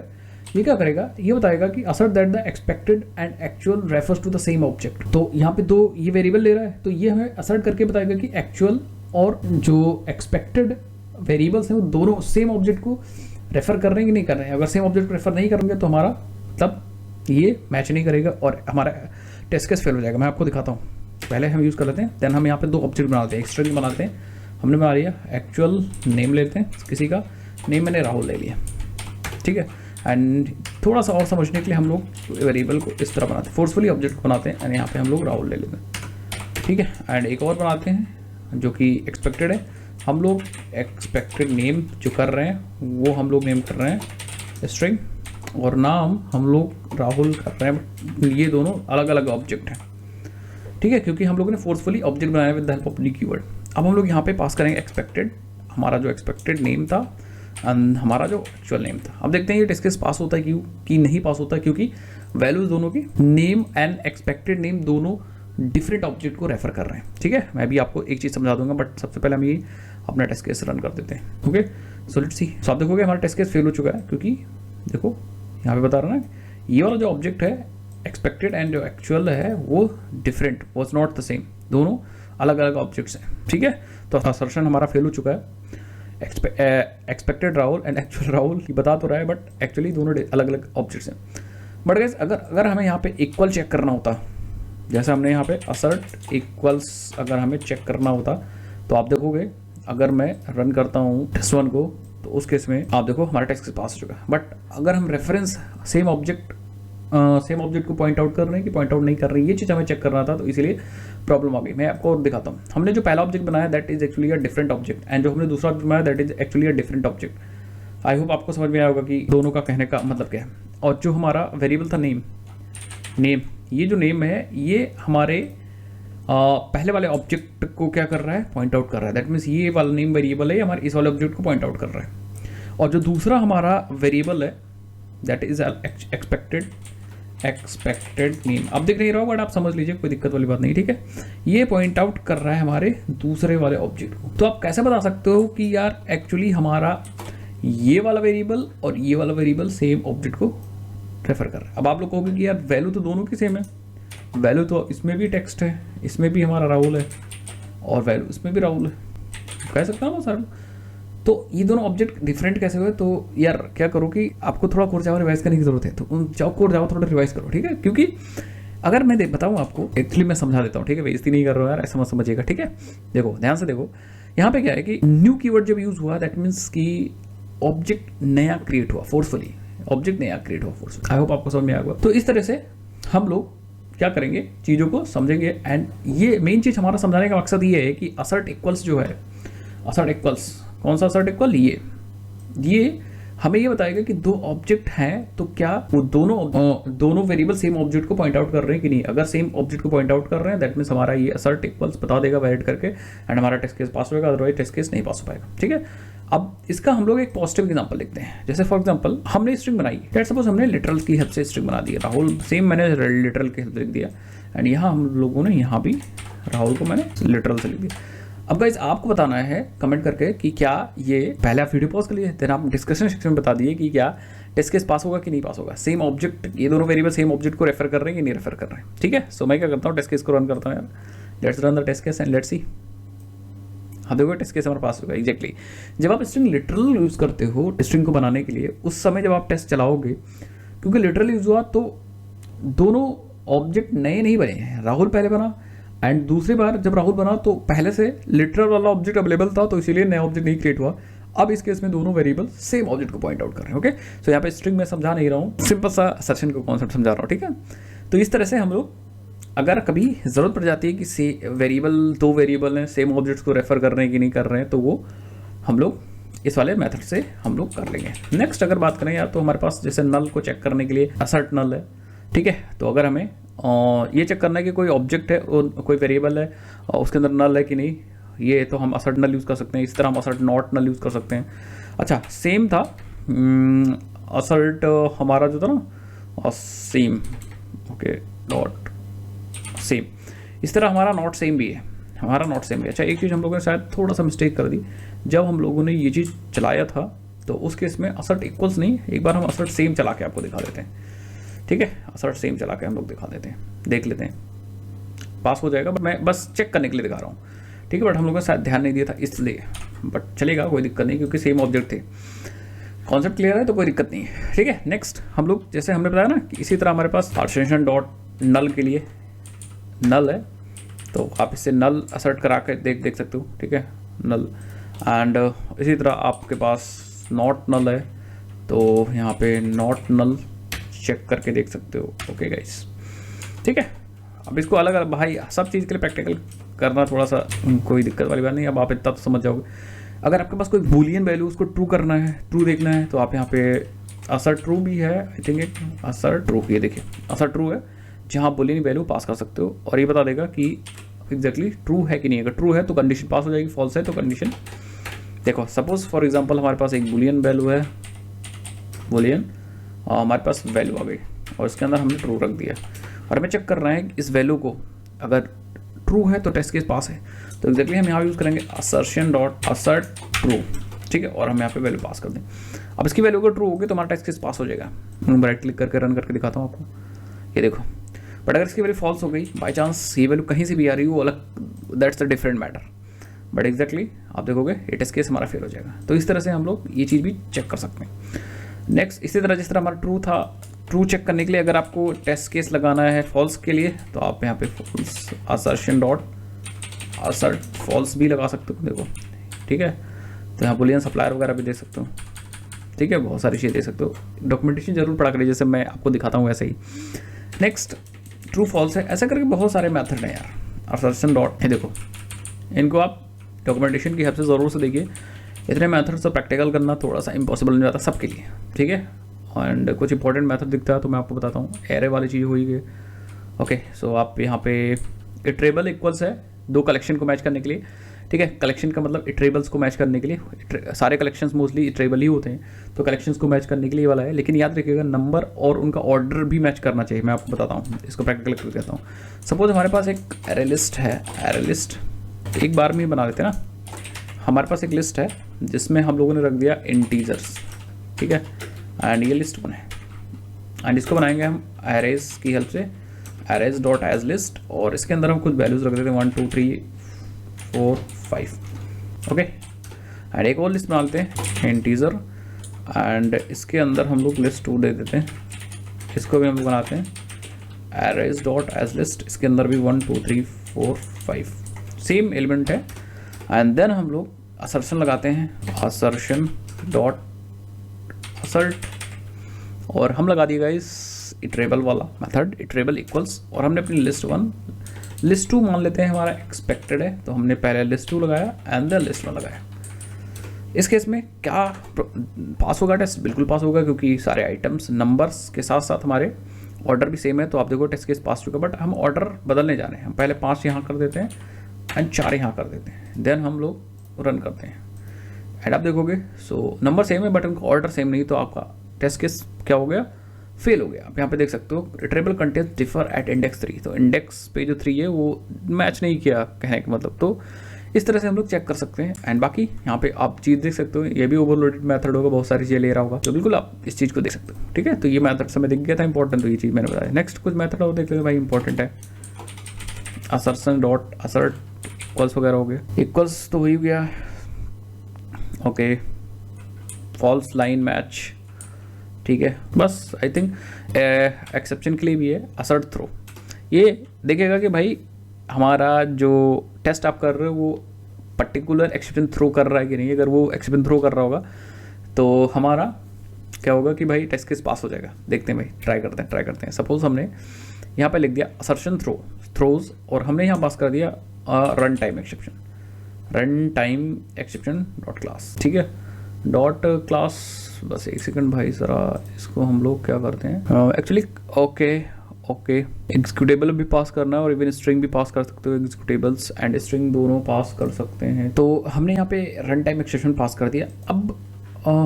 [SPEAKER 1] ये क्या करेगा, ये बताएगा कि assert that the expected and actual refers to the same object. तो यहाँ पे 2 ये वेरिएबल ले रहा है, तो ये हमें असर्ट करके बताएगा कि एक्चुअल और जो एक्सपेक्टेड वेरिएबल्स हैं वो दोनों सेम ऑब्जेक्ट को रेफर कर रहे हैं कि नहीं कर रहे हैं। अगर सेम ऑब्जेक्ट को रेफर नहीं करेंगे तो हमारा मतलब ये मैच नहीं करेगा और हमारा टेस्ट केस फेल हो जाएगा। मैं आपको दिखाता हूँ, पहले हम यूज़ कर लेते हैं, देन हम यहाँ पे 2 ऑब्जेक्ट बनाते हैं, एक स्ट्रिंग बनाते हैं। हमने बना लिया एक्चुअल नेम लेते हैं, किसी का नेम मैंने राहुल ले लिया। ठीक है, एंड थोड़ा सा और समझने के लिए हम लोग वेरिएबल को इस तरह बनाते हैं, फोर्सफुली ऑब्जेक्ट को बनाते हैं एंड यहाँ पे हम लोग राहुल ले लेते हैं। ठीक है, एंड एक और बनाते हैं जो कि एक्सपेक्टेड है। हम लोग एक्सपेक्टेड नेम जो कर रहे हैं वो हम लोग नेम कर रहे हैं स्ट्रिंग, और नाम हम लोग राहुल कर रहे हैं। ये दोनों अलग अलग ऑब्जेक्ट हैं। ठीक है, क्योंकि हम लोगों ने फोर्सफुली ऑब्जेक्ट बनाया with the help of new keyword. अब हम लोग यहाँ पे पास करेंगे एक्सपेक्टेड, हमारा जो एक्सपेक्टेड नेम था एंड हमारा जो एक्चुअल नेम था। अब देखते हैं ये टेस्ट केस पास होता है क्यों कि नहीं पास होता है, क्योंकि वैल्यूज दोनों की नेम एंड एक्सपेक्टेड नेम दोनों डिफरेंट ऑब्जेक्ट को रेफर कर रहे हैं। ठीक है, मैं भी आपको एक चीज़ समझा दूंगा, बट सबसे पहले हम ये अपना टेस्ट केस रन कर देते हैं। Okay, so let's see. सो आप देखोगे हमारा टेस्ट केस फेल हो चुका है, क्योंकि देखो यहाँ पे बता रहा ना ये वाला जो ऑब्जेक्ट है एक्सपेक्टेड एंड जो एक्चुअल है वो different, was not the same, दोनों अलग अलग ऑब्जेक्ट्स हैं। ठीक है, तो असर्शन हमारा फेल हो चुका है। Expected Rahul and actual Rahul ये बता तो रहा है, बट एक्चुअली दोनों अलग अलग ऑब्जेक्ट्स हैं। बट गाइस अगर हमें यहाँ पे इक्वल चेक करना होता, जैसे हमने यहाँ पे असर्ट इक्वल्स अगर हमें चेक करना होता, तो आप देखोगे अगर मैं रन करता हूँ टेस्ट 1 को, तो उस केस में आप देखो हमारा टेस्ट केस पास हो चुका है। बट अगर हम रेफरेंस सेम ऑब्जेक्ट को पॉइंट आउट कर रहे हैं कि पॉइंट आउट नहीं कर रहे हैं, ये चीज़ हमें चेक करना था, तो इसलिए प्रॉब्लम आ गई। मैं आपको और दिखाता हूँ। हमने जो पहला ऑब्जेक्ट बनाया that is actually a different object, and जो हमने दूसरा ऑब्जेक्ट बनाया that is actually a different object. I hope आपको समझ में आया होगा कि दोनों का कहने का मतलब क्या है। और जो हमारा वेरिएबल था नेम, ये जो नेम है ये हमारे पहले वाले ऑब्जेक्ट को क्या कर रहा है, पॉइंट आउट कर रहा है। दैट मीन्स ये वाला नेम वेरिएबल है, हमारे इस वाले ऑब्जेक्ट को पॉइंट आउट कर रहा है। और जो दूसरा हमारा वेरिएबल है दैट इज एक्सपेक्टेड नेम, अब दिख नहीं रहा बट आप समझ लीजिए, कोई दिक्कत वाली बात नहीं। ठीक है, ये पॉइंट आउट कर रहा है हमारे दूसरे वाले ऑब्जेक्ट को। तो आप कैसे बता सकते हो कि यार एक्चुअली हमारा ये वाला वेरिएबल और ये वाला वेरिएबल सेम ऑब्जेक्ट को रेफर कर रहा है। अब आप लोग कहोगे कि यार वैल्यू तो दोनों की सेम है, वैल्यू तो इसमें भी टेक्स्ट है, इसमें भी हमारा राहुल है, और वैल्यू इसमें भी राहुल है, कह सकता हूँ ना सर। तो ये दोनों ऑब्जेक्ट डिफरेंट कैसे हुए? तो यार क्या करो कि आपको थोड़ा कोड जावा रिवाइज करने की जरूरत है, तो जाओ कोड जावा थोड़ा रिवाइज करो। ठीक है, क्योंकि अगर मैं बताऊँ आपको, एक्चुअली मैं समझा देता हूँ। ठीक है, बेइज्जती नहीं कर रहा हूँ यार, ऐसा मत समझिएगा। ठीक है, देखो ध्यान से देखो, यहाँ पे क्या है कि न्यू कीवर्ड जब यूज हुआ दैट मीन्स कि ऑब्जेक्ट नया क्रिएट हुआ फोर्सफुली, ऑब्जेक्ट नया क्रिएट हुआ फोर्सफुली। आई होप आपको समझ में आएगा। तो इस तरह से हम लोग क्या करेंगे, चीज़ों को समझेंगे। एंड ये मेन चीज़ हमारा समझाने का मकसद ये है कि असर्ट इक्वल्स जो है, असर्ट इक्वल्स, कौन सा असर्ट इक्वल, ये हमें ये बताएगा कि दो ऑब्जेक्ट हैं तो क्या वो दोनों वेरिएबल सेम ऑब्जेक्ट को पॉइंट आउट कर रहे हैं कि नहीं। अगर सेम ऑब्जेक्ट को पॉइंट आउट कर रहे हैं दैट मीन्स हमारा ये असर्ट इक्वल्स बता देगा वैलिड करके, एंड हमारा टेस्ट केस पास होगा, अदरवाइज टेस्ट केस नहीं पास हो पाएगा। ठीक है, अब इसका हम लोग एक पॉजिटिव एग्जांपल लिखते हैं। जैसे फॉर एग्जांपल हमने स्ट्रिंग बनाई, लेट्स सपोज हमने लिटरल की हेल्प से स्ट्रिंग बना दी, राहुल सेम मैंने लिटरल की हेल्प से लिख दिया, एंड यहाँ हम लोगों ने यहाँ भी राहुल को मैंने लिटरल से लिख दिया। अब गाइस आपको बताना है कमेंट करके कि क्या ये, पहले आप वीडियो पॉज कर लिए, देन आप डिस्कशन सेक्शन में बता दिए कि क्या टेस्ट केस पास होगा कि नहीं पास होगा। सेम ऑब्जेक्ट, ये दोनों वेरिएबल सेम ऑब्जेक्ट को रेफर कर रहे हैं कि नहीं रेफर कर रहे हैं। ठीक है, सो मैं क्या करता हूँ, टेस्ट केस को रन करता हूँ यार। Let's run the test case and let's see. हाँ देखो टेस्ट केस हमारे पास होगा एग्जैक्टली। जब आप स्ट्रिंग लिटरल यूज़ करते हो स्ट्रिंग को बनाने के लिए, उस समय जब आप टेस्ट चलाओगे, क्योंकि लिटरल यूज़ हुआ तो दोनों ऑब्जेक्ट नए नहीं बने हैं। राहुल पहले बना एंड दूसरी बार जब राहुल बना तो पहले से लिटरल वाला ऑब्जेक्ट अवेलेबल था, तो इसीलिए नया ऑब्जेक्ट नहीं क्रिएट हुआ। अब इस केस में दोनों वेरिएबल सेम ऑब्जेक्ट को पॉइंट आउट कर रहे हैं। ओके, सो यहाँ पे स्ट्रिंग में समझा नहीं रहा हूँ, सिंपल सा असर्शन का कॉन्सेप्ट समझा रहा हूँ। ठीक है, तो इस तरह से हम लोग अगर कभी ज़रूरत पड़ जाती है कि दो वेरिएबल हैं सेम ऑब्जेक्ट्स को रेफर कर रहे हैं कि नहीं कर रहे हैं, तो वो हम लोग इस वाले मेथड से हम लोग कर लेंगे। नेक्स्ट अगर बात करें यार, तो हमारे पास जैसे नल को चेक करने के लिए असर्ट नल है। ठीक है, तो अगर हमें ये चेक करना है कि कोई ऑब्जेक्ट है और कोई वेरिएबल है और उसके अंदर नल है कि नहीं, ये तो हम असर्ट नल यूज़ कर सकते हैं। इस तरह हम असर्ट नॉट नल यूज़ कर सकते हैं। अच्छा, सेम था असर्ट हमारा जो था ना सेम, ओके डॉट सेम, इस तरह हमारा नॉट सेम भी है, हमारा नॉट सेम भी। अच्छा, एक चीज़ हम लोगों ने शायद थोड़ा सा मिस्टेक कर दी, जब हम लोगों ने ये चीज़ चलाया था तो उस केस में असर्ट इक्वल्स नहीं, एक बार हम असर्ट सेम चला के आपको दिखा देते हैं। ठीक है, असर्ट सेम चला के हम लोग दिखा देते हैं, देख लेते हैं पास हो जाएगा, बट मैं बस चेक करने के लिए दिखा रहा हूँ। ठीक है, बट हम लोगों ने शायद ध्यान नहीं दिया था इसलिए, बट चलेगा कोई दिक्कत नहीं, क्योंकि सेम ऑब्जेक्ट थे। कॉन्सेप्ट क्लियर है तो कोई दिक्कत नहीं है। ठीक है, नेक्स्ट हम लोग जैसे हमने बताया ना कि इसी तरह हमारे पास एक्सटेंशन डॉट नल के लिए नल है, तो आप इससे नल असर्ट करा के देख सकते हो। ठीक है, नल, एंड इसी तरह आपके पास नॉट नल है, तो यहाँ पे नॉट नल चेक करके देख सकते हो। ओके गाइस, ठीक है, अब इसको अलग अलग भाई सब चीज़ के लिए प्रैक्टिकल करना थोड़ा सा कोई दिक्कत वाली बात नहीं। अब आप इतना तो समझ जाओगे। अगर आपके पास कोई बूलियन वैल्यू उसको ट्रू करना है, ट्रू देखना है, तो आप यहाँ पे असर ट्रू भी है, आई थिंक एक असर ट्रू, ये देखिए असर ट्रू है, जहाँ आप बुलियन वैल्यू पास कर सकते हो और ये बता देगा कि एग्जैक्टली ट्रू है कि नहीं। अगर ट्रू है तो कंडीशन पास हो जाएगी, फॉल्स है तो कंडीशन। देखो सपोज फॉर एग्जांपल हमारे पास एक बुलियन वैल्यू है, बुलियन, और हमारे पास वैल्यू आ गई और इसके अंदर हमने ट्रू रख दिया और हमें चेक करना है इस वैल्यू को, अगर ट्रू है तो टेस्ट केस पास है। तो एग्जैक्टली हम यहाँ यूज़ करेंगे असर्शन डॉट असर्ट ट्रू, ठीक है, और हम यहाँ पे वैल्यू पास कर दें। अब इसकी वैल्यू अगर ट्रू होगी तो हमारा टेस्ट केस पास हो जाएगा। मैं राइट क्लिक करके रन करके दिखाता हूँ आपको, ये देखो। बट अगर इसकी वैल्यू फॉल्स हो गई, बाई चांस ये वैल्यू कहीं से भी आ रही हो, अलग, that's a different matter. But exactly आप देखोगे ये टेस्ट केस हमारा फेल हो जाएगा। तो इस तरह से हम लोग ये चीज़ भी चेक कर सकते हैं। नेक्स्ट, इसी तरह जिस तरह हमारा ट्रू था, ट्रू चेक करने के लिए अगर आपको टेस्ट केस लगाना है फॉल्स के लिए तो आप यहाँ पे false assertion dot assert false भी लगा सकते हो, देखो, ठीक है। तो यहाँ बुलियन सप्लायर वगैरह भी दे सकते हो, ठीक है, बहुत सारी चीज़ें दे सकते हो। डॉक्यूमेंटेशन जरूर पढ़ा करिए, जैसे मैं आपको दिखाता हूँ वैसे ही। नेक्स्ट, ट्रू फॉल्स है, ऐसा करके बहुत सारे मेथड हैं यार। असर्शन डॉट, ये देखो, इनको आप डॉक्यूमेंटेशन की हेल्प से ज़रूर से देखिए। इतने मेथड से प्रैक्टिकल करना थोड़ा सा इम्पॉसिबल हो जाता है सबके लिए, ठीक है। एंड कुछ इंपॉर्टेंट मेथड दिखता है तो मैं आपको बताता हूँ। एरे वाली चीज़ हुई है, ओके। सो आप यहाँ पे इटरेबल इक्वल्स है दो कलेक्शन को मैच करने के लिए, ठीक है। कलेक्शन का मतलब इटरेबल्स को मैच करने के लिए, सारे कलेक्शंस मोस्टली इटरेबल ही होते हैं, तो कलेक्शंस को मैच करने के लिए वाला है। लेकिन याद रखिएगा नंबर और उनका ऑर्डर भी मैच करना चाहिए। मैं आपको बताता हूँ, इसको प्रैक्टिकल करके कहता हूँ। सपोज हमारे पास एक एरे लिस्ट है, एरे लिस्ट एक बार में ही बना लेते हैं ना। हमारे पास एक लिस्ट है जिसमें हम लोगों ने रख दिया इंटीजर्स, ठीक है, एंड ये लिस्ट बने, एंड इसको बनाएंगे हम एरेज की हेल्प से, एरेज डॉट एज लिस्ट, और इसके अंदर हम कुछ वैल्यूज रख देते हैं 1 2 3 4 5, ओके। एंड एक और लिस्ट बना लेते हैं इंटीजर, एंड इसके अंदर हम लोग लिस्ट 2 दे देते हैं। इसको भी हम लोग बनाते हैं एरेज डॉट एज लिस्ट, इसके अंदर भी 1 2 3 4 5 सेम एलिमेंट है। एंड देन हम लोग असर्शन लगाते हैं, असर्शन डॉट असर्ट, और हम लगा दिएगा इस इटरेबल वाला मेथड, इटरेबल इक्वल्स, और हमने अपनी लिस्ट 1 लिस्ट 2 मान लेते हैं हमारा एक्सपेक्टेड है, तो हमने पहले लिस्ट 2 लगाया एंड देन लिस्ट 1 लगाया। इस केस में क्या पास होगा टेस्ट? बिल्कुल पास होगा, क्योंकि सारे आइटम्स नंबर्स के साथ साथ हमारे ऑर्डर भी सेम है। तो आप देखो टेस्ट केस पास होगा। बट हम ऑर्डर बदलने जा रहे हैं, हम पहले 5 यहाँ कर देते हैं एंड 4 यहाँ कर देते हैं, देन हम लोग रन करते हैं एंड आप देखोगे सो नंबर सेम है बट उनका ऑर्डर सेम नहीं, तो आपका टेस्ट केस क्या हो गया? फेल हो गया। आप यहाँ पे देख सकते हो iterable content differ at index 3, तो इंडेक्स पे जो 3 है वो मैच नहीं किया, कहने का मतलब। तो इस तरह से हम लोग चेक कर सकते हैं। एंड बाकी यहाँ पे आप चीज़ देख सकते हो, ये भी ओवरलोडेड मेथड होगा, बहुत सारी चीज़ें ले रहा होगा, तो बिल्कुल आप इस चीज़ को देख सकते हो, ठीक है। तो ये मेथड से मैं दिख गया था इंपॉर्टेंट, तो ये चीज़ मैंने बताया। नेक्स्ट कुछ मेथड और देख लेते भाई, इंपॉर्टेंट है। असर्शन डॉट असर्ट इक्वल्स वगैरह हो गए, इक्वल्स तो हो ही गया, ओके। फॉल्स लाइन मैच, ठीक है। बस आई थिंक एक्सेप्शन के लिए भी है असर्ट थ्रो। ये देखेगा कि भाई हमारा जो टेस्ट आप कर रहे हो वो पर्टिकुलर एक्सेप्शन थ्रो कर रहा है कि नहीं। अगर वो एक्सेप्शन थ्रो कर रहा होगा तो हमारा क्या होगा कि भाई टेस्ट केस पास हो जाएगा। देखते हैं भाई, ट्राई करते हैं। सपोज हमने यहाँ पे लिख दिया असर्शन थ्रोज, और हमने यहाँ पास कर दिया run time exception dot class, ठीक है, डॉट क्लास। बस एक सेकंड भाई, ज़रा इसको हम लोग क्या करते हैं एक्चुअली, ओके एग्जीक्यूटेबल भी पास करना है और इवन स्ट्रिंग भी पास कर सकते हो। एग्जीक्यूटेबल्स एंड स्ट्रिंग दोनों पास कर सकते हैं। तो हमने यहाँ पे रन टाइम एक्सेप्शन पास कर दिया। अब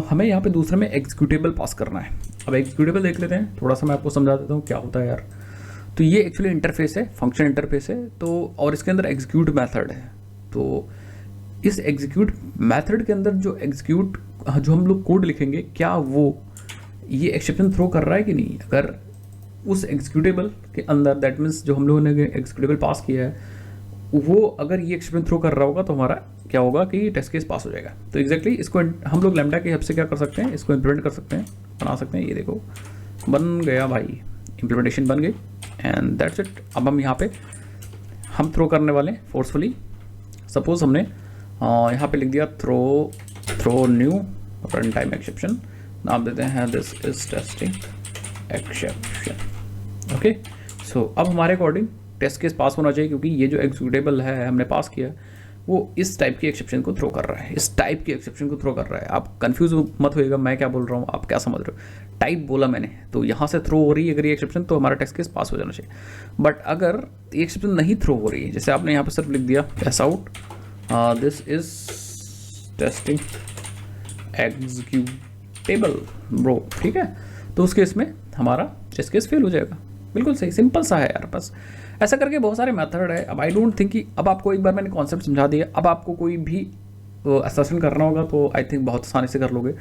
[SPEAKER 1] हमें यहाँ पे दूसरे में एग्जीक्यूटेबल पास करना है। अब एग्जीक्यूटेबल देख लेते हैं, थोड़ा सा मैं आपको समझा देता हूँ क्या होता है यार। तो ये एक्चुअली इंटरफेस है, फंक्शन इंटरफेस है, तो और इसके अंदर एग्जीक्यूट मैथड है। तो इस एग्जीक्यूट मैथड के अंदर जो हम लोग कोड लिखेंगे, क्या वो ये एक्सेप्शन थ्रो कर रहा है कि नहीं। अगर उस एग्जीक्यूटेबल के अंदर, दैट मीन्स जो हम लोगों ने एग्जीक्यूटेबल पास किया है, वो अगर ये एक्सेप्शन थ्रो कर रहा होगा तो हमारा क्या होगा कि टेस्ट केस पास हो जाएगा। तो एग्जैक्टली इसको हम लोग लैम्डा की हेल्प से क्या कर सकते हैं, इसको इम्प्लीमेंट कर सकते हैं, बना सकते हैं। ये देखो बन गया भाई, इम्प्लीमेंटेशन बन गई एंड दैट्स इट। अब हम यहाँ पे हम थ्रो करने वाले हैं फोर्सफुली। सपोज हमने यहाँ पे लिख दिया throw new run time exception, नाम देते हैं this is testing exception, okay. So अब हमारे अकॉर्डिंग टेस्ट केस पास होना चाहिए, क्योंकि ये जो एग्जीक्यूटेबल है हमने पास किया, वो इस टाइप की एक्सेप्शन को थ्रो कर रहा है, इस टाइप की एक्सेप्शन को थ्रो कर रहा है। आप कंफ्यूज मत होइएगा मैं क्या बोल रहा हूँ, आप क्या समझ रहे हो। टाइप बोला मैंने, तो यहाँ से थ्रो हो रही है अगर ये एक्सेप्शन, तो हमारा टेस्ट केस पास हो जाना चाहिए। बट अगर ये एक्सेप्शन नहीं थ्रो हो रही है, जैसे आपने यहाँ पर सिर्फ लिख दिया S out this is testing executable bro, ठीक है, तो उस केस में हमारा टेस्ट केस फेल हो जाएगा। बिल्कुल सही, सिंपल सा है यार। बस ऐसा करके बहुत सारे मेथड है। अब आई डोंट थिंक कि अब आपको एक बार मैंने कॉन्सेप्ट समझा दिया, अब आपको कोई भी असेसमेंट करना होगा तो आई थिंक बहुत आसानी से कर लोगे।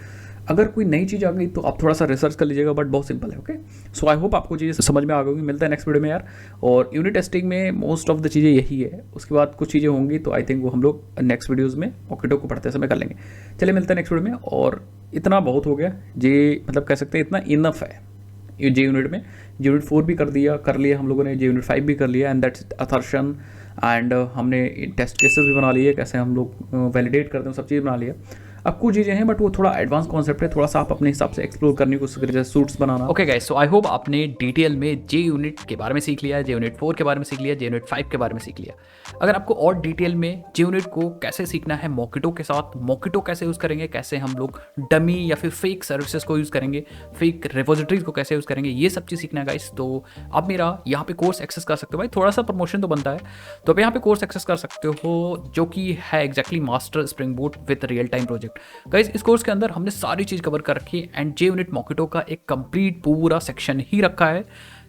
[SPEAKER 1] अगर कोई नई चीज़ आ गई तो आप थोड़ा सा रिसर्च कर लीजिएगा, बट बहुत सिंपल है। ओके, सो आई होप आपको चीज़ें समझ में आ गई। मिलता है नेक्स्ट वीडियो में यार। और यूनिट टेस्टिंग में मोस्ट ऑफ द चीज़ें यही है, उसके बाद कुछ चीज़ें होंगी तो आई थिंक वो हम लोग नेक्स्ट वीडियोज़ में मॉकेटो को पढ़ते समय कर लेंगे। चलिए मिलते हैं नेक्स्ट वीडियो में। और इतना बहुत हो गया जे, मतलब कह सकते हैं इतना इनफ है ये जे यूनिट में। जे यूनिट 4 भी कर लिया हम लोगों ने, जे यूनिट 5 भी कर लिया, एंड दैट्स अथर्शन। एंड हमने टेस्ट केसेस भी बना लिए, कैसे हम लोग वैलिडेट करते हैं, सब चीज़ बना लिया। अब कुछ चीज़ें हैं बट वो थोड़ा एडवांस कॉन्सेप्ट है, थोड़ा सा आप अपने हिसाब से एक्सप्लोर करने की कोशिश करिए, जैसे suits banana. Okay guys, so I hope आपने डिटेल में जे यूनिट के बारे में सीख लिया, जे यूनिट 4 के बारे में सीख लिया, जे यूनिट 5 के बारे में सीख लिया। अगर आपको और डिटेल में जे यूनिट को कैसे सीखना है मॉकेटो के साथ, मॉकेटो कैसे यूज़ करेंगे, कैसे हम लोग डमी या फिर फेक सर्विसेज को यूज़ करेंगे, फेक रिपोजिटरीज को कैसे यूज़ करेंगे, ये सब चीज़ सीखना है गाइस, तो आप मेरा यहाँ पे कोर्स एक्सेस कर सकते हो। भाई थोड़ा सा प्रमोशन तो बनता है, तो आप यहाँ पे कोर्स एक्सेस कर सकते हो, जो कि है exactly master spring boot with real time project. Guys इस कोर्स के अंदर हमने सारी चीज़ कवर कर रखी है, एंड जे यूनिट मॉकेटो का एक कंप्लीट पूरा सेक्शन ही रखा है,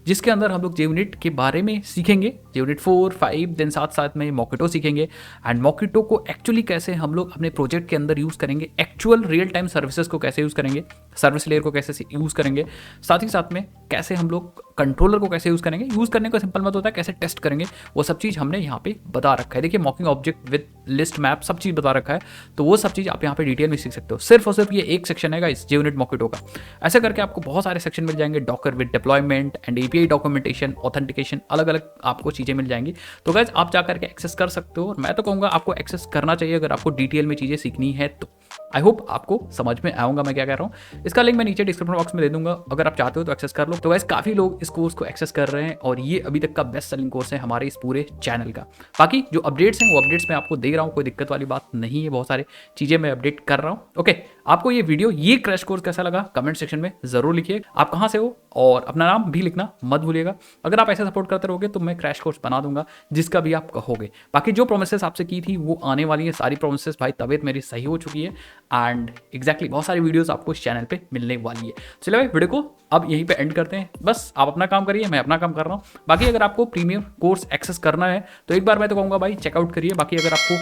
[SPEAKER 1] जिसके अंदर हम लोग जे यूनिट के बारे में सीखेंगे, जे यूनिट 4, 5, देन साथ में मॉकेटो सीखेंगे। एंड मॉकेटो को एक्चुअली कैसे हम लोग अपने प्रोजेक्ट के अंदर यूज़ करेंगे, एक्चुअल रियल टाइम सर्विसेज को कैसे यूज़ करेंगे, सर्विस लेयर को कैसे यूज़ करेंगे, साथ ही साथ में कैसे हम लोग कंट्रोलर को कैसे यूज़ करेंगे। यूज़ करने का सिंपल मत होता है, कैसे टेस्ट करेंगे, वो सब चीज़ हमने यहाँ पे बता रखा है। देखिए मॉकिंग ऑब्जेक्ट विद लिस्ट मैप सब चीज़ बता रखा है, तो वो सब चीज़ आप यहाँ पे डिटेल में सीख सकते हो। सिर्फ और सिर्फ ये एक सेक्शन है इस जे यूनिट मॉकेटो का। ऐसे करके आपको बहुत सारे सेक्शन मिल जाएंगे, Docker with deployment and API documentation, authentication, अलग अलग आपको चीज़ें मिल जाएंगी। तो गाइस आप जा करके एक्सेस कर सकते हो, और मैं तो कहूँगा आपको एक्सेस करना चाहिए अगर आपको डिटेल में चीज़ें सीखनी है तो। आई होप आपको समझ में आऊँगा मैं क्या कह रहा हूँ। इसका लिंक मैं नीचे डिस्क्रिप्शन बॉक्स में दे दूंगा, अगर आप चाहते हो तो एक्सेस कर लो। तो गाइस काफ़ी लोग इस कोर्स को एक्सेस कर रहे हैं, और ये अभी तक का बेस्ट सेलिंग कोर्स है हमारे इस पूरे चैनल का। बाकी जो अपडेट्स हैं वो अपडेट्स मैं आपको दे रहा हूँ, कोई दिक्कत वाली बात नहीं है, बहुत सारी चीज़ें मैं अपडेट कर रहा हूँ। ओके, आपको ये वीडियो, ये क्रैश कोर्स कैसा लगा कमेंट सेक्शन में ज़रूर लिखिए। आप कहाँ से हो और अपना नाम भी लिखना मत भूलिएगा। अगर आप ऐसे सपोर्ट करते रहोगे तो मैं क्रैश कोर्स बना दूंगा जिसका भी आप कहोगे। बाकी जो प्रोमिसेस आपसे की थी वो आने वाली है, सारी प्रोमिसेस। भाई तबीयत मेरी सही हो चुकी है, एंड एग्जैक्टली बहुत सारी वीडियोस आपको इस चैनल पे मिलने वाली है। चलिए भाई वीडियो को अब यहीं पे एंड करते हैं। बस आप अपना काम करिए, मैं अपना काम कर रहा हूँ। बाकी अगर आपको प्रीमियम कोर्स एक्सेस करना है तो एक बार मैं तो कहूँगा भाई चेकआउट करिए। बाकी अगर आपको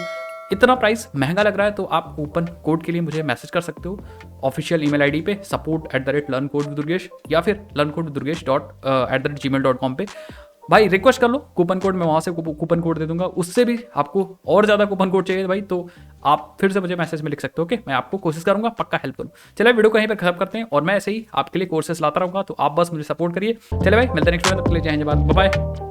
[SPEAKER 1] इतना प्राइस महंगा लग रहा है तो आप कूपन कोड के लिए मुझे मैसेज कर सकते हो ऑफिशियल ईमेल आईडी पे support@learncodeWithDurgesh या फिर learncodeWithDurgesh@gmail.com पे। भाई रिक्वेस्ट कर लो कूपन कोड, मैं वहाँ से कूपन कोड दे दूंगा। उससे भी आपको और ज़्यादा कूपन कोड चाहिए भाई तो आप फिर से मुझे मैसेज में लिख सकते हो। ओके, मैं आपको कोशिश करूंगा पक्का हेल्प करूँ। चलिए वीडियो को यहीं पर खत्म करते हैं, और मैं ऐसे ही आपके लिए कोर्सेस लाता रहूँगा, तो आप बस मुझे सपोर्ट करिए। चले भाई मिलते हैं नेक्स्ट वीडियो में, तब तक के लिए जय हिंद, बाय बाय।